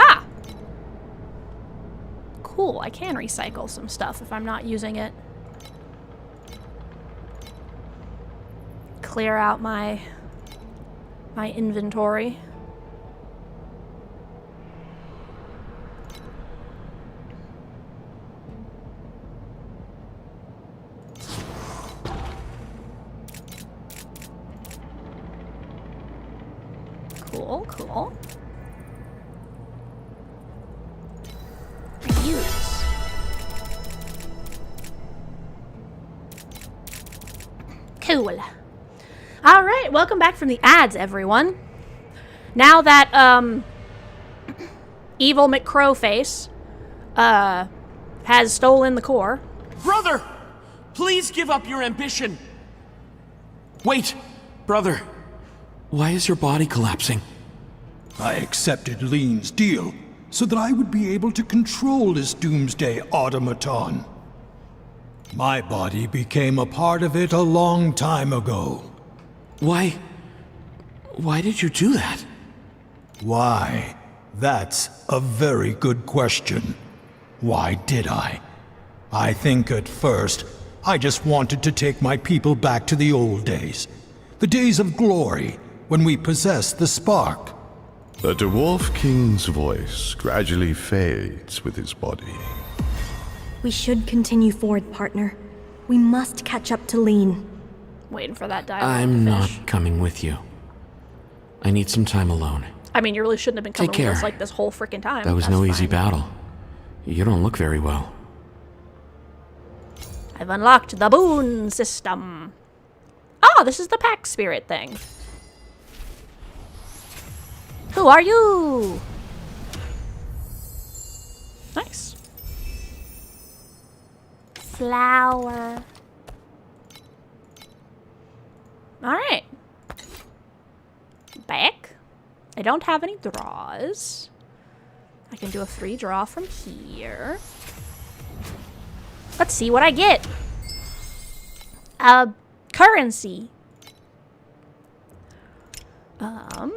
Speaker 1: Ah! Cool, I can recycle some stuff if I'm not using it. Clear out my inventory. Cool, cool. Use. Cool. Alright, welcome back from the ads, everyone. Now that, evil McCrowface, has stolen the core.
Speaker 3: Brother! Please give up your ambition! Wait! Brother, why is your body collapsing?
Speaker 8: I accepted Lean's deal so that I would be able to control this doomsday automaton. My body became a part of it a long time ago.
Speaker 3: Why did you do that?
Speaker 8: Why? That's a very good question. Why did I? I think at first, I just wanted to take my people back to the old days. The days of glory, when we possessed the spark.
Speaker 7: The Dwarf King's voice gradually fades with his body.
Speaker 5: We should continue forward, partner. We must catch up to Lean.
Speaker 1: Waiting for that dialogue
Speaker 3: I'm
Speaker 1: to
Speaker 3: not
Speaker 1: finish.
Speaker 3: coming with you. I need some time alone.
Speaker 1: I mean, you really shouldn't have been coming
Speaker 3: Take
Speaker 1: with
Speaker 3: care.
Speaker 1: us like this whole freaking time.
Speaker 3: That was
Speaker 1: That's
Speaker 3: no easy
Speaker 1: fine.
Speaker 3: battle. You don't look very well.
Speaker 1: I've unlocked the boon system. Oh, this is the pack spirit thing. Who are you? Nice. Flower. Alright. Back. I don't have any draws. I can do a free draw from here. Let's see what I get. Currency. Oh.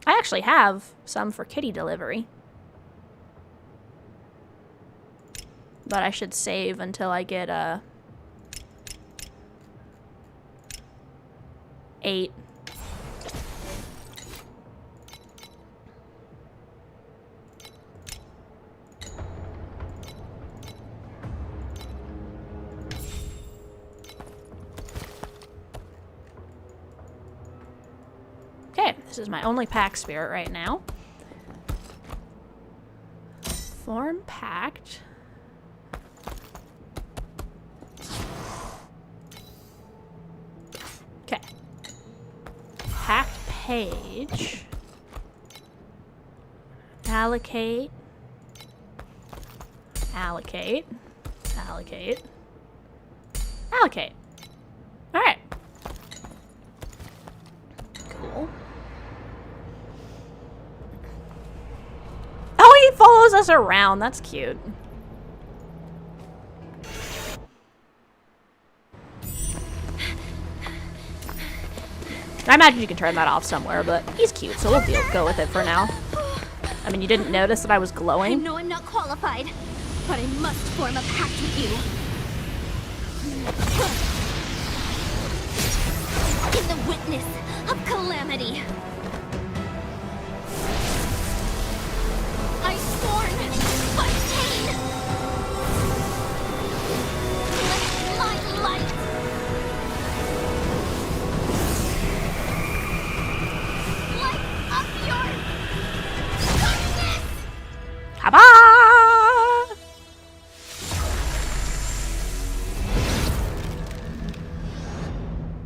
Speaker 1: I actually have some for kitty delivery. But I should save until I get 8. Okay, this is my only pack spirit right now. Form packed. Okay. Packed page. Allocate. Allocate. Allocate. Allocate. Alright. Cool. Oh, follows us around. That's cute. I imagine you can turn that off somewhere, but he's cute, so we'll go with it for now. I mean, you didn't notice that I was
Speaker 2: I
Speaker 1: glowing?
Speaker 2: know I'm not qualified, but I must form a pact with you. In the witness of calamity. I sworn by pain. Let my light. Light up your darkness.
Speaker 1: Kaba!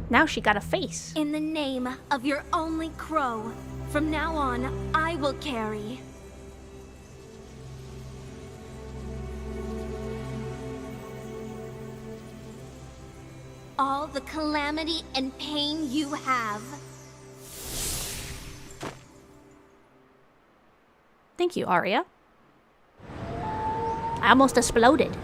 Speaker 1: Now she got a face.
Speaker 2: In the name of your only crow, from now on, I will carry. All the calamity and pain you have.
Speaker 1: Thank you, Arya. I almost exploded.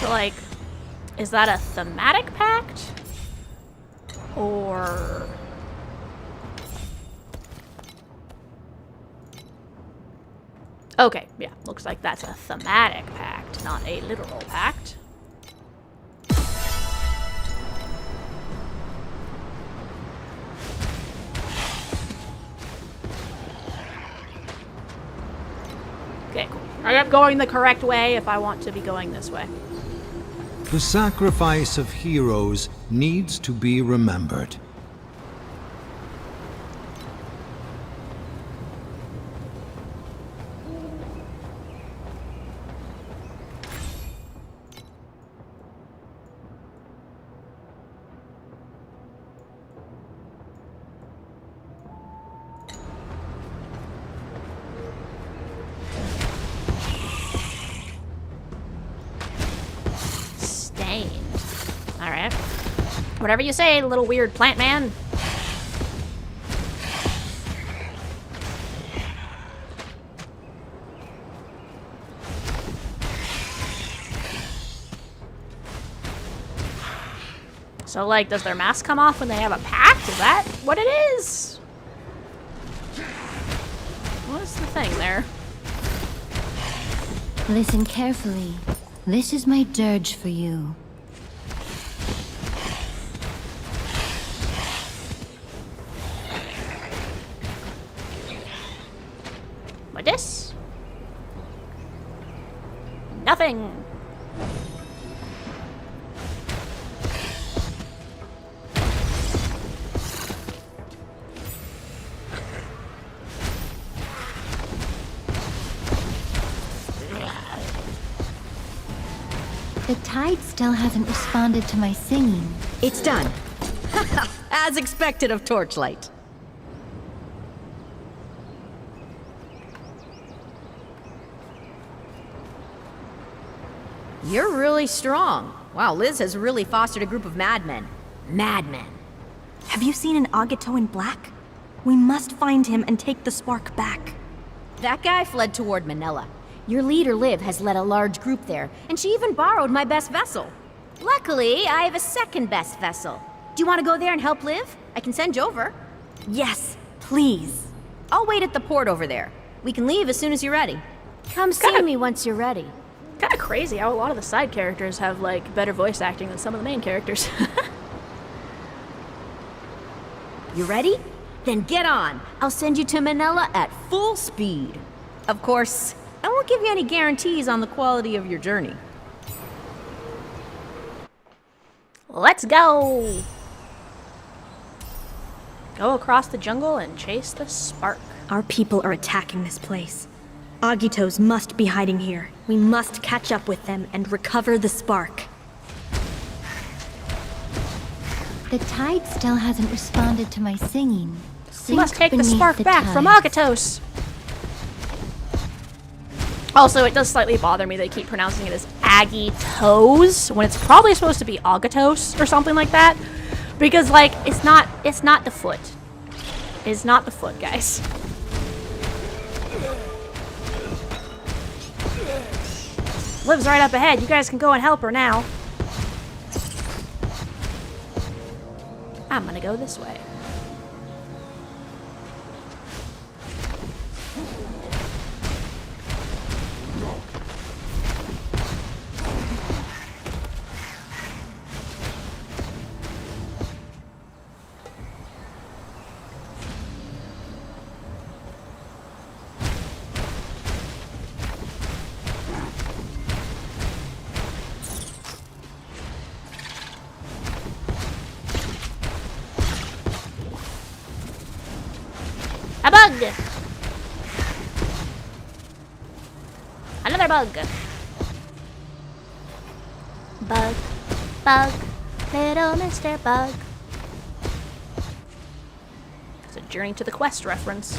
Speaker 1: So, like, is that a thematic pact? Or... Okay, yeah, looks like that's a thematic pact, not a literal pact. Okay, cool. I'm going the correct way if I want to be going this way.
Speaker 8: The sacrifice of heroes needs to be remembered.
Speaker 1: Alright. Whatever you say, little weird plant man. So, like, does their mask come off when they have a pact? Is that what it is? What is the thing there?
Speaker 11: Listen carefully. This is my dirge for you.
Speaker 1: What this? Nothing.
Speaker 11: The tide still hasn't responded to my singing.
Speaker 6: It's done. As expected of Torchlight. You're really strong. Wow, Liz has really fostered a group of madmen. Madmen.
Speaker 5: Have you seen an Agito in black? We must find him and take the spark back.
Speaker 6: That guy fled toward Manila. Your leader, Liv, has led a large group there, and she even borrowed my best vessel. Luckily, I have a second best vessel. Do you want to go there and help Liv? I can send you over.
Speaker 5: Yes, please.
Speaker 6: I'll wait at the port over there. We can leave as soon as you're ready. Come see me once you're ready.
Speaker 1: Kind of crazy how a lot of the side characters have, like, better voice acting than some of the main characters.
Speaker 6: You ready? Then get on. I'll send you to Manila at full speed. Of course, I won't give you any guarantees on the quality of your journey.
Speaker 1: Let's go! Go across the jungle and chase the spark.
Speaker 5: Our people are attacking this place. Agitos must be hiding here. We must catch up with them and recover the spark.
Speaker 11: The tide still hasn't responded to my singing.
Speaker 1: We must take the
Speaker 11: beneath
Speaker 1: spark
Speaker 11: the
Speaker 1: back from
Speaker 11: tides.
Speaker 1: Agitos! Also, it does slightly bother me they keep pronouncing it as saggy toes when it's probably supposed to be agatos or something like that. Because, like, it's not the foot. It's not the foot, guys. Liv's right up ahead. You guys can go and help her now. I'm gonna go this way. A bug! Another bug. Bug, bug, little Mr. Bug. It's a Journey to the Quest reference.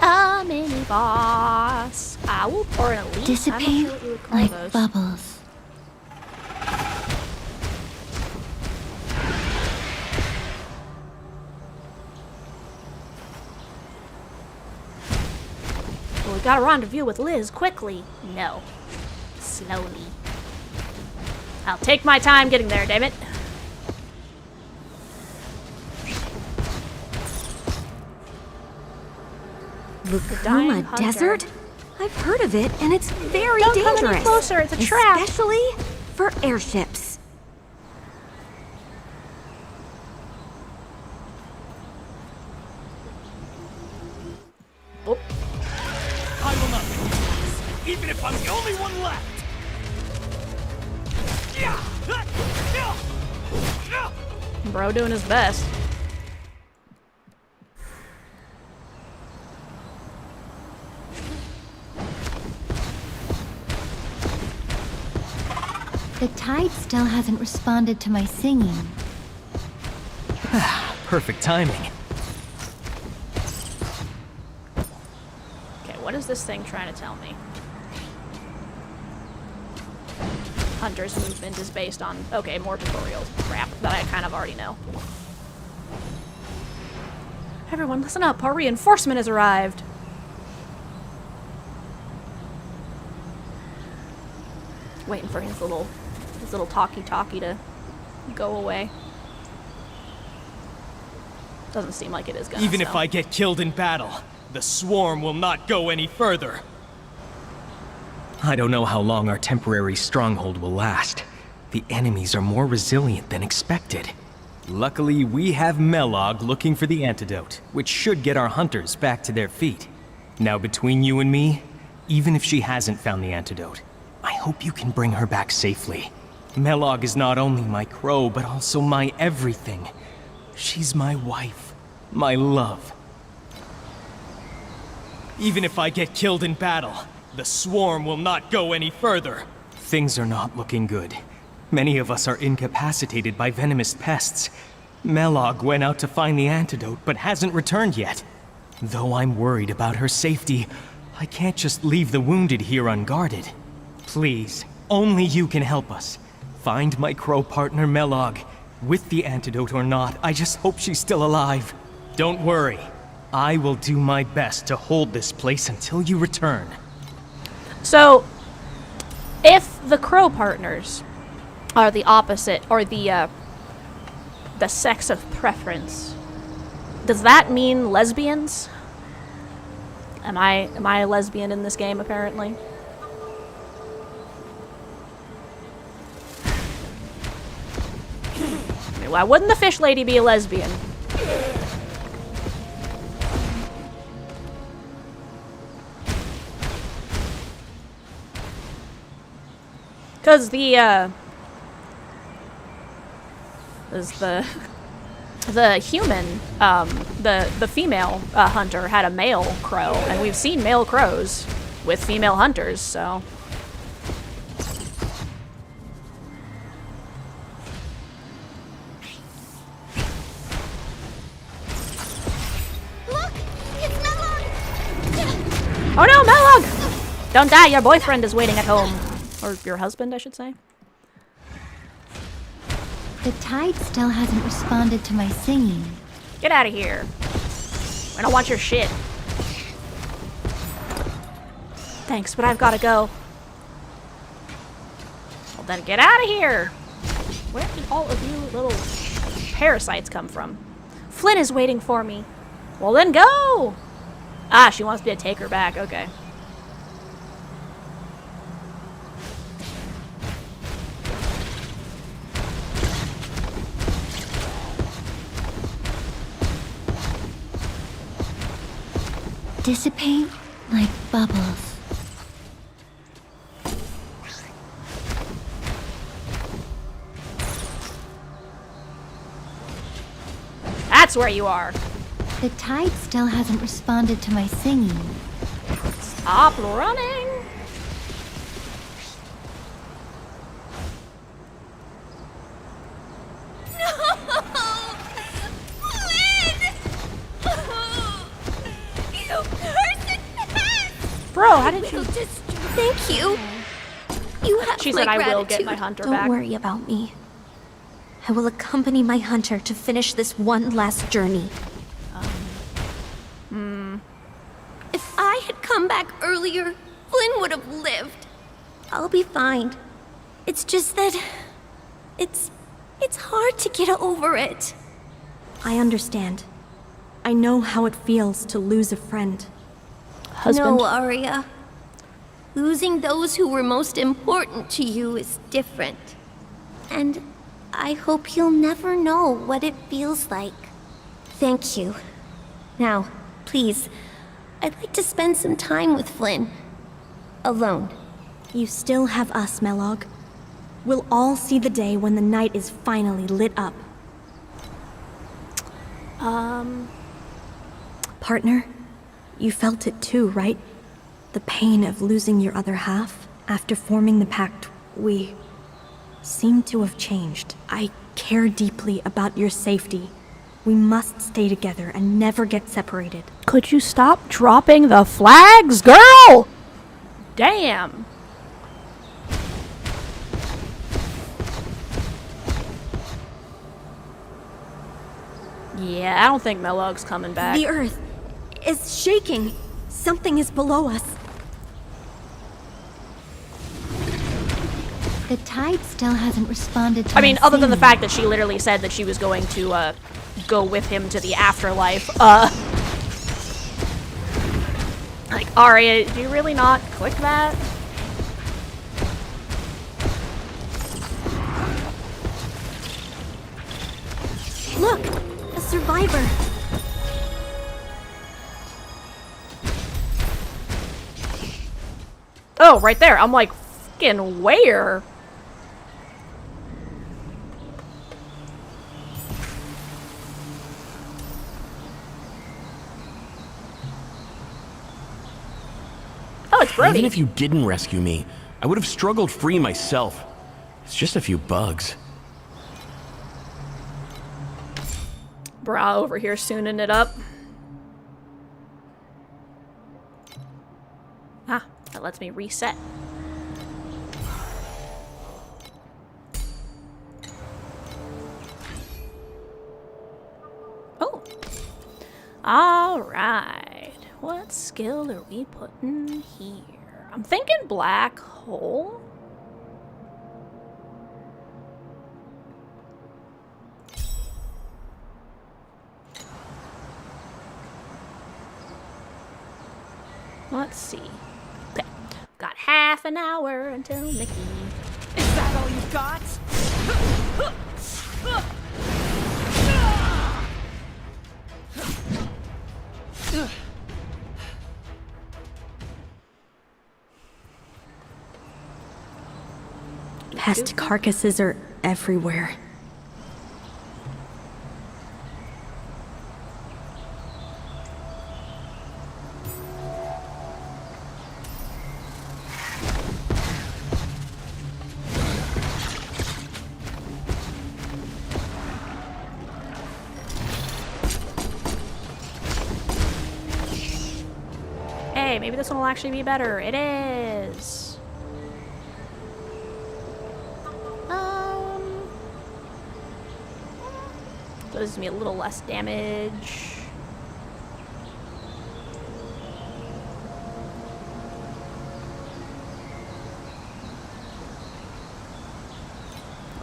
Speaker 1: A mini boss. I will pour an elite.
Speaker 11: Dissipate like bubbles.
Speaker 1: Well, we gotta rendezvous with Liz quickly. No. Slowly. I'll take my time getting there, damn it.
Speaker 5: Lukuma Desert? I've heard of it, and it's very
Speaker 1: Don't
Speaker 5: dangerous.
Speaker 1: come any closer, it's a trap.
Speaker 5: Especially for airships.
Speaker 1: Oh.
Speaker 12: I will not lose, even if I'm the only one left.
Speaker 1: Bro doing his best.
Speaker 11: The tide still hasn't responded to my singing.
Speaker 13: Perfect timing.
Speaker 1: Okay, what is this thing trying to tell me? Hunter's movement is based on... Okay, more tutorials. Crap, that I kind of already know. Everyone, listen up. Our reinforcement has arrived. Waiting for his little talkie-talkie to go away. Doesn't seem like it is gonna.
Speaker 13: Even if I get killed in battle, the swarm will not go any further. I don't know how long our temporary stronghold will last. The enemies are more resilient than expected. Luckily, we have Melog looking for the antidote, which should get our hunters back to their feet. Now, between you and me, even if she hasn't found the antidote, I hope you can bring her back safely. Melog is not only my crow, but also my everything. She's my wife, my love. Even if I get killed in battle, the swarm will not go any further. Things are not looking good. Many of us are incapacitated by venomous pests. Melog went out to find the antidote, but hasn't returned yet. Though I'm worried about her safety, I can't just leave the wounded here unguarded. Please, only you can help us. Find my crow partner Melog. With the antidote or not, I just hope she's still alive. Don't worry. I will do my best to hold this place until you return.
Speaker 1: So, if the crow partners are the opposite, or the sex of preference, does that mean lesbians? Am I a lesbian in this game, apparently? Why wouldn't the fish lady be a lesbian? Because the the human, the female hunter had a male crow, and we've seen male crows with female hunters, so.
Speaker 2: Look! It's Melon!
Speaker 1: Oh no, Mellog! Don't die, your boyfriend is waiting at home. Or your husband, I should say.
Speaker 11: The tide still hasn't responded to my singing.
Speaker 1: Get out of here. I don't want your shit. Thanks, but I've gotta go. Well then get out of here! Where did all of you little parasites come from? Flynn is waiting for me. Well then go! Ah, she wants me to take her back, okay.
Speaker 11: Dissipate like bubbles.
Speaker 1: That's where you are.
Speaker 11: The tide still hasn't responded to my singing.
Speaker 1: Stop running. Bro, how did you?
Speaker 2: Thank you. You have
Speaker 1: She
Speaker 2: my
Speaker 1: said I
Speaker 2: gratitude.
Speaker 1: will get my hunter
Speaker 5: Don't
Speaker 1: back.
Speaker 5: worry about me. I will accompany my hunter to finish this one last journey.
Speaker 2: If I had come back earlier, Flynn would have lived. I'll be fine. It's just that it's hard to get over it.
Speaker 5: I understand. I know how it feels to lose a friend.
Speaker 1: Husband.
Speaker 2: No, Arya. Losing those who were most important to you is different. And I hope you'll never know what it feels like. Thank you. Now, please, I'd like to spend some time with Flynn. Alone.
Speaker 5: You still have us, Mellog. We'll all see the day when the night is finally lit up. Partner, you felt it too, right? The pain of losing your other half. After forming the pact, we seem to have changed. I care deeply about your safety. We must stay together and never get separated.
Speaker 1: Could you stop dropping the flags, girl? Damn. Yeah, I don't think Mellog's coming back.
Speaker 5: The earth is shaking. Something is below us.
Speaker 11: The tide still hasn't responded to
Speaker 1: I mean,
Speaker 11: my
Speaker 1: other than the
Speaker 11: singing.
Speaker 1: fact that she literally said that she was going to go with him to the afterlife. Like, Arya, do you really not click that?
Speaker 5: Look, a survivor.
Speaker 1: Oh, right there. I'm like, fucking where? Oh, it's Brody.
Speaker 3: Even if you didn't rescue me, I would have struggled free myself. It's just a few bugs.
Speaker 1: Bra over here sooning it up. Ah, that lets me reset. Oh. Alright. What skill are we putting here? I'm thinking black hole. Let's see. Okay. Got half an hour until Nikki.
Speaker 12: Is that all you've got?
Speaker 5: Pest carcasses are everywhere.
Speaker 1: maybe this one will actually be better. It is. Does me a little less damage.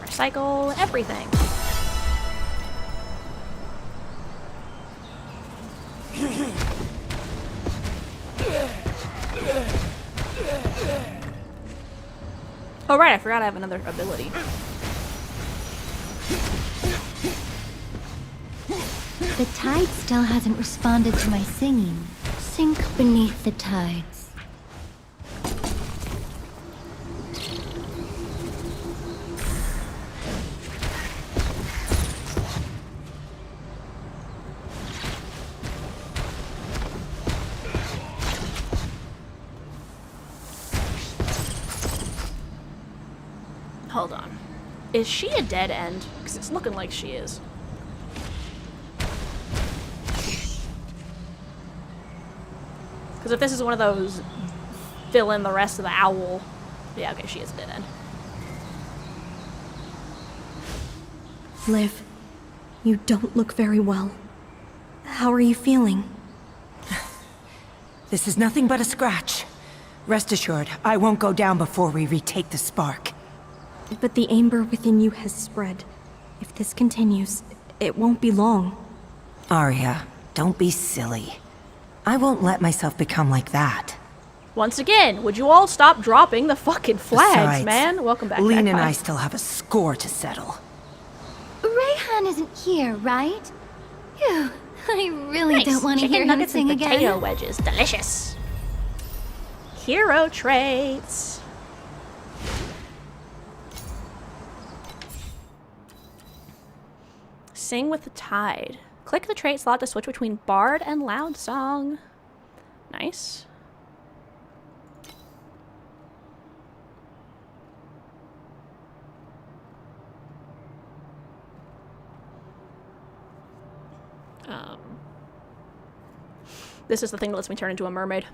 Speaker 1: Recycle everything. Oh right, I forgot I have another ability.
Speaker 11: The tide still hasn't responded to my singing. Sink beneath the tides.
Speaker 1: Hold on. Is she a dead end? Because it's looking like she is. Because if this is one of those fill in the rest of the owl. Yeah, okay, she is a dead end.
Speaker 5: Liv, you don't look very well. How are you feeling?
Speaker 14: This is nothing but a scratch. Rest assured, I won't go down before we retake the spark.
Speaker 5: But the amber within you has spread. If this continues, it won't be long.
Speaker 14: Arya, don't be silly. I won't let myself become like that.
Speaker 1: Once again, would you all stop dropping the fucking flags,
Speaker 14: Besides,
Speaker 1: man? Welcome back.
Speaker 14: Lean and
Speaker 1: Magpie.
Speaker 14: I still have a score to settle.
Speaker 11: Rayhan isn't here, right? Phew, I really
Speaker 1: Nice.
Speaker 11: don't want to
Speaker 1: Chicken
Speaker 11: hear him
Speaker 1: nuggets
Speaker 11: sing
Speaker 1: and
Speaker 11: again.
Speaker 1: potato wedges. Delicious. Hero traits. Sing with the tide. Click the trait slot to switch between Bard and Loud Song. Nice. This is the thing that lets me turn into a mermaid.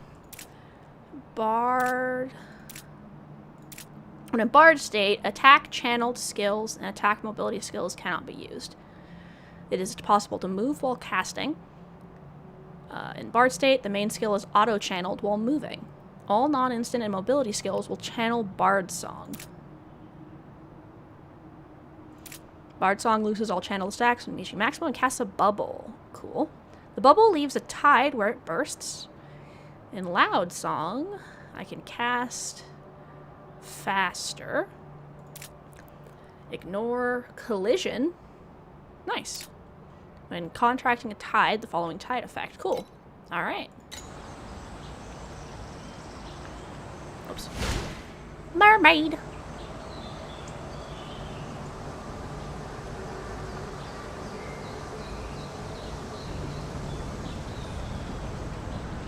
Speaker 1: Bard. When in Bard state, attack channeled skills and attack mobility skills cannot be used. It is possible to move while casting. In Bard state, the main skill is auto-channeled while moving. All non-instant and mobility skills will channel Bard Song. Bard Song loses all channeled stacks when reaching maximum and casts a bubble. Cool. The bubble leaves a tide where it bursts. In Loud Song, I can cast faster. Ignore collision. Nice. When contracting a tide, the following tide effect. Cool. Alright. Oops. Mermaid.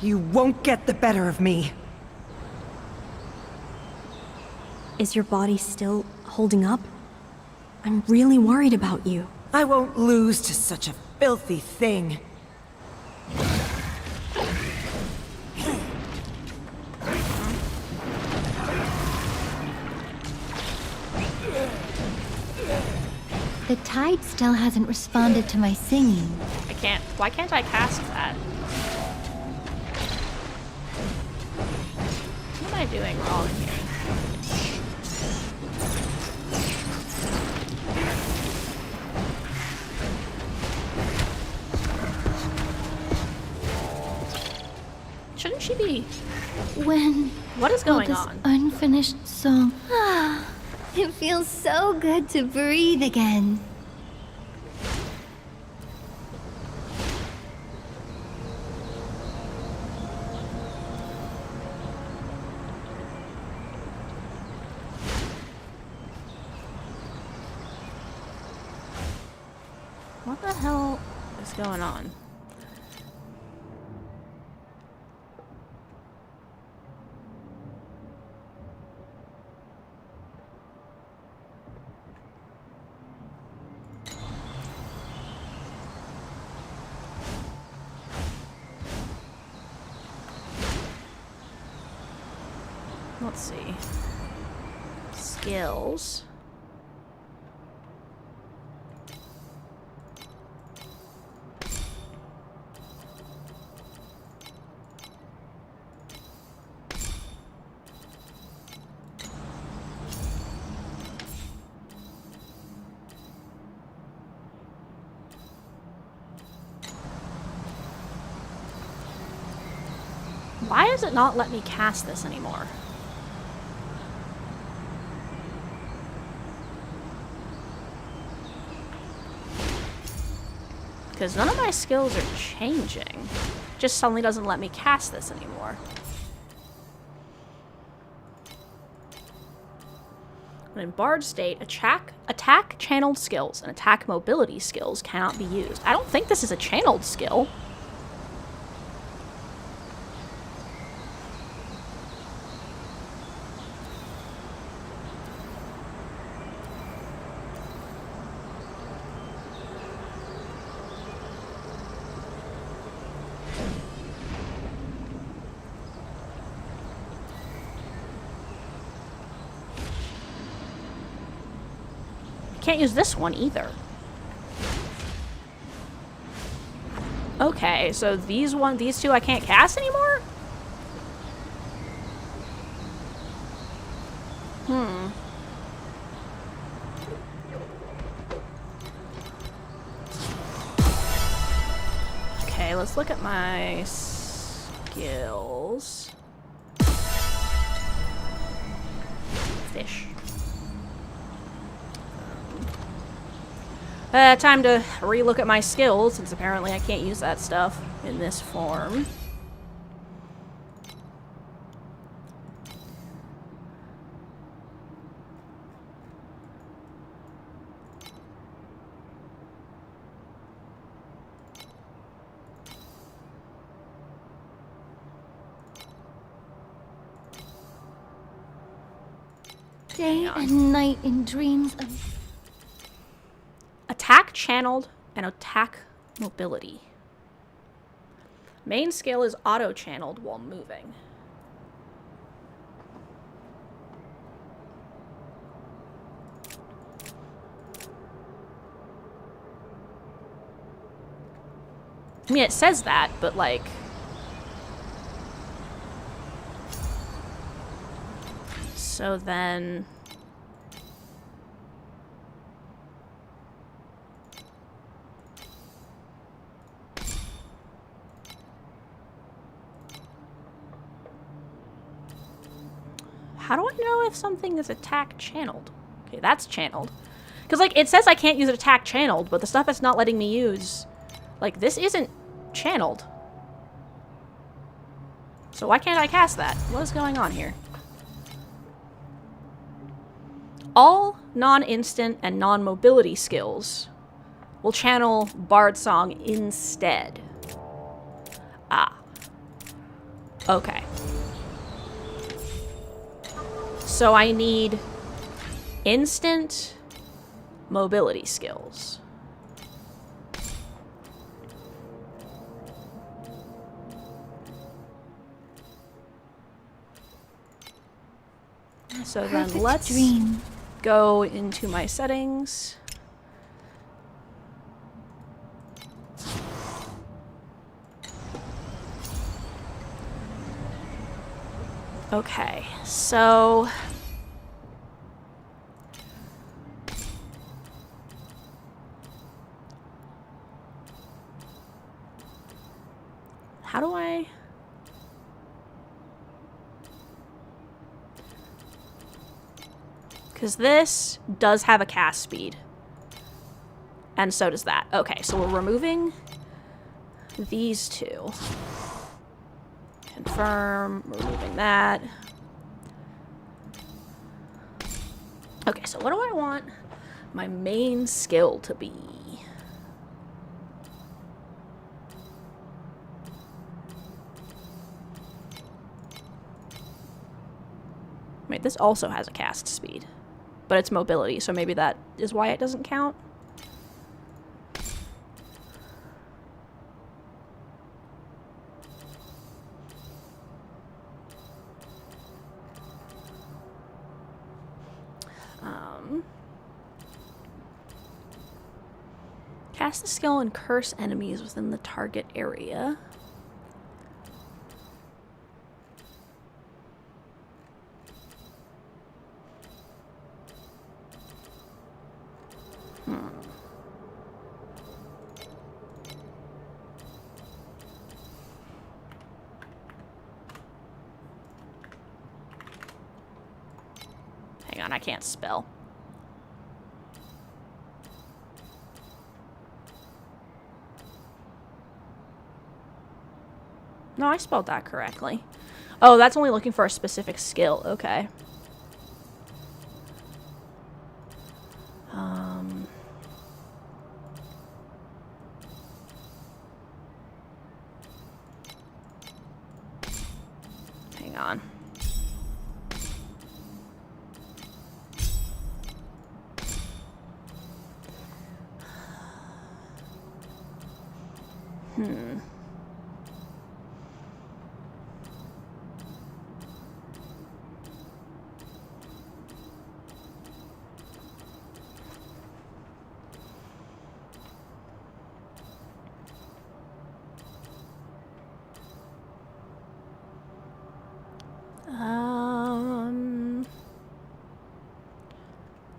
Speaker 14: You won't get the better of me.
Speaker 5: Is your body still holding up? I'm really worried about you.
Speaker 14: I won't lose to such a filthy thing.
Speaker 11: The tide still hasn't responded to my singing.
Speaker 1: I can't. Why can't I cast that? What am I doing wrong here? Shouldn't she be?
Speaker 11: When
Speaker 1: What is going
Speaker 11: this
Speaker 1: on?
Speaker 11: unfinished song. It feels so good to breathe again.
Speaker 1: What the hell is going on? Let's see. Skills. Why does it not let me cast this anymore? Because none of my skills are changing. Just suddenly doesn't let me cast this anymore. In Bard state, attack channeled skills and attack mobility skills cannot be used. I don't think this is a channeled skill. Can't use this one either. Okay, so these two I can't cast anymore? Okay, let's look at my skills. Fish. Time to relook at my skills, since apparently I can't use that stuff in this form.
Speaker 11: Day and night in dreams of...
Speaker 1: Attack channeled and attack mobility. Main skill is auto channeled while moving. I mean, it says that, but like... So then... How do I know if something is attack channeled? Okay, that's channeled. Because, like, it says I can't use attack channeled, but the stuff it's not letting me use... Like, this isn't channeled. So why can't I cast that? What is going on here? All non-instant and non-mobility skills will channel Bard Song instead. Ah. Okay. So I need instant mobility skills. So then let's go into my settings. Okay, so how do I... Because this does have a cast speed. And so does that. Okay, so we're removing these two. Confirm, removing that. Okay, so what do I want my main skill to be? Wait, this also has a cast speed, but it's mobility, so maybe that is why it doesn't count. Cast the skill and curse enemies within the target area. Hang on, I can't spell. No, I spelled that correctly. Oh, that's only looking for a specific skill. Okay. Hang on.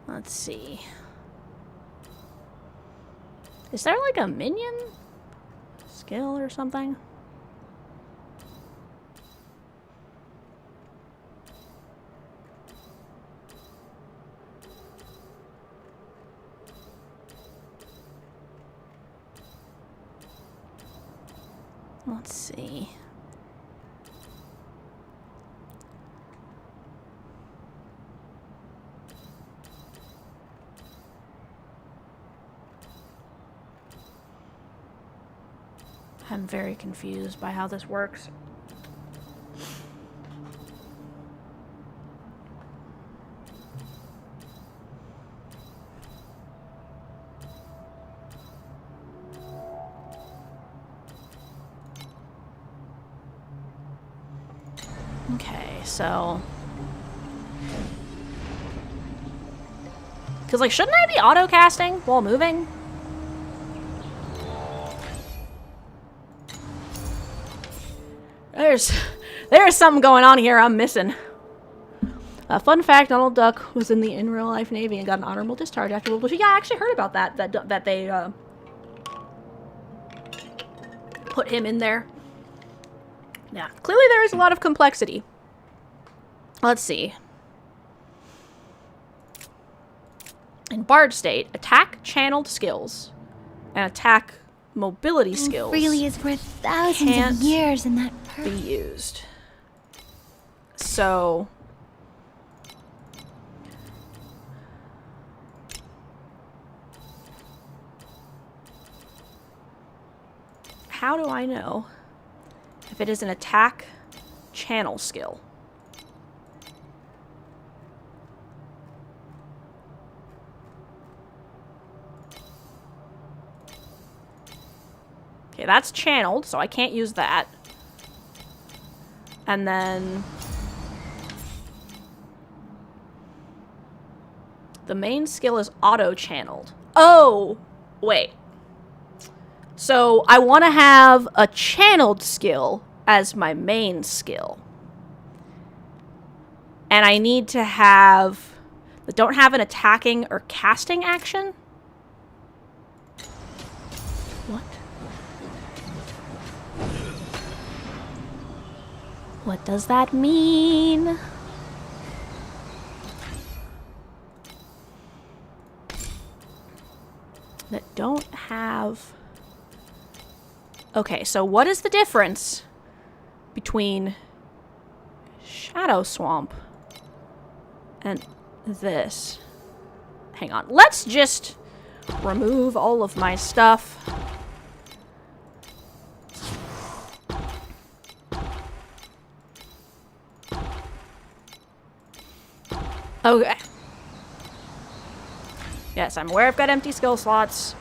Speaker 1: Let's see. Is there like a minion skill or something? Let's see. I'm very confused by how this works. Okay, so... Because, like, shouldn't I be auto-casting while moving? There's something going on here I'm missing. Fun fact, Donald Duck was in the in real life Navy and got an honorable discharge after World War II. Yeah, I actually heard about that they put him in there. Yeah, clearly there is a lot of complexity. Let's see. In Bard State, attack channeled skills and attack mobility skills
Speaker 11: Freely is worth thousands of years in that
Speaker 1: be used. So how do I know if it is an attack channel skill? Okay, that's channeled, so I can't use that. And then the main skill is auto-channeled. Oh, wait. So I want to have a channeled skill as my main skill. And I need to have... don't have an attacking or casting action? What? What does that mean? That don't have... Okay, so what is the difference between Shadow Swamp and this? Hang on. Let's just remove all of my stuff. Okay. Yes, I'm aware I've got empty skill slots.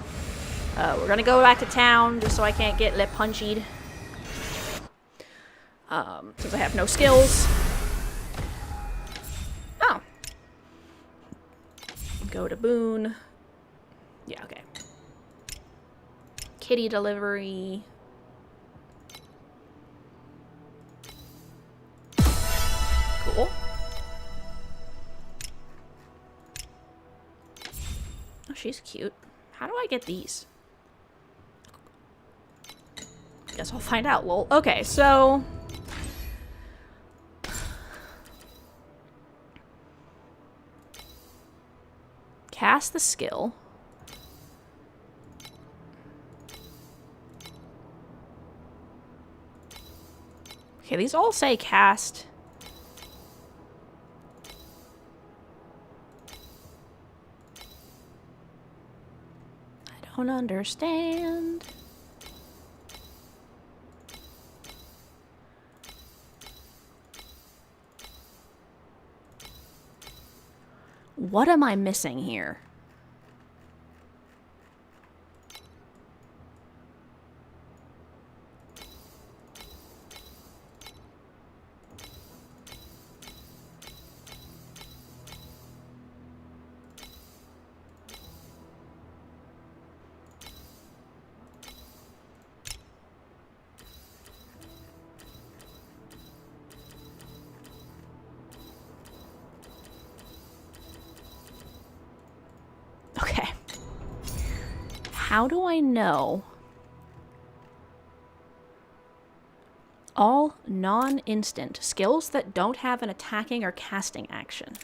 Speaker 1: We're gonna go back to town just so I can't get lip punchied. Since I have no skills. Oh. Go to Boone. Yeah, okay. Kitty delivery. Cool. Oh, she's cute. How do I get these? Guess I'll find out, lol. Okay, so... cast the skill. Okay, these all say cast. I don't understand. What am I missing here? Okay. How do I know all non-instant skills that don't have an attacking or casting action?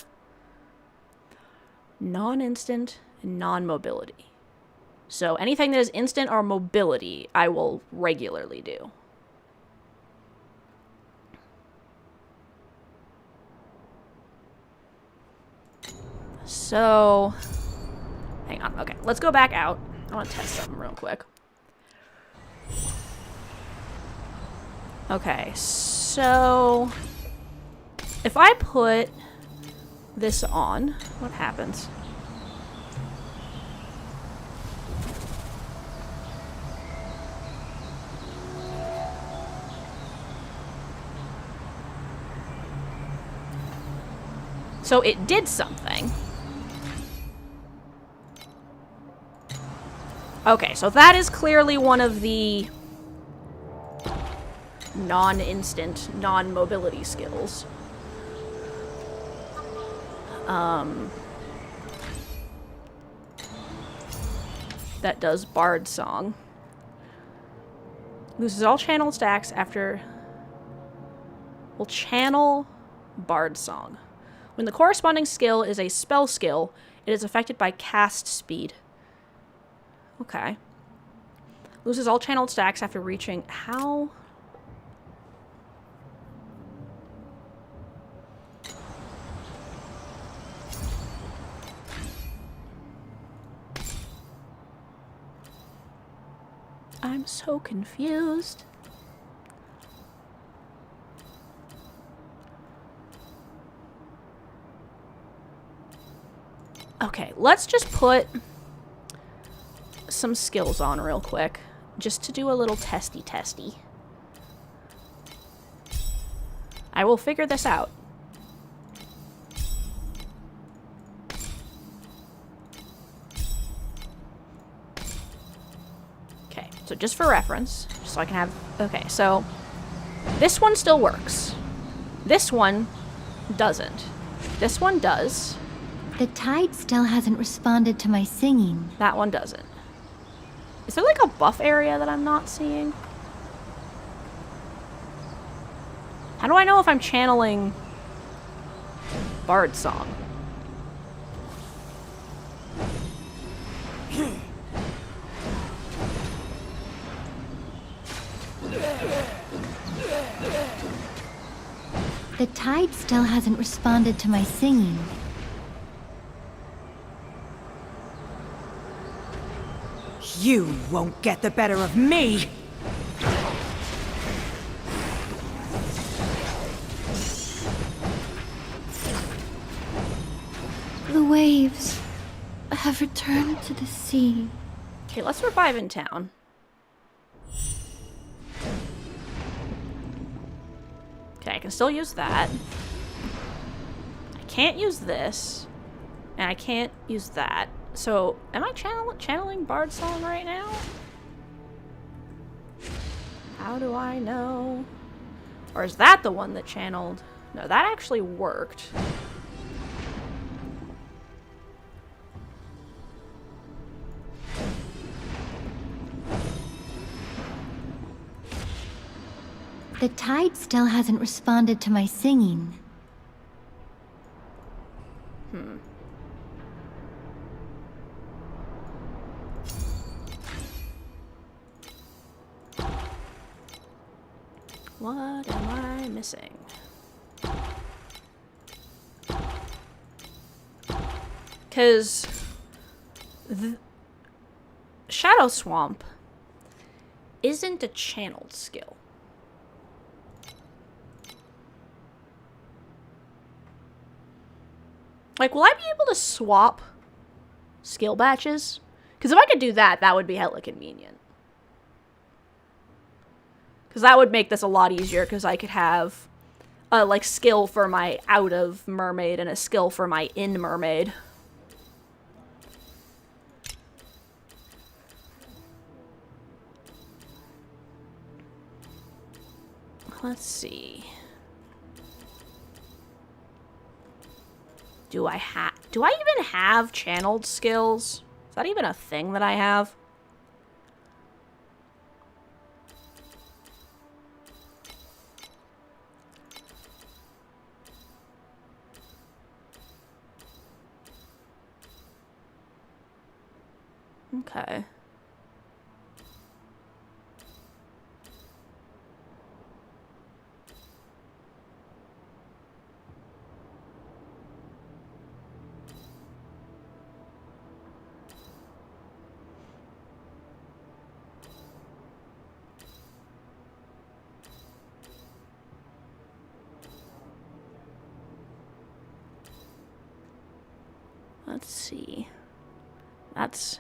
Speaker 1: Non-instant and non-mobility. So anything that is instant or mobility, I will regularly do. So... hang on. Okay, let's go back out. I want to test something real quick. Okay, so... if I put this on, what happens? So it did something. Okay, so that is clearly one of the non-instant, non-mobility skills. That does Bard Song. Loses all channel stacks after... will channel Bard Song. When the corresponding skill is a spell skill, it is affected by cast speed. Okay. Loses all channeled stacks after reaching... how? I'm so confused. Okay, let's just put some skills on real quick, just to do a little testy. I will figure this out. Okay, so just for reference, just so I can have... okay, so this one still works. This one doesn't. This one does.
Speaker 11: The tide still hasn't responded to my singing.
Speaker 1: That one doesn't. Is there like a buff area that I'm not seeing? How do I know if I'm channeling Bard Song?
Speaker 11: The tide still hasn't responded to my singing.
Speaker 14: You won't get the better of me!
Speaker 11: The waves have returned to the sea.
Speaker 1: Okay, let's revive in town. Okay, I can still use that. I can't use this. And I can't use that. So, am I channeling Bard Song right now? How do I know? Or is that the one that channeled? No, that actually worked.
Speaker 11: The tide still hasn't responded to my singing.
Speaker 1: What am I missing? Because Shadow Swamp isn't a channeled skill. Like, will I be able to swap skill batches? Because if I could do that, that would be hella convenient. Because that would make this a lot easier, because I could have a, like, skill for my out of mermaid and a skill for my in mermaid. Let's see. Do I even have channeled skills? Is that even a thing that I have? Okay. Let's see. That's...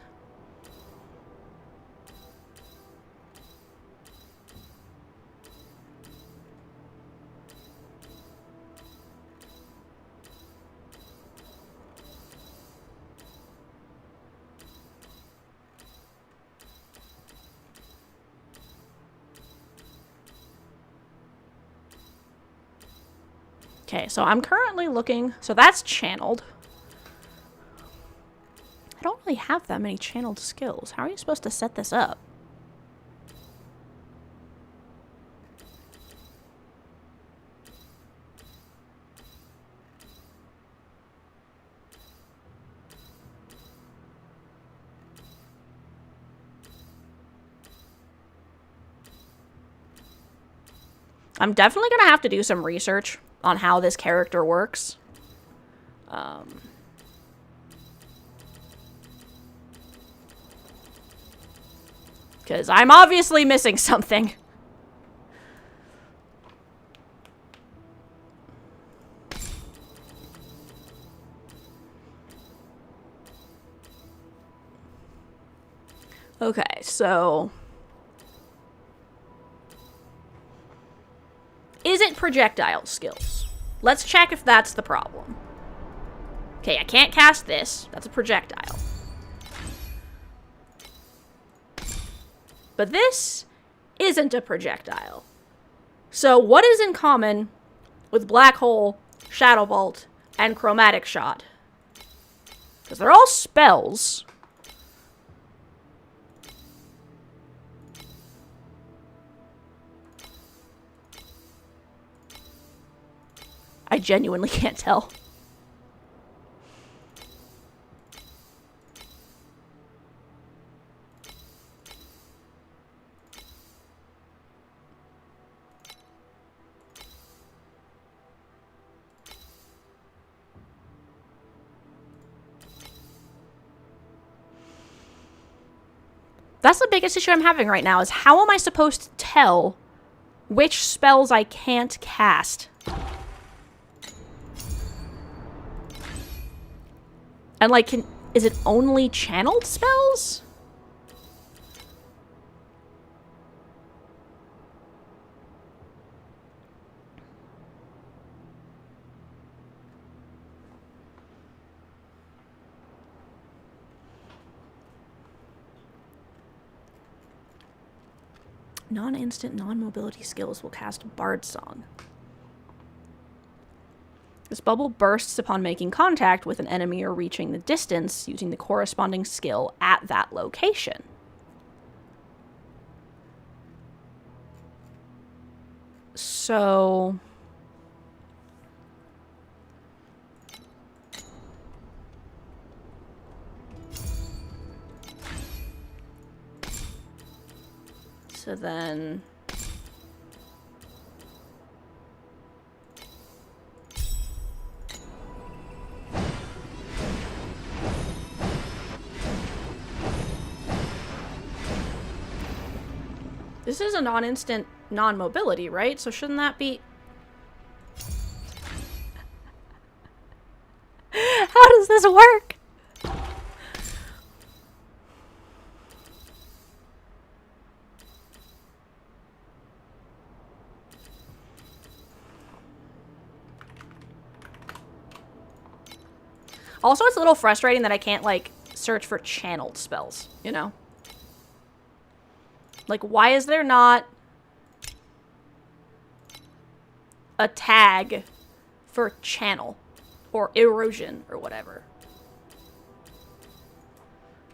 Speaker 1: Okay, so I'm currently looking... So that's channeled. I don't really have that many channeled skills. How are you supposed to set this up? I'm definitely gonna have to do some research on how this character works. Because I'm obviously missing something. Okay, so... Is it projectile skills? Let's check if that's the problem. Okay, I can't cast this. That's a projectile. But this isn't a projectile. So what is in common with Black Hole, Shadow Bolt, and Chromatic Shot? Because they're all spells. I genuinely can't tell. That's the biggest issue I'm having right now, is how am I supposed to tell which spells I can't cast? And, like, is it only channeled spells? Non-instant, non-mobility skills will cast Bard Song. This bubble bursts upon making contact with an enemy or reaching the distance using the corresponding skill at that location. So... So then... This is a non-instant non-mobility, right? So shouldn't that be... How does this work? Also, it's a little frustrating that I can't, like, search for channeled spells, you know? Like, why is there not a tag for channel or erosion or whatever?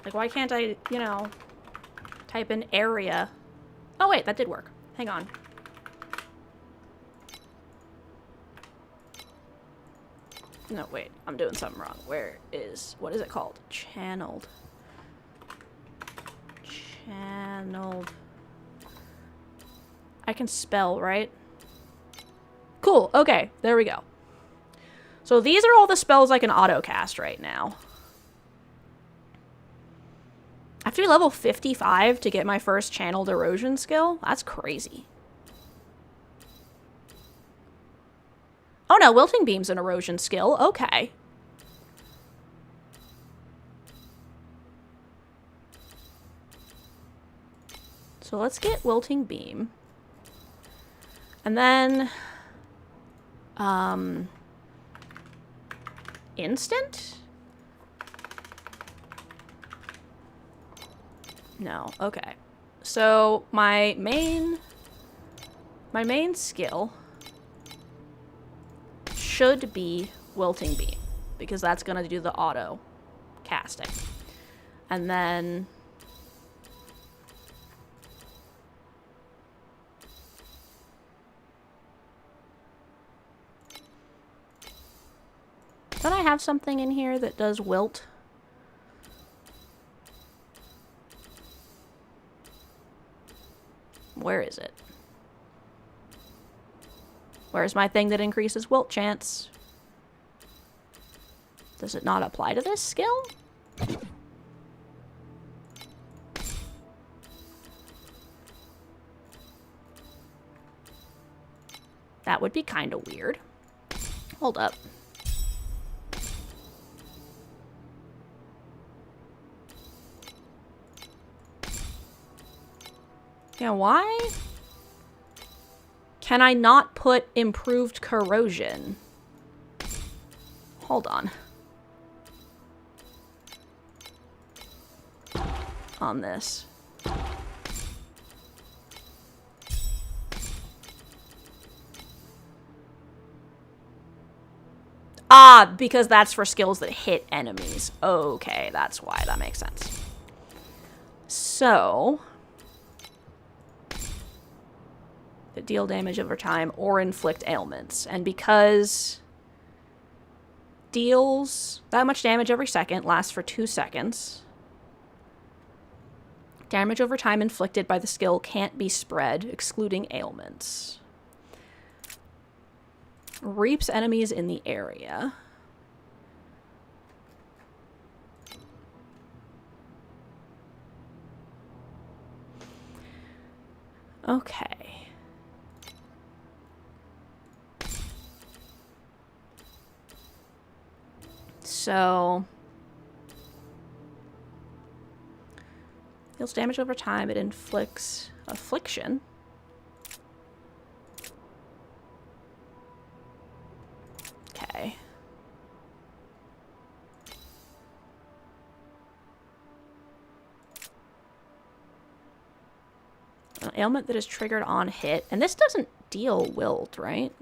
Speaker 1: Like, why can't I, you know, type in area? Oh, wait, that did work. Hang on. No, wait, I'm doing something wrong. What is it called? Channeled. Channeled. I can spell, right? Cool, okay, there we go. So these are all the spells I can auto-cast right now. I have to be level 55 to get my first channeled erosion skill? That's crazy. Oh no, Wilting Beam's an erosion skill. Okay. So let's get Wilting Beam. And then... Instant? No, okay. So my main skill should be Wilting Beam, because that's going to do the auto casting. And then don't I have something in here that does wilt? Where is it? Where's my thing that increases wilt chance? Does it not apply to this skill? That would be kind of weird. Hold up. Yeah, why? Can I not put improved corrosion? Hold on. On this. Ah, because that's for skills that hit enemies. Okay, that's why. That makes sense. So... that deal damage over time or inflict ailments. And because deals that much damage every second, lasts for 2 seconds. Damage over time inflicted by the skill can't be spread, excluding ailments. Reaps enemies in the area. Okay. So, deals damage over time. It inflicts affliction. Okay. Ailment that is triggered on hit. And this doesn't deal wilt, right?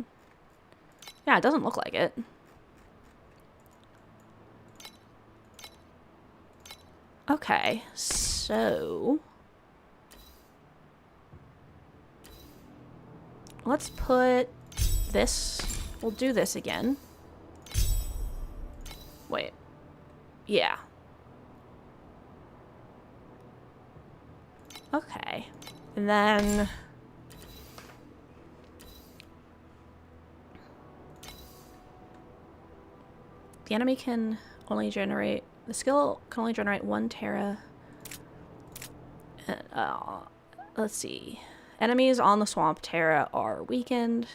Speaker 1: Yeah, it doesn't look like it. Okay, so... let's put this... we'll do this again. Wait. Yeah. Okay. And then... the enemy can only generate... the skill can only generate 1 Terra. Let's see. Enemies on the Swamp Terra are weakened.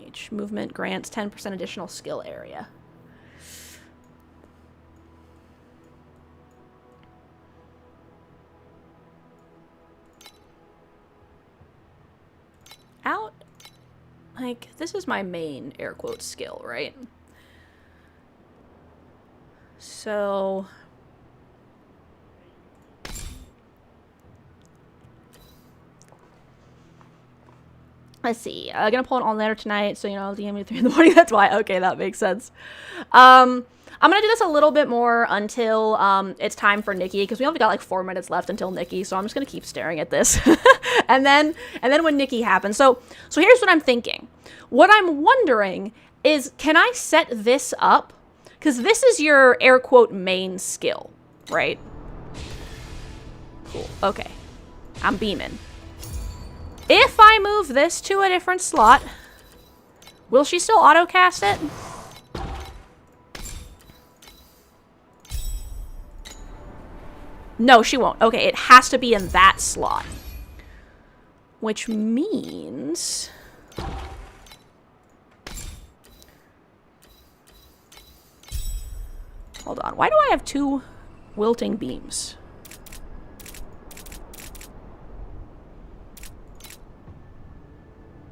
Speaker 1: Each movement grants 10% additional skill area. Out. Like, this is my main air quotes skill, right? So... let's see. I'm gonna pull an all-nighter tonight, so, you know, DM me 3 in the morning. That's why. Okay, that makes sense. I'm gonna do this a little bit more until it's time for Nikki, because we only got like 4 minutes left until Nikki, so I'm just gonna keep staring at this. and then when Nikki happens. So here's what I'm thinking. What I'm wondering is, can I set this up? Because this is your air quote main skill, right? Cool. Okay. I'm beaming. If I move this to a different slot, will she still auto-cast it? No, she won't. Okay, it has to be in that slot. Which means... hold on. Why do I have 2 wilting beams?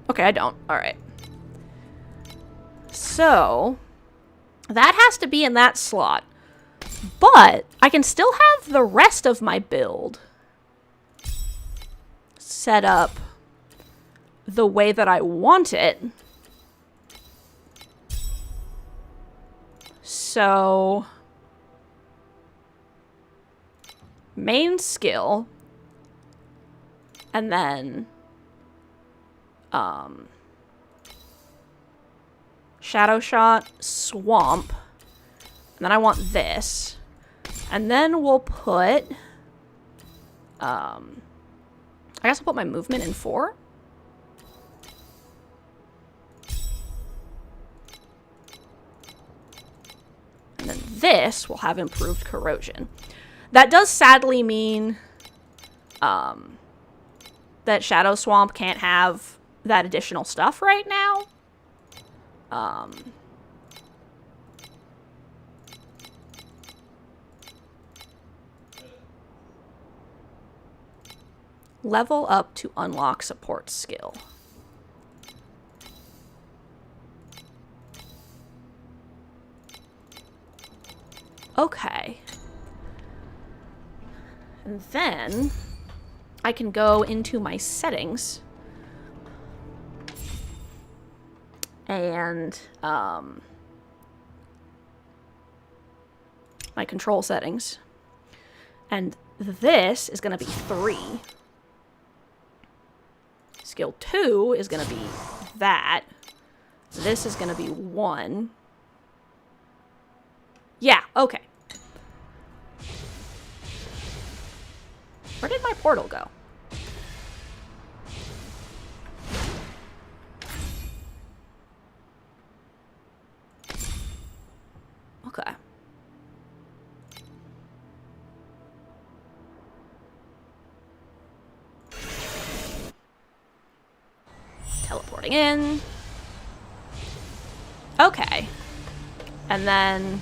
Speaker 1: Okay, I don't. Alright. So, that has to be in that slot. But, I can still have the rest of my build set up the way that I want it. So, main skill, and then... Shadow Shot, Swamp, and then I want this, and then we'll put, I guess I'll put my movement in 4. And then this will have improved corrosion. That does sadly mean, that Shadow Swamp can't have that additional stuff right now. Level up to unlock support skill. Okay. And then I can go into my settings and my control settings, and this is going to be 3. Skill 2 is going to be that. This is going to be 1. Yeah, okay. Where did my portal go? Okay. Teleporting in. Okay. And then...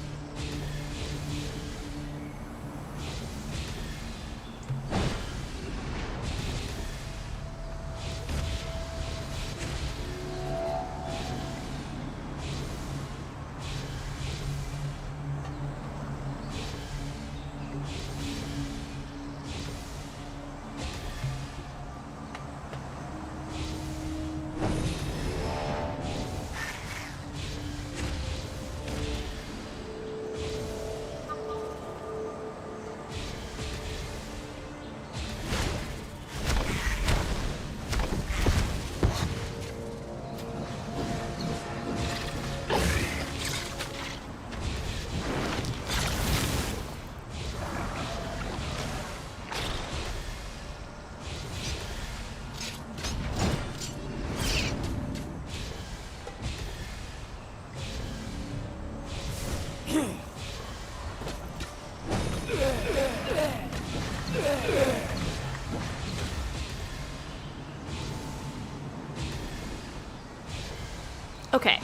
Speaker 1: Okay.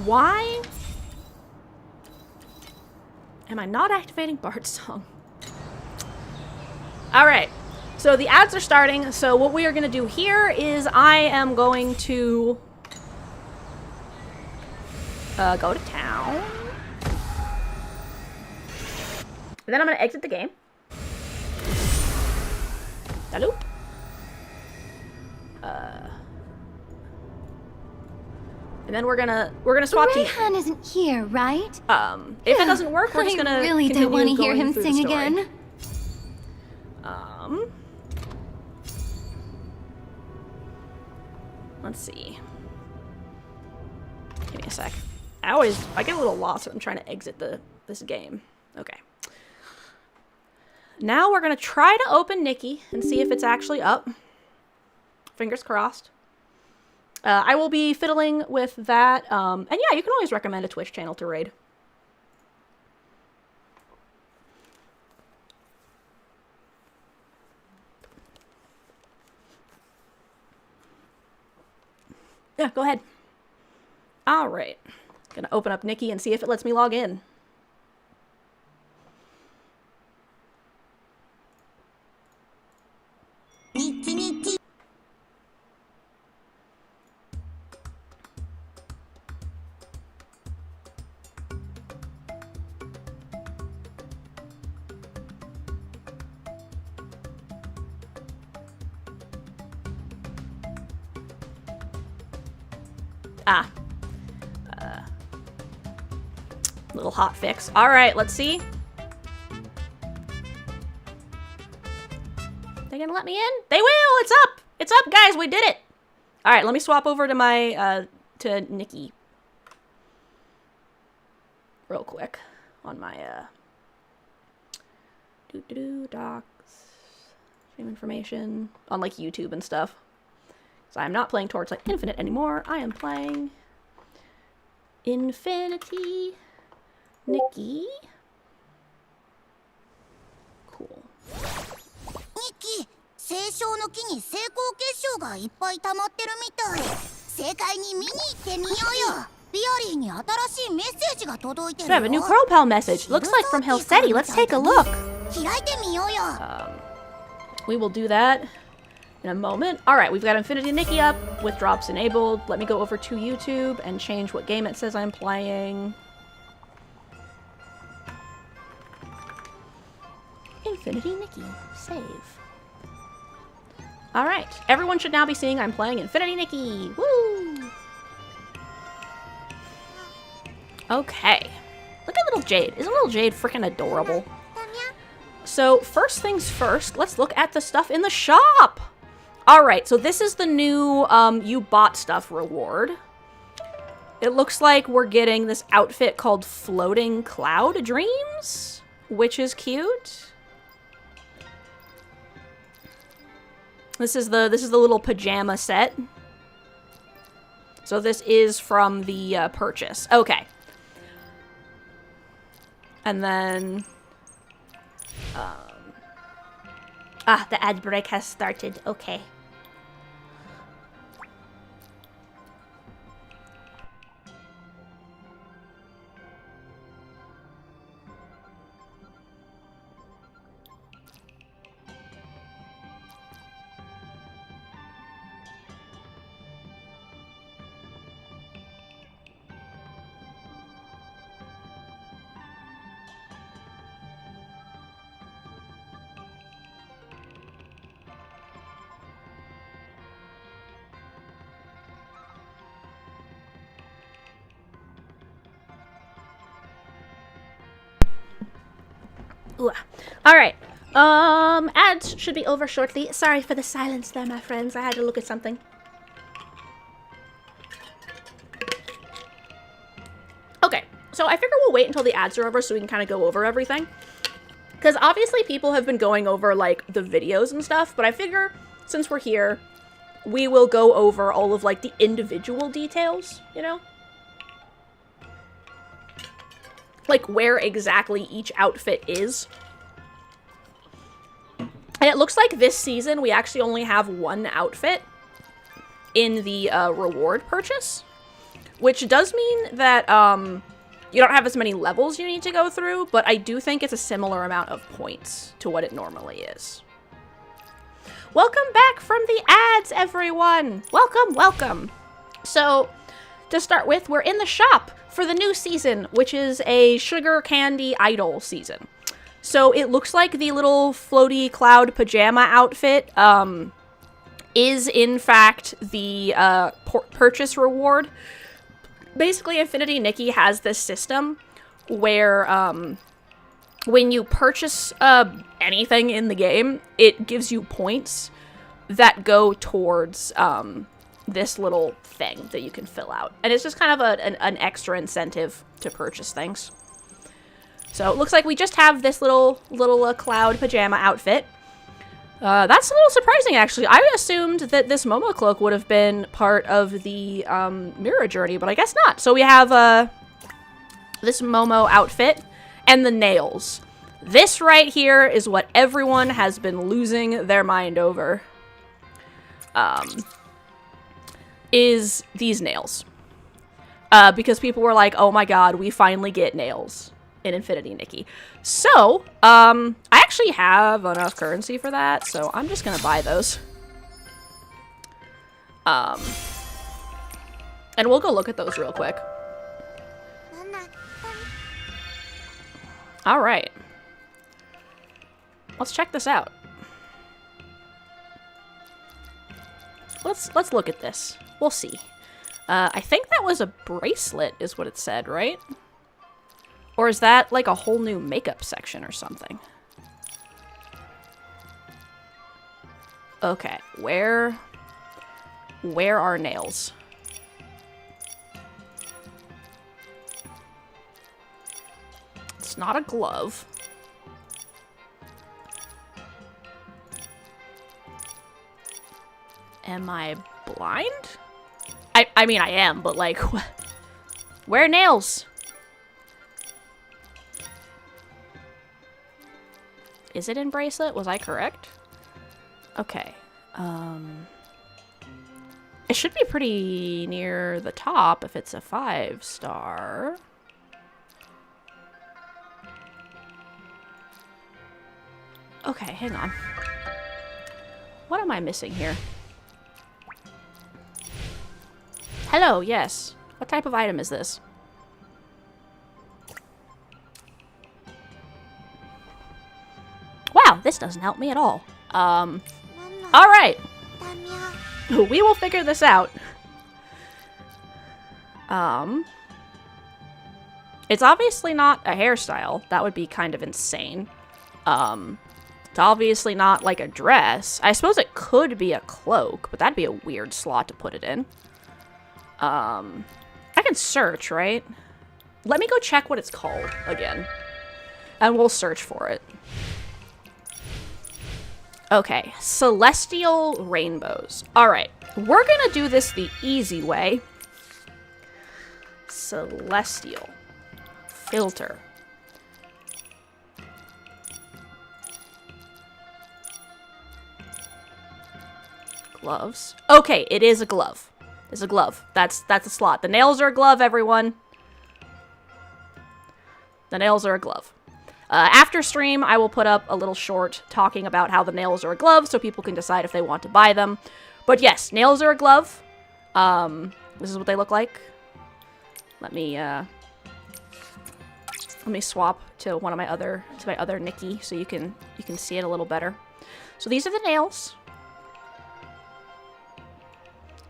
Speaker 1: Why am I not activating Bart's song? Alright. So the ads are starting. So what we are going to do here is I am going to go to town. And then I'm going to exit the game. Hello? And then we're gonna swap teams.
Speaker 11: Rayhan isn't here, right?
Speaker 1: If it doesn't work, we're just gonna
Speaker 11: I really don't want to hear him sing again.
Speaker 1: Let's see. Give me a sec. I get a little lost when I'm trying to exit this game. Okay. Now we're gonna try to open Nikki and see if it's actually up. Fingers crossed. I will be fiddling with that. And yeah, you can always recommend a Twitch channel to raid. Yeah, go ahead. All right. Gonna open up Nikki and see if it lets me log in. Little hot fix. All right, let's see. They gonna let me in? They will. It's up. It's up, guys. We did it. All right, let me swap over to my to Nikki real quick on my docs, stream information on like YouTube and stuff. So I'm not playing Torchlight Infinite anymore. I am playing Infinity Nikki. Cool.
Speaker 15: Nikki, 聖書の木に成功結晶がいっぱい溜まってるみたい。正解に見に行ってみようよ。ビアリーに新しいメッセージが届いてる
Speaker 1: So I have a new profile message. Looks like from Hillsteady. Let's take a look.
Speaker 15: 開いてみようよ。
Speaker 1: We will do that in a moment. Alright, we've got Infinity Nikki up with drops enabled. Let me go over to YouTube and change what game it says I'm playing. Infinity Nikki. Save. Alright, everyone should now be seeing I'm playing Infinity Nikki. Woo! Okay. Look at little Jade. Isn't little Jade freaking adorable? So, first things first, let's look at the stuff in the shop! Alright, so this is the new, you bought stuff reward. It looks like we're getting this outfit called Floating Cloud Dreams, which is cute. This is the little pajama set. So this is from the purchase. Okay. And then the ad break has started. Okay. Ooh. All right. Ads should be over shortly. Sorry for the silence there, my friends. I had to look at something. Okay, so I figure we'll wait until the ads are over so we can kind of go over everything. Because obviously people have been going over, like, the videos and stuff, but I figure since we're here, we will go over all of, like, the individual details, you know? Like, where exactly each outfit is. And it looks like this season we actually only have one outfit in the reward purchase. which does mean that you don't have as many levels you need to go through, but I do think it's a similar amount of points to what it normally is. Welcome back from the ads, everyone! Welcome, welcome! So, to start with, we're in the shop for the new season, which is a sugar candy idol season. So it looks like the little floaty cloud pajama outfit is in fact the purchase reward. Basically, Infinity Nikki has this system where when you purchase anything in the game, it gives you points that go towards this little thing that you can fill out. And it's just kind of an extra incentive to purchase things. So it looks like we just have this little cloud pajama outfit. That's a little surprising, actually. I assumed that this Momo cloak would have been part of the mirror journey, but I guess not. So we have this Momo outfit and the nails. This right here is what everyone has been losing their mind over. Is these nails. Because people were like, oh my god, we finally get nails in Infinity Nikki. So, I actually have enough currency for that, so I'm just gonna buy those. And we'll go look at those real quick. Alright. Let's check this out. Let's look at this. We'll see. I think that was a bracelet is what it said, right? Or is that like a whole new makeup section or something? Okay, where are nails? It's not a glove. Am I blind? I mean, I am, but like, where are nails? Is it in bracelet? Was I correct? Okay. It should be pretty near the top if it's a 5-star. Okay, hang on. What am I missing here? Hello, yes. What type of item is this? Wow, this doesn't help me at all. Alright. We will figure this out. It's obviously not a hairstyle. That would be kind of insane. It's obviously not like a dress. I suppose it could be a cloak, but that'd be a weird slot to put it in. I can search, right? Let me go check what it's called again. And we'll search for it. Okay, celestial rainbows. Alright, we're gonna do this the easy way. Celestial. Filter. Gloves. Okay, it is a glove. It's a glove. That's a slot. The nails are a glove, everyone. The nails are a glove. After stream, I will put up a little short talking about how the nails are a glove so people can decide if they want to buy them. But yes, nails are a glove. This is what they look like. Let me swap to one of my other Nikki so you can see it a little better. So these are the nails.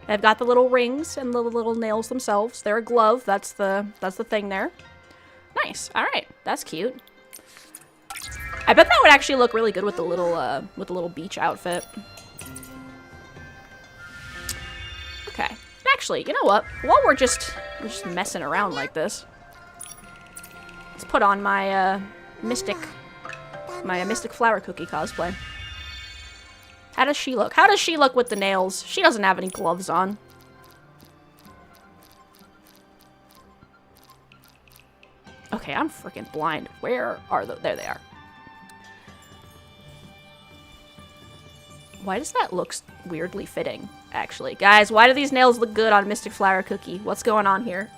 Speaker 1: They've got the little rings and the little nails themselves. They're a glove. That's the thing there. Nice. All right. That's cute. I bet that would actually look really good with the little beach outfit. Okay. Actually, you know what? While we're just messing around like this, let's put on my mystic flower cookie cosplay. How does she look? How does she look with the nails? She doesn't have any gloves on. Okay, I'm freaking blind. Where are they? There they are. Why does that look weirdly fitting, actually? Guys, why do these nails look good on Mystic Flower Cookie? What's going on here?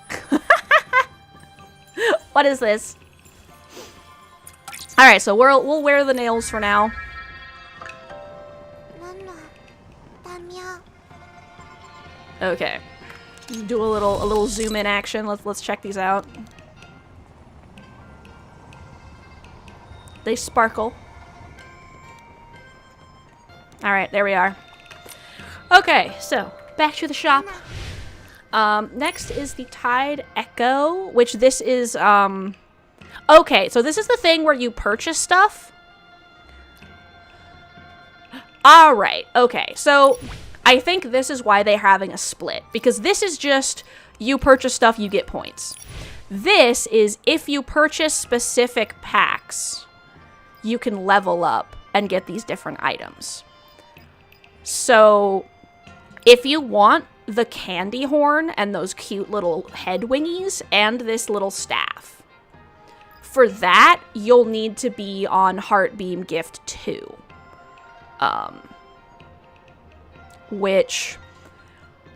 Speaker 1: What is this? Alright, so we'll wear the nails for now. Okay. Do a little zoom in action. Let's check these out. They sparkle. Alright, there we are. Okay, so back to the shop. Next is the Tide Echo, which this is, okay, so this is the thing where you purchase stuff. Alright, okay, so I think this is why they're having a split, because this is just, you purchase stuff, you get points. This is, if you purchase specific packs, you can level up and get these different items. So, if you want the candy horn and those cute little head wingies and this little staff, for that, you'll need to be on Heartbeam Gift 2. Which,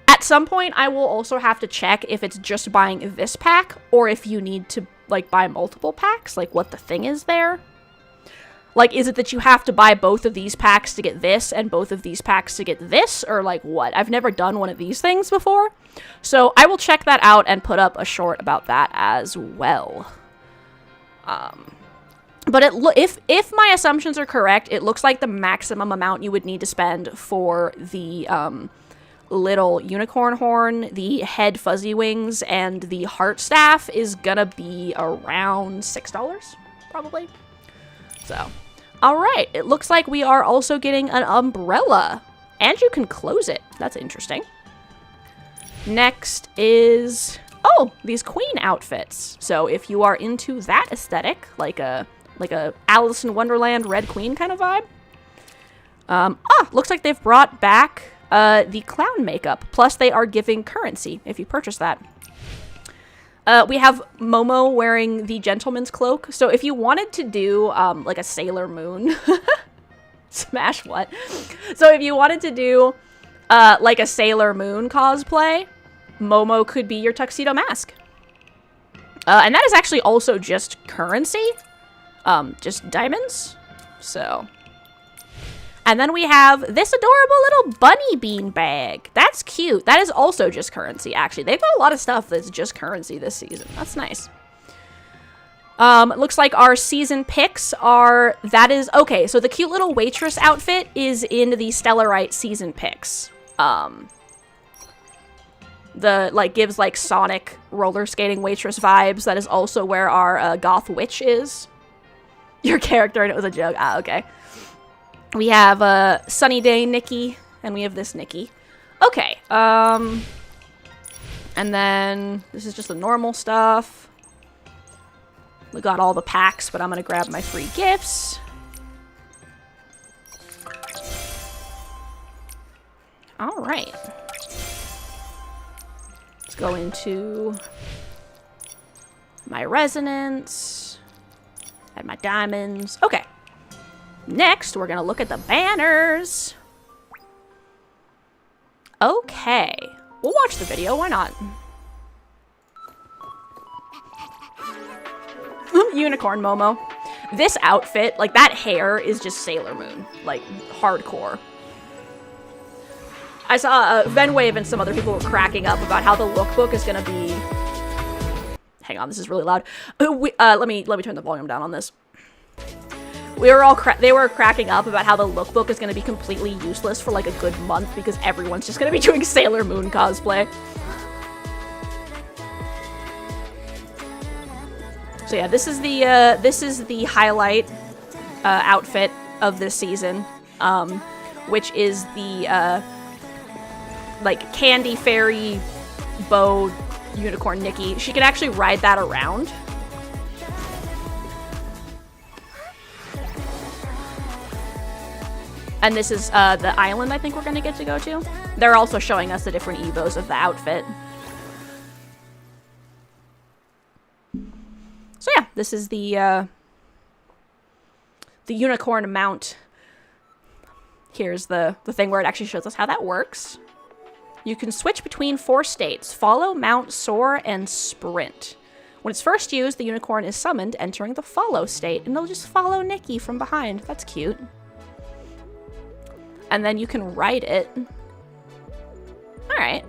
Speaker 1: at some point, I will also have to check if it's just buying this pack, or if you need to, like, buy multiple packs, like what the thing is there. Like, is it that you have to buy both of these packs to get this, and both of these packs to get this, or like what? I've never done one of these things before, so I will check that out and put up a short about that as well. But if my assumptions are correct, it looks like the maximum amount you would need to spend for the little unicorn horn, the head fuzzy wings, and the heart staff is gonna be around $6, probably. So, alright, it looks like we are also getting an umbrella. And you can close it. That's interesting. Next is, oh, these queen outfits. So if you are into that aesthetic, like a Alice in Wonderland Red Queen kind of vibe. Looks like they've brought back the clown makeup. Plus they are giving currency if you purchase that. We have Momo wearing the gentleman's cloak. So if you wanted to do like a Sailor Moon, smash what? So if you wanted to do like a Sailor Moon cosplay, Momo could be your tuxedo mask. And that is actually also just currency. Just diamonds. So. And then we have this adorable little bunny bean bag. That's cute. That is also just currency, actually. They've got a lot of stuff that's just currency this season. That's nice. Looks like our season picks are, okay, so the cute little waitress outfit is in the Stellarite season picks. Gives like Sonic roller skating waitress vibes. That is also where our goth witch is. Your character, and it was a joke. Ah, okay. We have Sunny Day Nikki, and we have this Nikki. Okay, and then this is just the normal stuff. We got all the packs, but I'm gonna grab my free gifts. All right. Let's go into my resonance and my diamonds. Okay. Next, we're gonna look at the banners. Okay. We'll watch the video, why not? Unicorn Momo. This outfit, like that hair is just Sailor Moon. Like, hardcore. I saw Venwave and some other people were cracking up about how the lookbook is gonna be... Hang on, this is really loud. Let me turn the volume down on this. They were cracking up about how the lookbook is going to be completely useless for like a good month because everyone's just going to be doing Sailor Moon cosplay. So yeah, this is the highlight outfit of this season, which is the like candy fairy bow unicorn Nikki. She can actually ride that around. And this is the island I think we're going to get to go to. They're also showing us the different evos of the outfit. So yeah, this is the unicorn mount. Here's the thing where it actually shows us how that works. You can switch between 4 states: follow, mount, soar, and sprint. When it's first used, the unicorn is summoned, entering the follow state, and it'll just follow Nikki from behind. That's cute. And then you can ride it. Alright.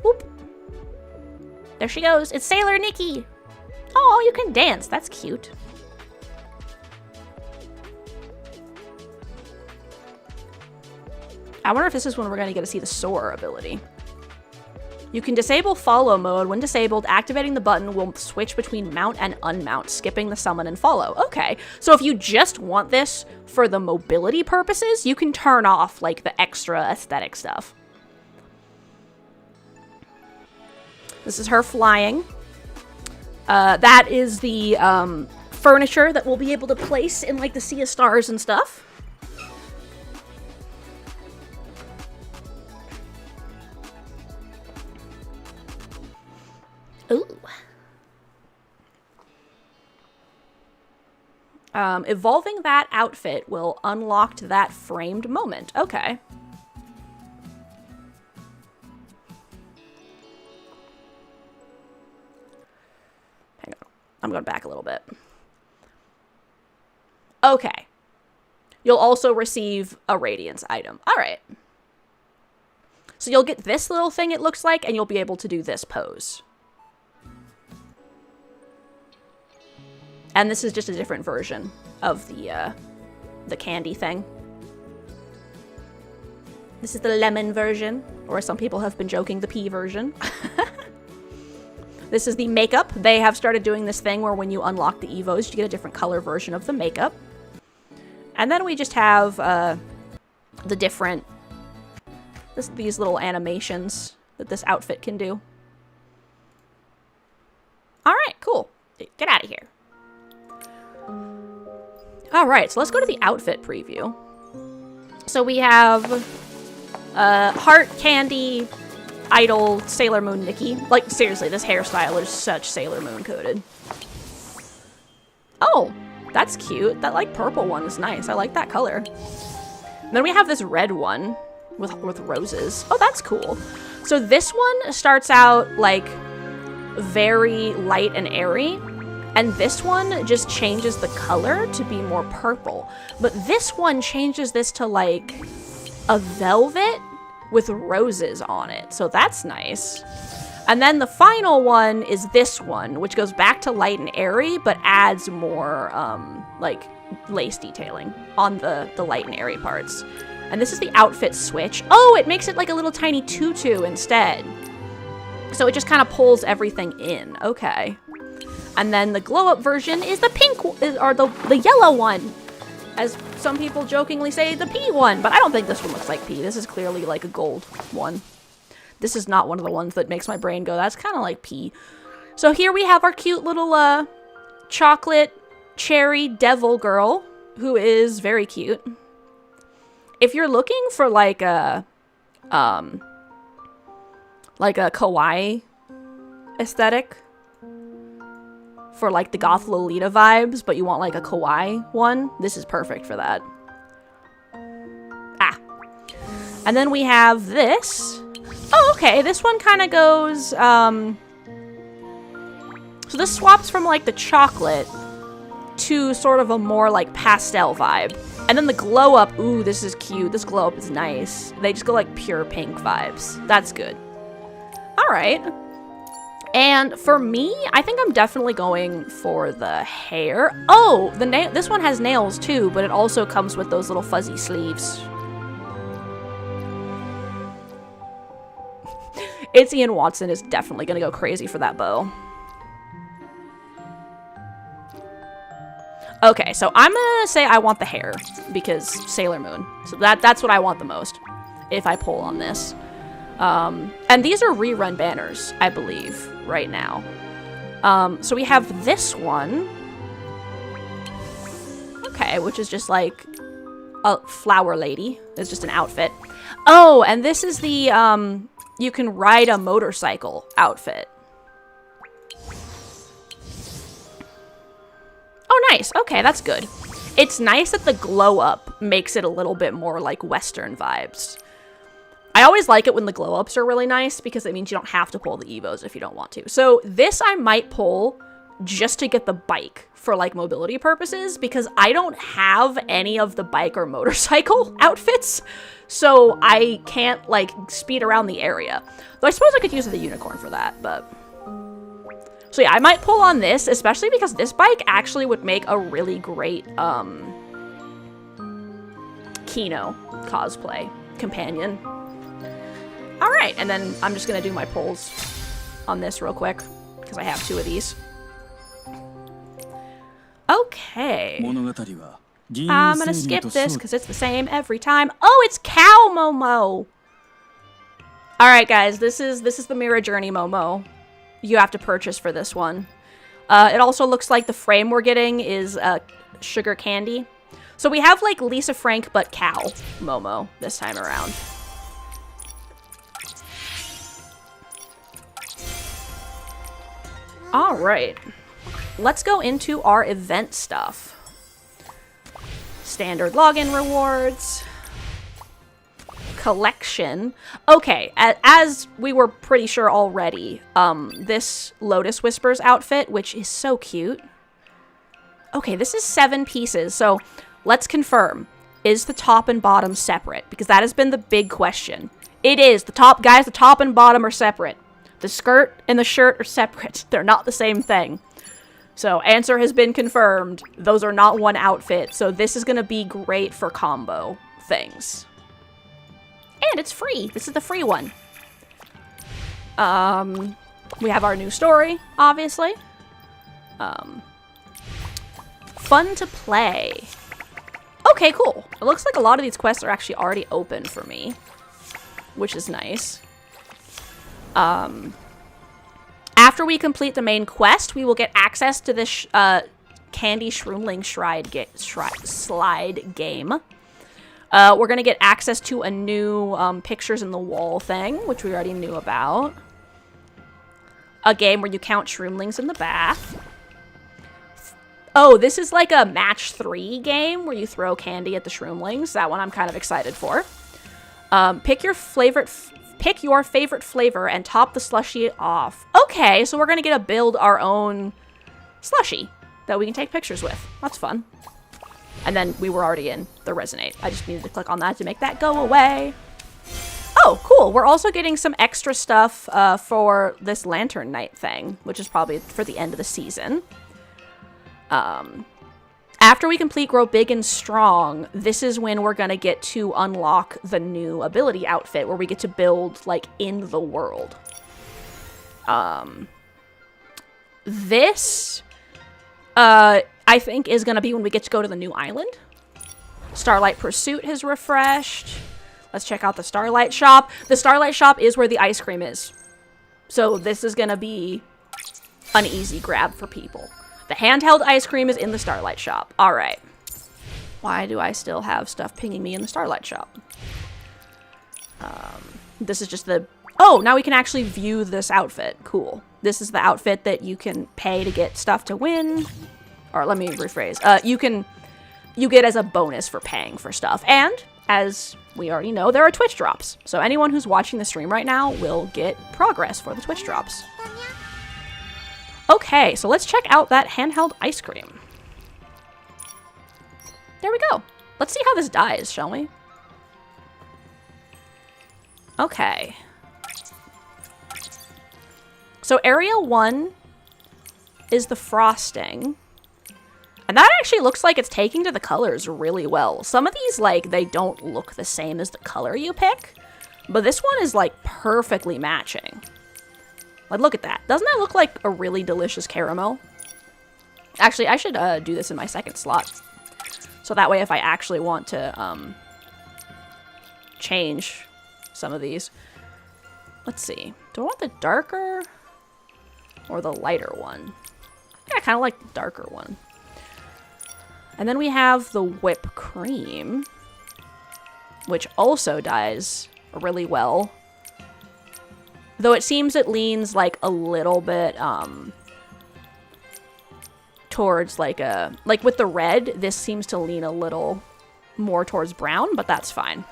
Speaker 1: Whoop. There she goes. It's Sailor Nikki. Oh, you can dance. That's cute. I wonder if this is when we're going to get to see the soar ability. You can disable follow mode. When disabled, activating the button will switch between mount and unmount, skipping the summon and follow. Okay, so if you just want this for the mobility purposes, you can turn off like the extra aesthetic stuff. This is her flying. That is the furniture that we'll be able to place in like the Sea of Stars and stuff. Ooh. Evolving that outfit will unlock that framed moment. Okay. Hang on. I'm going back a little bit. Okay. You'll also receive a Radiance item. All right. So you'll get this little thing, it looks like, and you'll be able to do this pose. And this is just a different version of the candy thing. This is the lemon version, or some people have been joking, the pea version. This is the makeup. They have started doing this thing where when you unlock the Evos, you get a different color version of the makeup. And then we just have the different, these little animations that this outfit can do. All right, cool. Get out of here. Alright, so let's go to the outfit preview. So we have Heart Candy Idol Sailor Moon Nikki. Like, seriously, this hairstyle is such Sailor Moon coded. Oh, that's cute. That, like, purple one is nice. I like that color. And then we have this red one with roses. Oh, that's cool. So this one starts out, like, very light and airy. And this one just changes the color to be more purple. But this one changes this to like a velvet with roses on it. So that's nice. And then the final one is this one, which goes back to light and airy, but adds more like lace detailing on the light and airy parts. And this is the outfit switch. Oh, it makes it like a little tiny tutu instead. So it just kind of pulls everything in. Okay. And then the glow-up version is the pink, or the yellow one. As some people jokingly say, the pea one. But I don't think this one looks like pea. This is clearly like a gold one. This is not one of the ones that makes my brain go, that's kind of like pea. So here we have our cute little chocolate cherry devil girl, who is very cute. If you're looking for like a kawaii aesthetic, for like the goth Lolita vibes, but you want like a kawaii one, this is perfect for that. Ah. And then we have this. Oh, okay, this one kind of goes, so this swaps from like the chocolate to sort of a more like pastel vibe. And then the glow up, ooh, this is cute. This glow up is nice. They just go like pure pink vibes. That's good. All right. And for me, I think I'm definitely going for the hair. Oh, this one has nails too, but it also comes with those little fuzzy sleeves. It's Ian Watson is definitely gonna go crazy for that bow. Okay, so I'm gonna say I want the hair because Sailor Moon. So that's what I want the most if I pull on this. And these are rerun banners, I believe, right now. So we have this one. Okay, which is just like a flower lady. It's just an outfit. Oh, and this is the, you can ride a motorcycle outfit. Oh, nice. Okay, that's good. It's nice that the glow up makes it a little bit more like Western vibes. I always like it when the glow ups are really nice because it means you don't have to pull the Evos if you don't want to. So this I might pull just to get the bike for like mobility purposes because I don't have any of the bike or motorcycle outfits. So I can't like speed around the area. Though I suppose I could use the unicorn for that, but... So yeah, I might pull on this, especially because this bike actually would make a really great, Kino cosplay companion. Alright, and then I'm just gonna do my pulls on this real quick, because I have 2 of these. Okay. I'm gonna skip this, because it's the same every time. Oh, it's Cow Momo! Alright guys, this is the Mirror Journey Momo. You have to purchase for this one. It also looks like the frame we're getting is sugar candy. So we have like Lisa Frank but Cow Momo this time around. Alright. Let's go into our event stuff. Standard login rewards. Collection. Okay, as we were pretty sure already, this Lotus Whispers outfit, which is so cute. Okay, this is 7 pieces, so let's confirm. Is the top and bottom separate? Because that has been the big question. It is. The top, guys, the top and bottom are separate. The skirt and the shirt are separate. They're not the same thing. So, answer has been confirmed. Those are not one outfit, so this is going to be great for combo things. And it's free. This is the free one. We have our new story, obviously. Fun to play. Okay, cool. It looks like a lot of these quests are actually already open for me, which is nice. After we complete the main quest, we will get access to this Candy Shroomling slide game. We're going to get access to a new pictures in the wall thing, which we already knew about. A game where you count shroomlings in the bath. Oh, this is like a match 3 game where you throw candy at the shroomlings. That one I'm kind of excited for. Pick your favorite flavor and top the slushie off. Okay, so we're going to get to build our own slushie that we can take pictures with. That's fun. And then we were already in the Resonate. I just needed to click on that to make that go away. Oh, cool. We're also getting some extra stuff for this Lantern Night thing, which is probably for the end of the season. After we complete Grow Big and Strong, this is when we're going to get to unlock the new ability outfit where we get to build, like, in the world. This, I think, is going to be when we get to go to the new island. Starlight Pursuit has refreshed. Let's check out the Starlight Shop. The Starlight Shop is where the ice cream is. So this is going to be an easy grab for people. The handheld ice cream is in the Starlight Shop. All right. Why do I still have stuff pinging me in the Starlight Shop? This is just the... Oh, now we can actually view this outfit. Cool. This is the outfit that you can pay to get stuff to win. Or let me rephrase. You get as a bonus for paying for stuff. And, as we already know, there are Twitch drops. So anyone who's watching the stream right now will get progress for the Twitch drops. Okay, so let's check out that handheld ice cream. There we go. Let's see how this dies, shall we? Okay. So area 1 is the frosting. And that actually looks like it's taking to the colors really well. Some of these, like, they don't look the same as the color you pick. But this one is, like, perfectly matching. Like, look at that. Doesn't that look like a really delicious caramel? Actually, I should do this in my second slot. So that way, if I actually want to change some of these. Let's see. Do I want the darker or the lighter one? I think I kind of like the darker one. And then we have the whipped cream, which also dyes really well. Though it seems it leans like a little bit towards like with the red, this seems to lean a little more towards brown, but that's fine.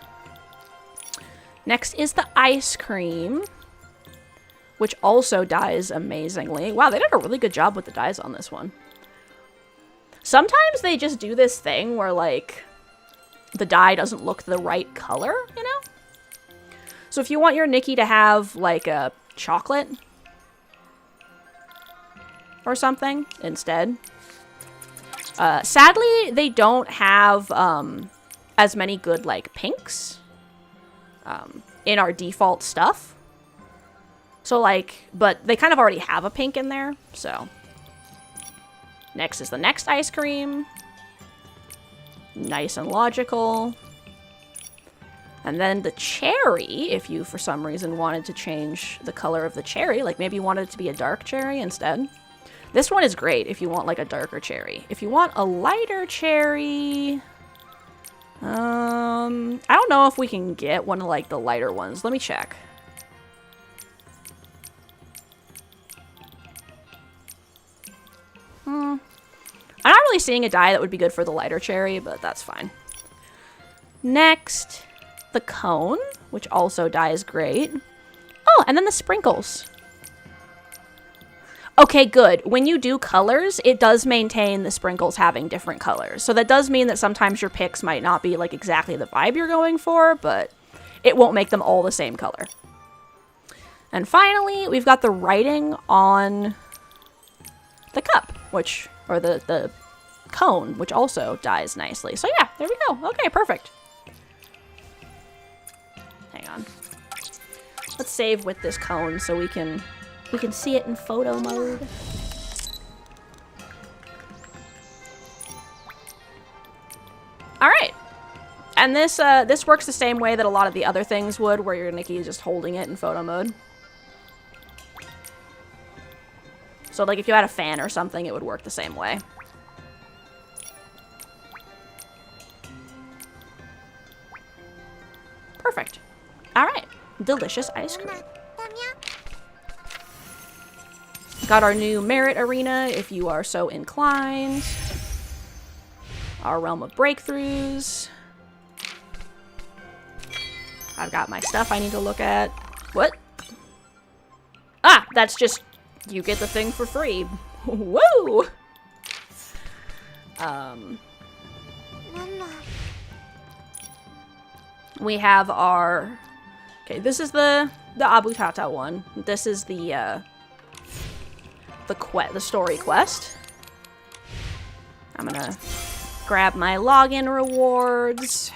Speaker 1: Next is the ice cream, which also dyes amazingly. Wow, they did a really good job with the dyes on this one. Sometimes they just do this thing where, like, the dye doesn't look the right color, you know? So if you want your Nikki to have, like, a chocolate or something instead. Sadly, they don't have as many good, like, pinks in our default stuff. So, like, but they kind of already have a pink in there, so. Next is the next ice cream. Nice and logical. And then the cherry, if you for some reason wanted to change the color of the cherry, like maybe you wanted it to be a dark cherry instead. This one is great if you want like a darker cherry. If you want a lighter cherry, I don't know if we can get one of like the lighter ones. Let me check. I'm not really seeing a dye that would be good for the lighter cherry, but that's fine. Next, the cone, which also dyes great. Oh, and then the sprinkles. Okay, good. When you do colors, it does maintain the sprinkles having different colors. So that does mean that sometimes your picks might not be like exactly the vibe you're going for, but it won't make them all the same color. And finally, we've got the writing on the cup, which, or the cone, which also dyes nicely. So yeah, there we go. Okay, perfect. Hang on. Let's save with this cone so we can see it in photo mode. All right. And this works the same way that a lot of the other things would, where your Nikki is just holding it in photo mode. So like if you had a fan or something, it would work the same way. Perfect. All right. Delicious ice cream. Got our new merit arena if you are so inclined. Our realm of breakthroughs. I've got my stuff I need to look at. What? Ah, that's just, you get the thing for free. Woo! We have our, okay, this is the Abutata one. This is the story quest. I'm gonna grab my login rewards.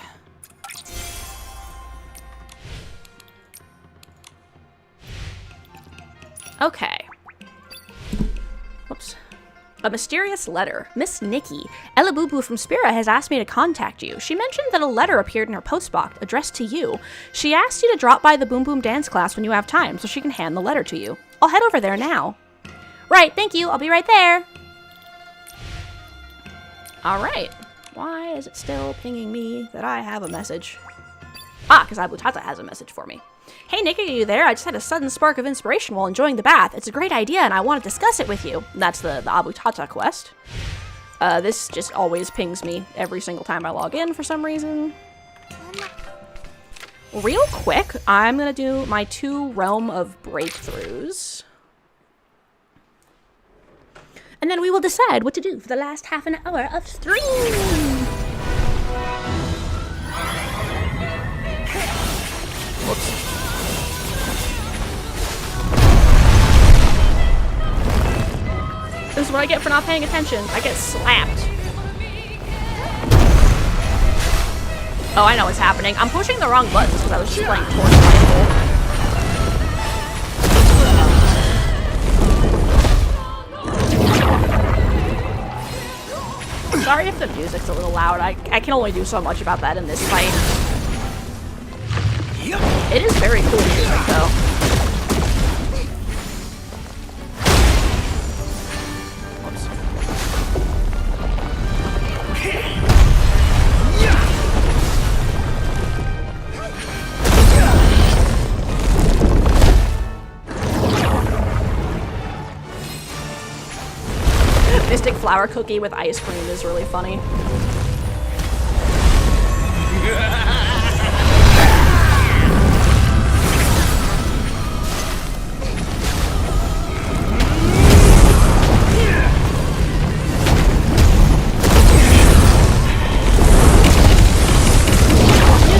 Speaker 1: Okay. Whoops. A mysterious letter. Miss Nikki. Ella Boo Boo from Spira has asked me to contact you. She mentioned that a letter appeared in her postbox addressed to you. She asked you to drop by the Boom Boom dance class when you have time so she can hand the letter to you. I'll head over there now. Right, thank you. I'll be right there. Alright. Why is it still pinging me that I have a message? Ah, because Abutata has a message for me. Hey Nikki, are you there? I just had a sudden spark of inspiration while enjoying the bath. It's a great idea and I want to discuss it with you. That's the Abutata quest. This just always pings me every single time I log in for some reason. Real quick, I'm going to do my 2 realm of breakthroughs. And then we will decide what to do for the last half an hour of stream. Whoops. This is what I get for not paying attention. I get slapped. Oh, I know what's happening. I'm pushing the wrong buttons because I was just playing Torchlight. Sorry if the music's a little loud. I can only do so much about that in this fight. It is very cool music, though. flour cookie with ice cream is really funny. Use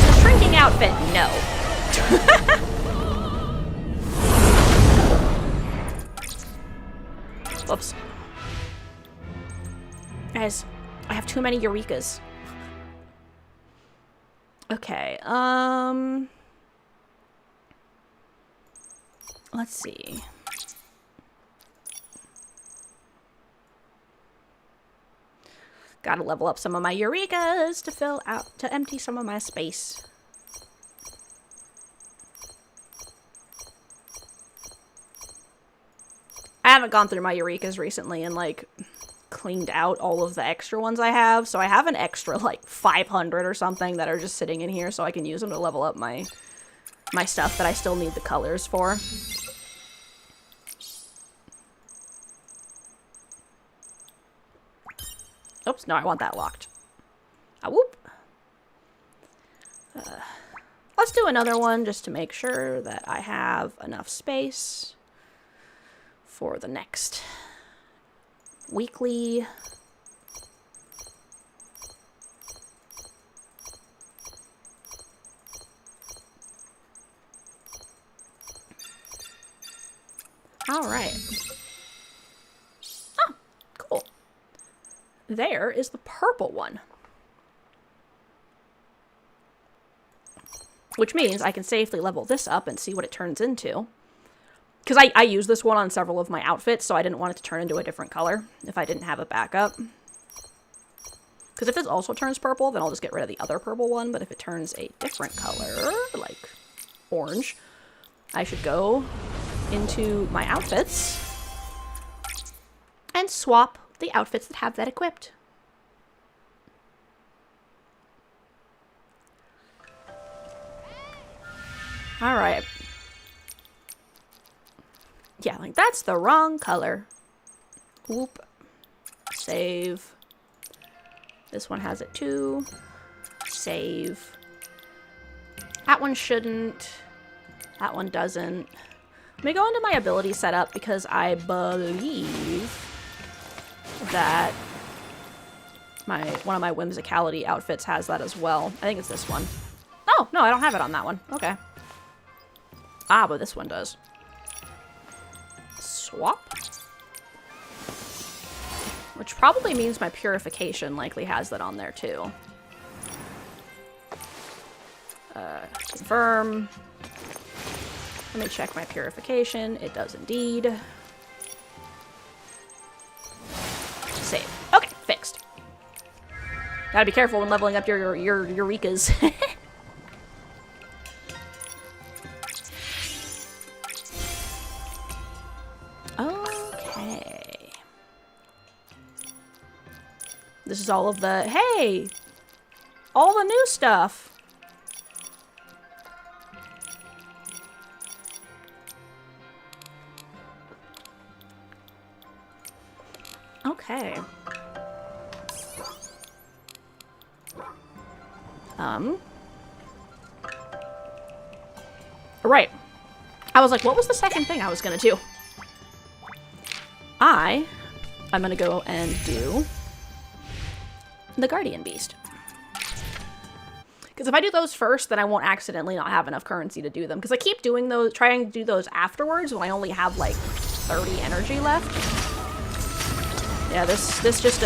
Speaker 1: the shrinking outfit? No. Whoops. Guys, I have too many Eurekas. Okay, let's see. Gotta level up some of my Eurekas to empty some of my space. I haven't gone through my Eurekas recently and, like, cleaned out all of the extra ones I have, so I have an extra, like, 500 or something that are just sitting in here so I can use them to level up my stuff that I still need the colors for. Oops, no, I want that locked. Ah, whoop. Let's do another one just to make sure that I have enough space for the next weekly. All right. Oh, cool. There is the purple one. Which means I can safely level this up and see what it turns into. Because I use this one on several of my outfits, so I didn't want it to turn into a different color if I didn't have a backup. Because if this also turns purple, then I'll just get rid of the other purple one. But if it turns a different color, like orange, I should go into my outfits and swap the outfits that have that equipped. All right. Yeah, like that's the wrong color. Whoop. Save. This one has it too. Save. That one shouldn't. That one doesn't. Let me go into my ability setup because I believe that one of my whimsicality outfits has that as well. I think it's this one. Oh, no, I don't have it on that one. Okay. Ah, but this one does. Swap. Which probably means my purification likely has that on there too. Confirm. Let me check my purification. It does indeed. Save. Okay, fixed. Gotta be careful when leveling up your Eurekas. Okay. This is all of the, hey! All the new stuff! Okay. Right. I was like, what was the second thing I was gonna do? I'm gonna go and do the Guardian Beast. Because if I do those first, then I won't accidentally not have enough currency to do them. Because I keep doing those, trying to do those afterwards when I only have like 30 energy left. Yeah, this just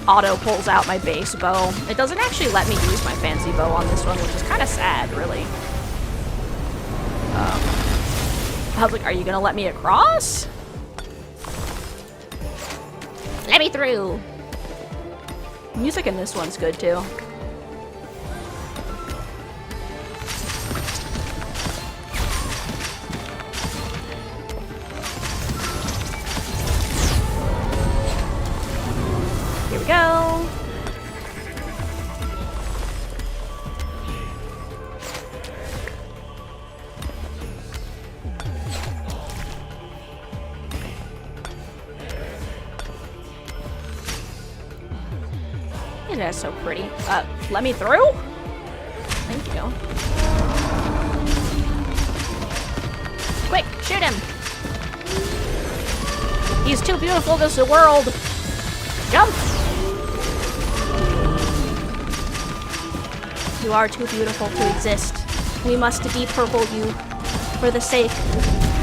Speaker 1: auto pulls out my base bow. It doesn't actually let me use my fancy bow on this one, which is kind of sad, really. I was like, are you gonna let me across? Let me through. Music in this one's good too. Here we go. is that so pretty? Let me through? Thank you. Quick, shoot him! He's too beautiful this world! Jump! You are too beautiful to exist. We must de-purple you for the sake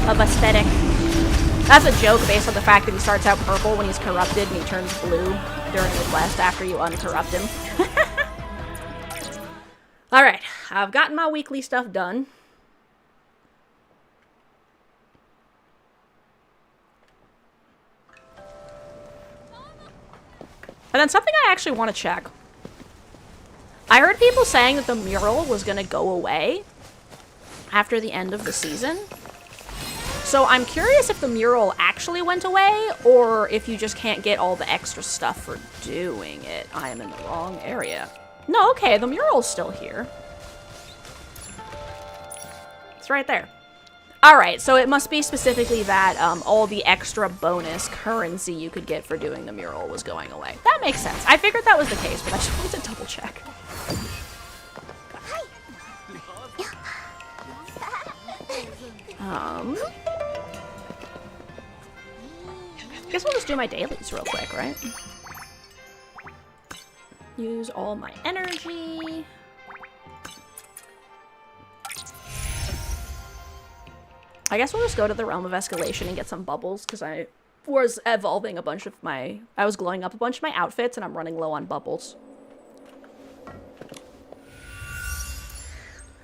Speaker 1: of aesthetic. That's a joke based on the fact that he starts out purple when he's corrupted and he turns blue during the quest after you uncorrupt him. Alright, I've gotten my weekly stuff done. And then something I actually want to check. I heard people saying that the mural was going to go away after the end of the season. So I'm curious if the mural actually went away, or if you just can't get all the extra stuff for doing it. I am in the wrong area. No, okay, the mural's still here. It's right there. Alright, so it must be specifically that all the extra bonus currency you could get for doing the mural was going away. That makes sense. I figured that was the case, but I just wanted to double check. I guess we'll just do my dailies real quick, right? Use all my energy. I guess we'll just go to the Realm of Escalation and get some bubbles, because I was evolving a bunch of my... I was glowing up a bunch of my outfits, and I'm running low on bubbles.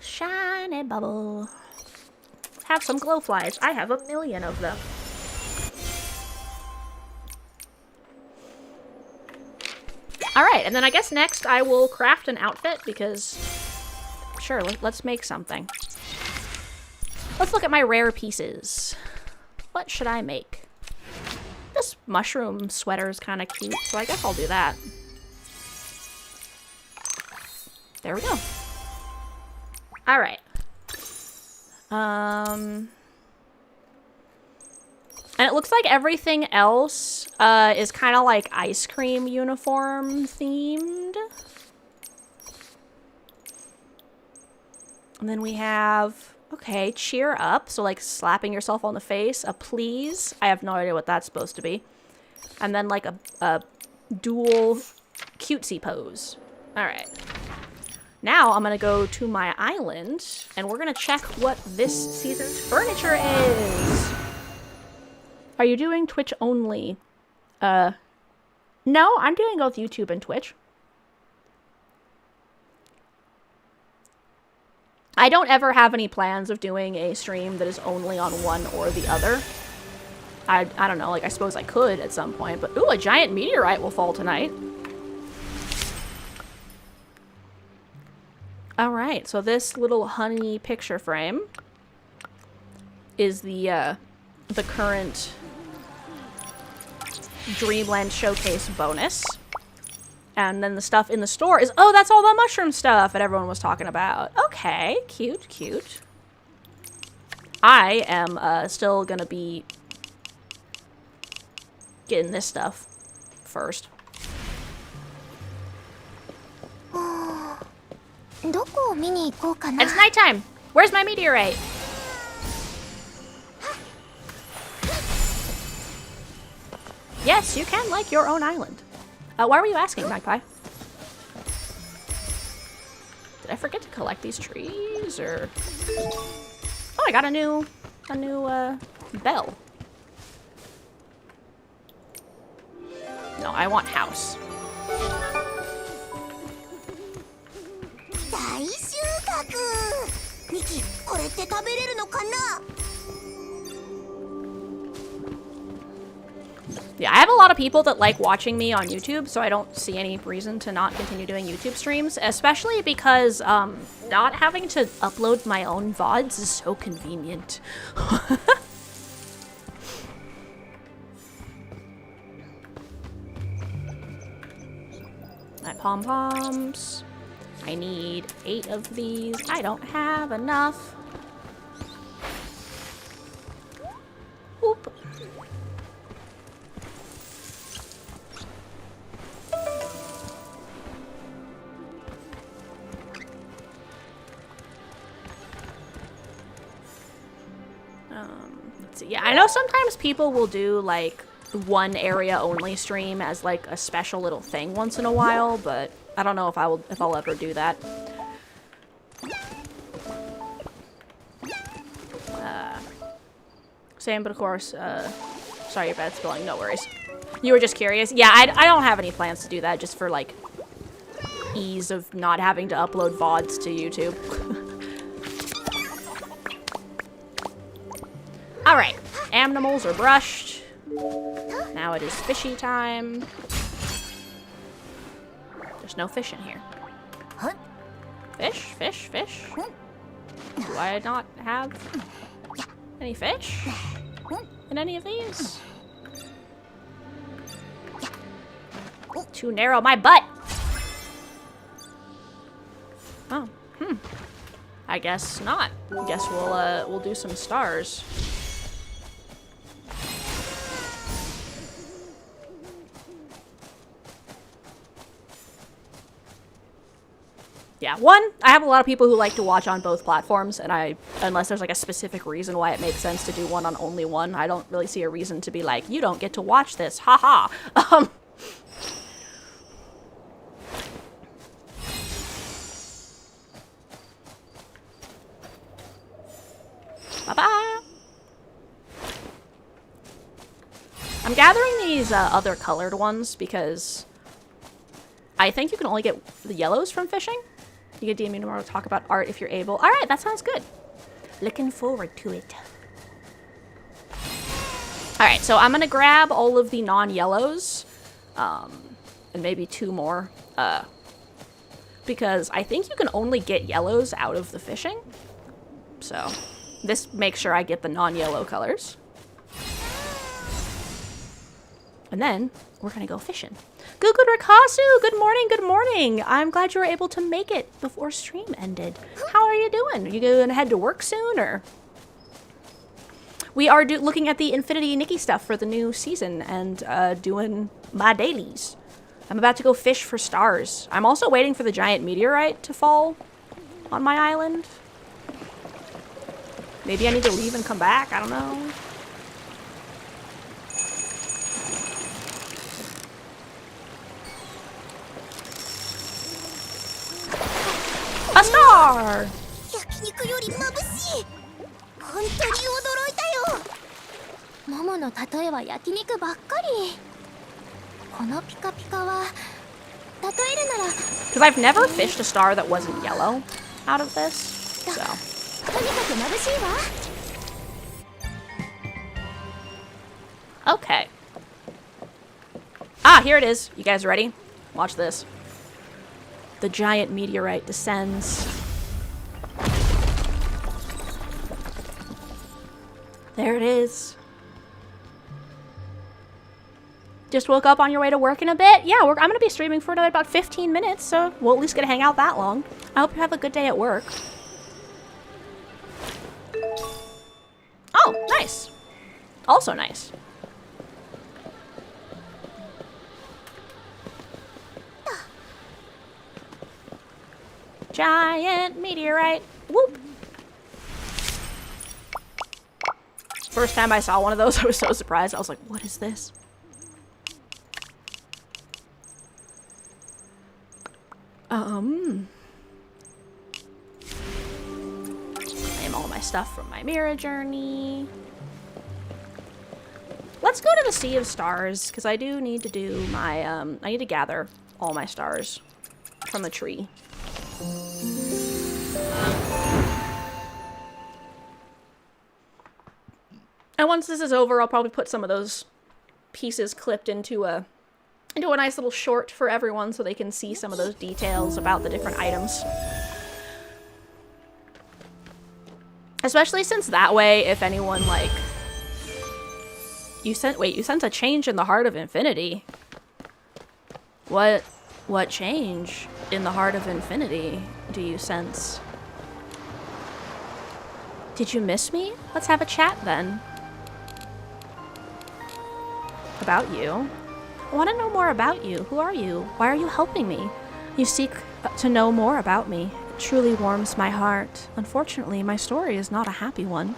Speaker 1: Shiny bubble. Have some glow flies. I have 1 million of them. Alright, and then I guess next I will craft an outfit, because... Sure, let's make something. Let's look at my rare pieces. What should I make? This mushroom sweater is kind of cute, so I guess I'll do that. There we go. Alright. And it looks like everything else is kind of like ice cream uniform themed. And then we have, okay, cheer up. So like slapping yourself on the face. A please. I have no idea what that's supposed to be. And then like a dual cutesy pose. All right. Now I'm going to go to my island and we're going to check what this season's furniture is. Are you doing Twitch only? No, I'm doing both YouTube and Twitch. I don't ever have any plans of doing a stream that is only on one or the other. I don't know, like I suppose I could at some point, but ooh, a giant meteorite will fall tonight. All right, so this little honey picture frame is the current Dreamland Showcase bonus. And then the stuff in the store is, oh, that's all the mushroom stuff that everyone was talking about. Okay, cute, cute. I am still gonna be getting this stuff first. It's nighttime. Where's my meteorite? Yes, you can like your own island. Why were you asking, Magpie? Did I forget to collect these trees, or... Oh, I got a new bell. No, I want house.
Speaker 15: Nikki, これって食べれるのかな?
Speaker 1: Yeah, I have a lot of people that like watching me on YouTube, so I don't see any reason to not continue doing YouTube streams, especially because not having to upload my own VODs is so convenient. My pom-poms. I need 8 of these. I don't have enough. Oop. Let's see. Yeah, I know sometimes people will do like one area only stream as like a special little thing once in a while, but I don't know if I'll ever do that. Same, but of course, sorry, your bed's spilling. No worries. You were just curious. Yeah, I don't have any plans to do that, just for like ease of not having to upload VODs to YouTube. Alright, animals are brushed. Now it is fishy time. There's no fish in here. Fish, fish, fish. Do I not have any fish in any of these? Too narrow, my butt! Oh, I guess not. I guess we'll do some stars. Yeah, I have a lot of people who like to watch on both platforms, and unless there's like a specific reason why it makes sense to do one on only one, I don't really see a reason to be like, you don't get to watch this, haha. Bye-bye. I'm gathering these other colored ones because I think you can only get the yellows from fishing. You get DM me tomorrow to talk about art if you're able. All right, that sounds good. Looking forward to it. All right, so I'm gonna grab all of the non-yellows, and maybe 2 more, because I think you can only get yellows out of the fishing. So this makes sure I get the non-yellow colors. And then we're gonna go fishing. Good Rikasu, good morning, good morning. I'm glad you were able to make it before stream ended. How are you doing? Are you gonna head to work soon, or? We are looking at the Infinity Nikki stuff for the new season and doing my dailies. I'm about to go fish for stars. I'm also waiting for the giant meteorite to fall on my island. Maybe I need to leave and come back, I don't know. A star!
Speaker 15: 焼肉より眩しい。本当に驚いたよ。モモの例えは焼肉ばっかり。このピカピカは例えるなら
Speaker 1: Because I've never fished a star that wasn't yellow out of this, so.
Speaker 15: とにかく眩しいわ。
Speaker 1: Okay. Ah, here it is. You guys ready? Watch this. The giant meteorite descends. There it is. Just woke up on your way to work in a bit? Yeah, I'm going to be streaming for another about 15 minutes, so we'll at least get to hang out that long. I hope you have a good day at work. Oh, nice. Also nice. Giant meteorite. Whoop. First time I saw one of those, I was so surprised. I was like, what is this? Claim all my stuff from my mirror journey. Let's go to the Sea of Stars, because I do need to do my, I need to gather all my stars from the tree. And once this is over, I'll probably put some of those pieces clipped into a nice little short for everyone so they can see some of those details about the different items. Especially since that way, if anyone, like... You sense a change in the heart of Infinity. What change in the heart of Infinity do you sense? Did you miss me? Let's have a chat then. About you? I want to know more about you. Who are you? Why are you helping me? You seek to know more about me. It truly warms my heart. Unfortunately, my story is not a happy one.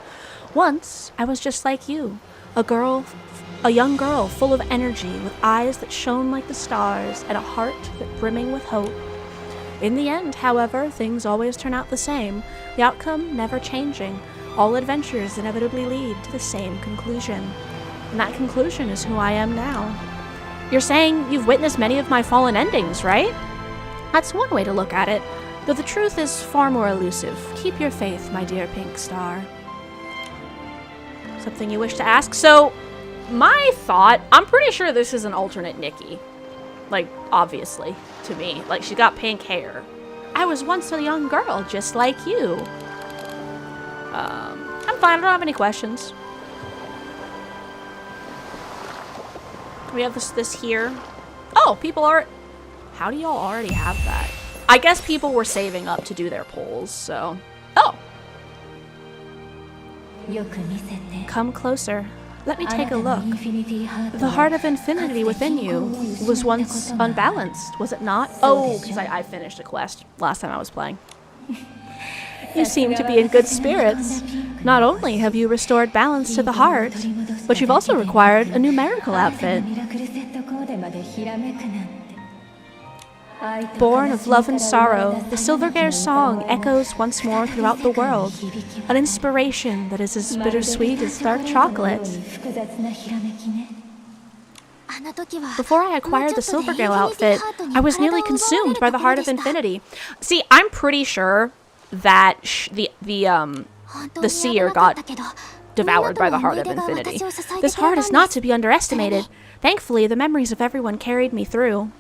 Speaker 1: Once, I was just like you, a young girl full of energy, with eyes that shone like the stars and a heart that brimming with hope. In the end, however, things always turn out the same, the outcome never changing. All adventures inevitably lead to the same conclusion. And that conclusion is who I am now. You're saying you've witnessed many of my fallen endings, right? That's one way to look at it, though the truth is far more elusive. Keep your faith, my dear pink star. Something you wish to ask? So, my thought, I'm pretty sure this is an alternate Nikki. Like, obviously, to me. Like, she got pink hair. I was once a young girl, just like you. I'm fine, I don't have any questions. We have this here. Oh, people are... How do y'all already have that? I guess people were saving up to do their polls, so... Oh! Come closer. Let me take a look. The heart of infinity within you was once unbalanced, was it not? Oh, because I finished a quest last time I was playing. You seem to be in good spirits. Not only have you restored balance to the heart, but you've also acquired a numerical outfit. Born of love and sorrow, the Silvergare's song echoes once more throughout the world, an inspiration that is as bittersweet as dark chocolate. Before I acquired the Silvergale outfit, I was nearly consumed by the Heart of Infinity. See, I'm pretty sure that the seer got devoured by the Heart of Infinity. This heart is not to be underestimated. Thankfully, the memories of everyone carried me through.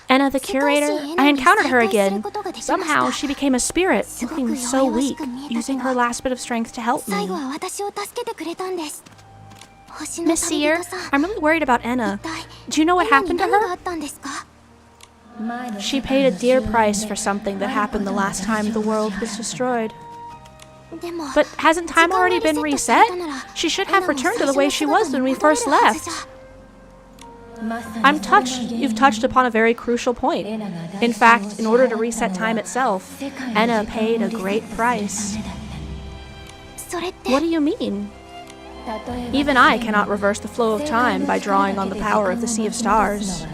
Speaker 1: Enna, the curator, I encountered her again. Somehow, she became a spirit, looking so weak, using her last bit of strength to help me. Miss Seer, I'm really worried about Enna. Do you know what happened to her? She paid a dear price for something that happened the last time the world was destroyed. But hasn't time already been reset? She should have returned to the way she was when we first left. I'm touched. You've touched upon a very crucial point. In fact, in order to reset time itself, Enna paid a great price. What do you mean? Even I cannot reverse the flow of time by drawing on the power of the Sea of Stars.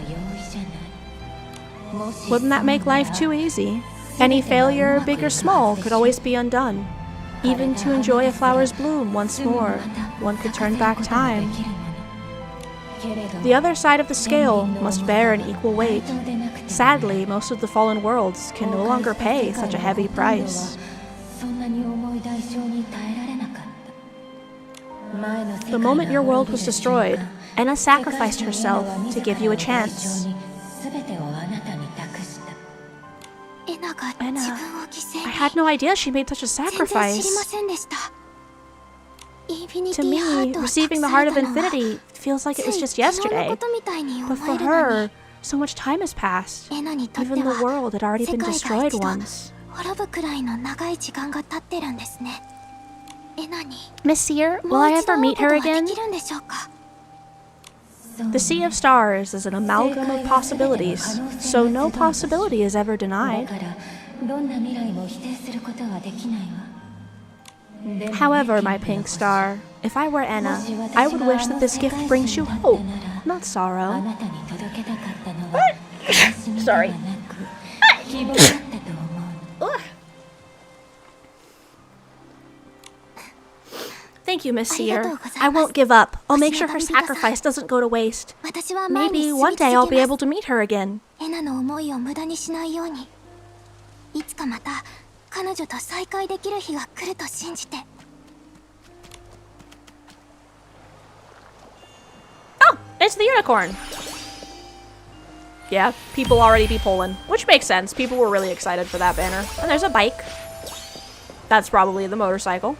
Speaker 1: Wouldn't that make life too easy? Any failure, big or small, could always be undone. Even to enjoy a flower's bloom once more, one could turn back time. The other side of the scale must bear an equal weight. Sadly, most of the fallen worlds can no longer pay such a heavy price. The moment your world was destroyed, Enna sacrificed herself to give you a chance. Enna, I had no idea she made such a sacrifice. To me, receiving the Heart of Infinity feels like it was just yesterday. But for her, so much time has passed. Even the world had already been destroyed once. Miss Seer, will I ever meet her again? The Sea of Stars is an amalgam of possibilities, so no possibility is ever denied. However, my pink star, if I were Enna, I would wish that this gift brings you hope, not sorrow. Sorry. Thank you, Miss Seer. I won't give up. I'll make sure her sacrifice doesn't go to waste. Maybe one day I'll be able to meet her again. Oh, it's the unicorn. Yeah, people already be pulling, which makes sense. People were really excited for that banner. And there's a bike. That's probably the motorcycle.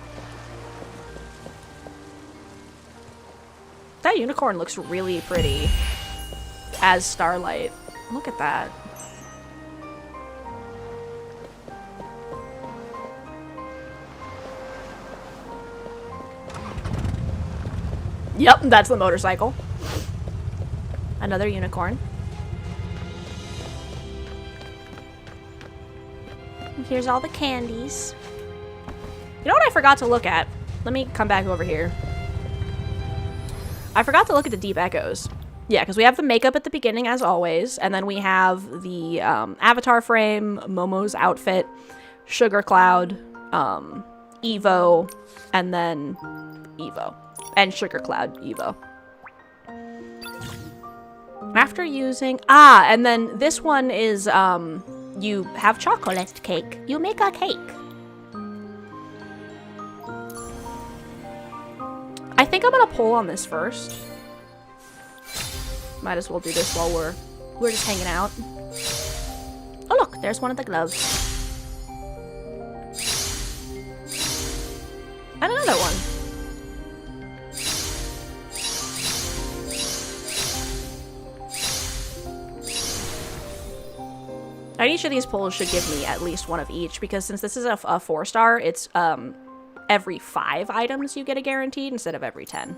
Speaker 1: That unicorn looks really pretty as Starlight. Look at that. Yep, that's the motorcycle. Another unicorn. And here's all the candies. You know what I forgot to look at? let me come back over here. I forgot to look at the deep echoes. Yeah, because we have the makeup at the beginning as always, and then we have the avatar frame, Momo's outfit, Sugar Cloud, Evo, and then Evo. And Sugar Cloud Evo. After using... Ah, and then this one is, you have chocolate cake. You make a cake. I think I'm gonna pull on this first. Might as well do this while we're just hanging out. Oh look, there's one of the gloves. And another one. And each of these pulls should give me at least one of each, because since this is a 4-star, it's every 5 items you get a guaranteed instead of every 10.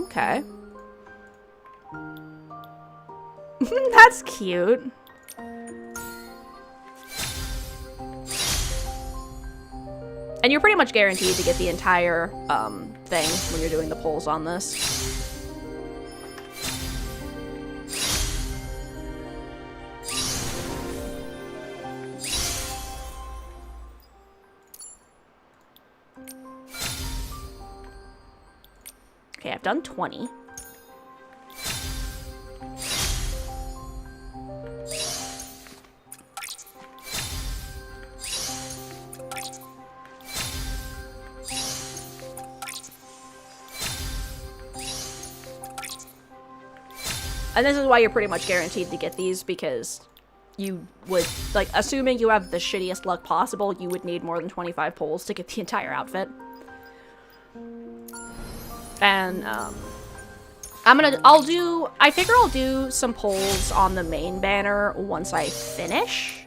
Speaker 1: Okay. That's cute. And you're pretty much guaranteed to get the entire thing when you're doing the pulls on this. Okay, I've done 20. And this is why you're pretty much guaranteed to get these, because you would, like, assuming you have the shittiest luck possible, you would need more than 25 pulls to get the entire outfit. And, I figure I'll do some pulls on the main banner once I finish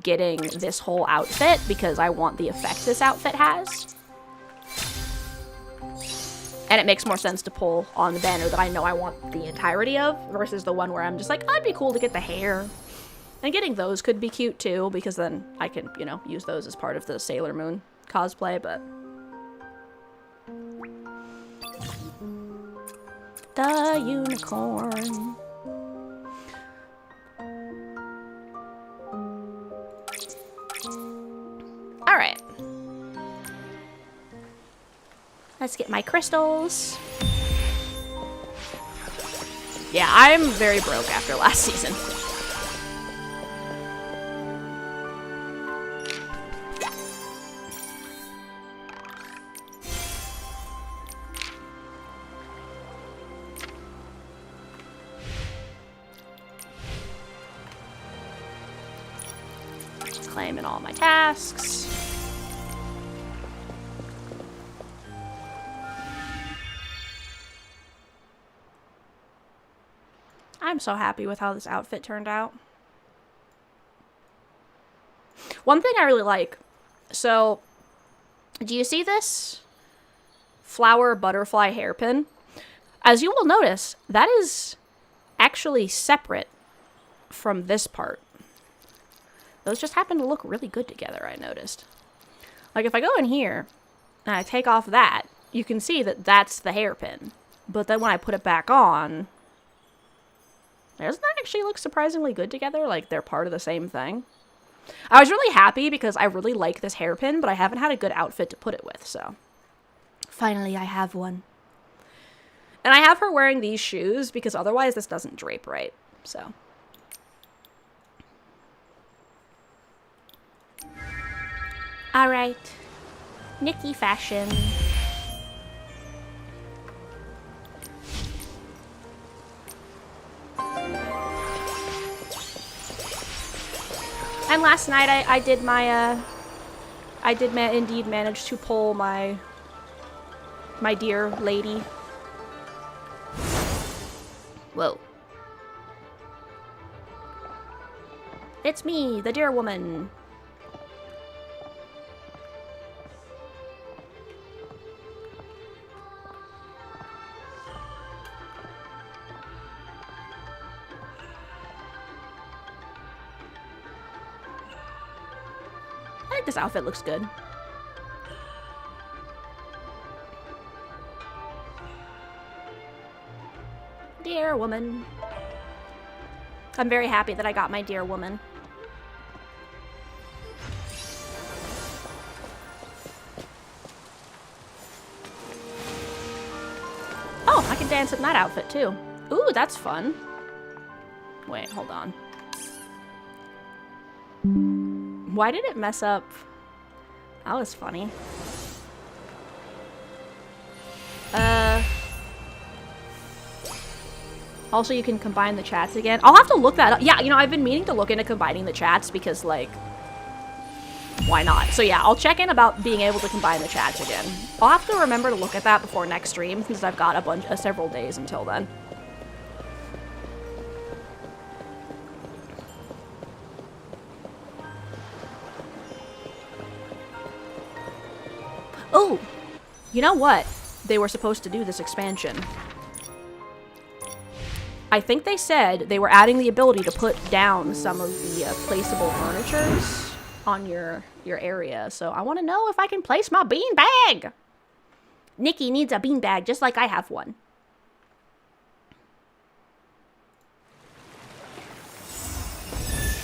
Speaker 1: getting this whole outfit, because I want the effect this outfit has. And it makes more sense to pull on the banner that I know I want the entirety of, versus the one where I'm just like, oh, it'd be cool to get the hair. And getting those could be cute too, because then I can, you know, use those as part of the Sailor Moon cosplay, but... The unicorn. Alright. Let's get my crystals. Yeah, I'm very broke after last season. Claiming all my tasks. I'm so happy with how this outfit turned out. One thing I really like, so, do you see this flower butterfly hairpin? As you will notice, that is actually separate from this part. Those just happen to look really good together, I noticed. Like, if I go in here, and I take off that, you can see that that's the hairpin. But then when I put it back on, doesn't that actually look surprisingly good together? Like, they're part of the same thing. I was really happy because I really like this hairpin, but I haven't had a good outfit to put it with, so. Finally, I have one. And I have her wearing these shoes because otherwise this doesn't drape right, so. Alright. Nikki fashion. And last night I did my, indeed manage to pull my dear lady. Whoa. It's me, the dear woman. I think this outfit looks good. dear woman. I'm very happy that I got my dear woman. Oh, I can dance in that outfit too. Ooh, that's fun. Wait, hold on. Why did it mess up? That was funny. Also, you can combine the chats again. I'll have to look that up. Yeah, you know, I've been meaning to look into combining the chats because, like, why not? So yeah, I'll check in about being able to combine the chats again. I'll have to remember to look at that before next stream since I've got several days until then. Oh, you know what? They were supposed to do this expansion. I think they said they were adding the ability to put down some of the placeable furnitures on your area. So I want to know if I can place my bean bag. Nikki needs a bean bag just like I have one.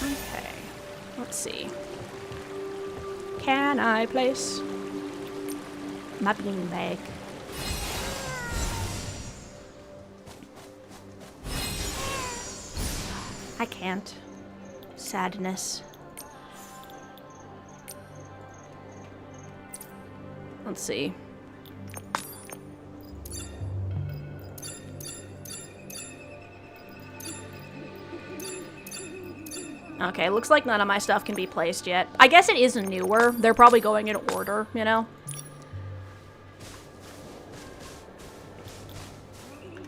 Speaker 1: Okay, let's see. Can I place my bean bag? I can't. Sadness. Let's see. Okay, looks like none of my stuff can be placed yet. I guess it is newer. They're probably going in order, you know?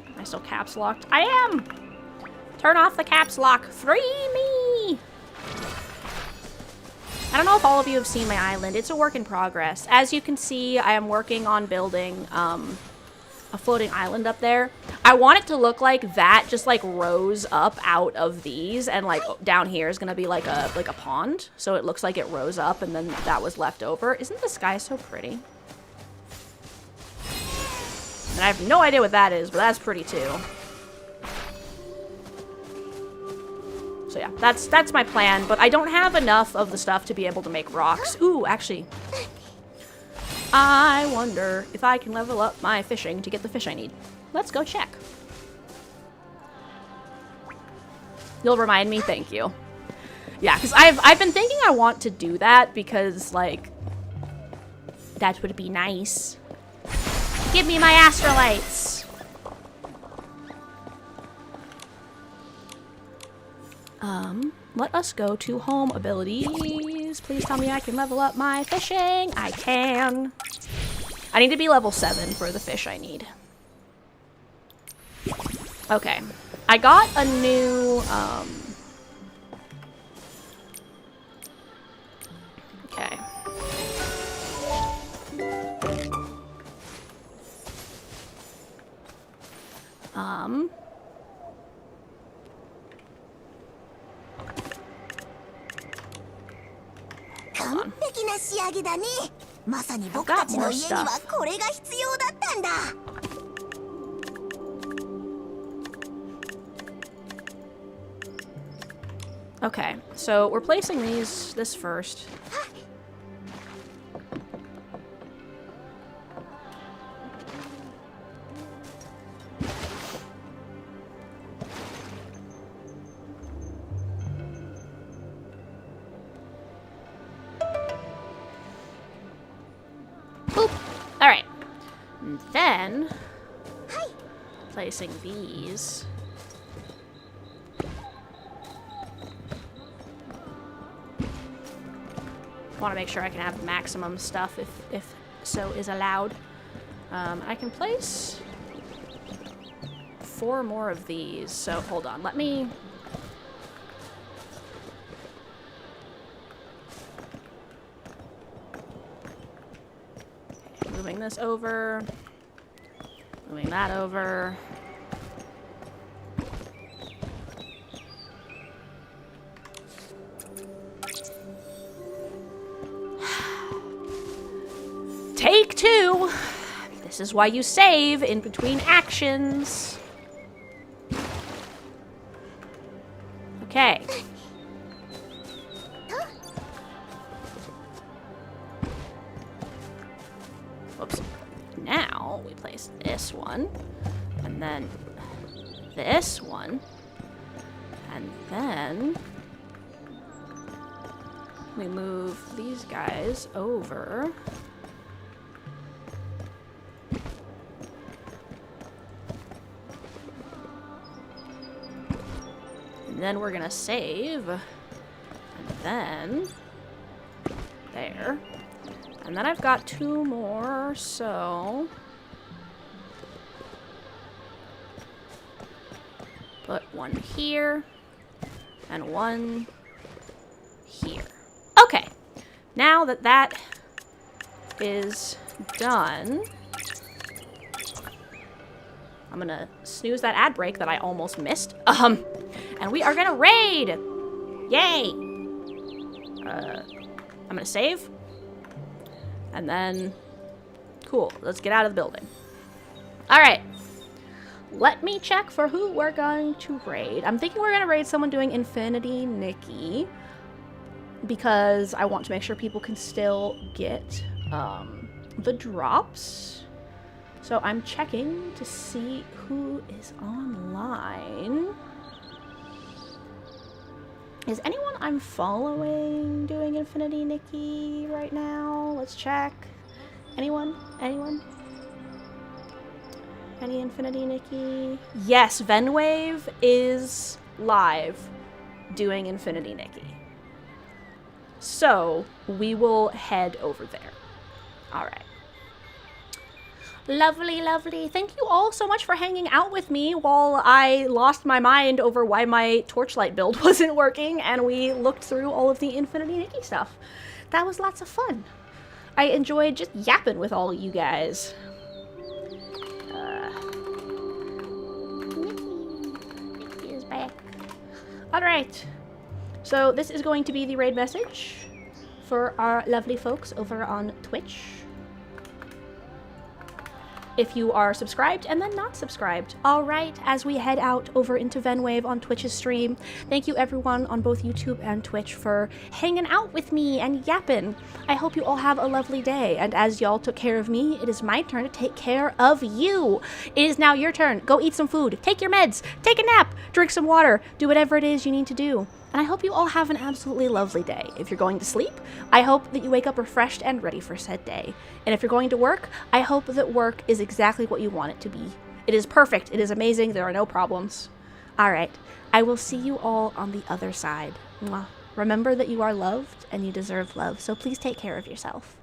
Speaker 1: Am I still caps locked? I am! Turn off the caps lock. Free me! I don't know if all of you have seen my island. It's a work in progress. As you can see, I am working on building a floating island up there. I want it to look like that just like rose up out of these, and like down here is gonna be like a pond. So it looks like it rose up and then that was left over. Isn't the sky so pretty? And I have no idea what that is, but that's pretty too. So yeah, that's my plan, but I don't have enough of the stuff to be able to make rocks. Ooh, actually, I wonder if I can level up my fishing to get the fish I need. Let's go check. You'll remind me? Thank you. Yeah, because I've been thinking I want to do that because, like, that would be nice. Give me my astrolites! Let us go to home abilities. Please tell me I can level up my fishing. I can. I need to be level 7 for the fish I need. Okay. I got a new, okay. Hold on. I've got more stuff. Okay, so we're placing this first. Boop. All right. And then placing these. I want to make sure I can have maximum stuff if so is allowed. I can place 4 more of these. So hold on, let me. Okay, moving this over, moving that over. Take 2. This is why you save in between actions. Okay. Whoops. Now we place this one, and then this one, and then we move these guys over. And then we're gonna save, and then there. And then I've got 2 more, so put 1 here and 1 here. Okay, now that that is done, I'm gonna snooze that ad break that I almost missed. And we are gonna raid! Yay! I'm gonna save. And then, cool, let's get out of the building. Alright. Let me check for who we're going to raid. I'm thinking we're gonna raid someone doing Infinity Nikki, because I want to make sure people can still get the drops. So I'm checking to see who is online. Is anyone I'm following doing Infinity Nikki right now? Let's check. Anyone? Anyone? Any Infinity Nikki? Yes, Venwave is live doing Infinity Nikki. So we will head over there. All right. Lovely, lovely. Thank you all so much for hanging out with me while I lost my mind over why my Torchlight build wasn't working, and we looked through all of the Infinity Nikki stuff. That was lots of fun. I enjoyed just yapping with all of you guys. Nikki is back. Alright. So this is going to be the raid message for our lovely folks over on Twitch. If you are subscribed and then not subscribed. All right, as we head out over into Venwave on Twitch's stream, thank you everyone on both YouTube and Twitch for hanging out with me and yapping. I hope you all have a lovely day, and as y'all took care of me, it is my turn to take care of you. It is now your turn. Go eat some food, take your meds, take a nap, drink some water, do whatever it is you need to do. And I hope you all have an absolutely lovely day. If you're going to sleep, I hope that you wake up refreshed and ready for said day. And if you're going to work, I hope that work is exactly what you want it to be. It is perfect. It is amazing. There are no problems. All right. I will see you all on the other side. Mwah. Remember that you are loved and you deserve love, so please take care of yourself.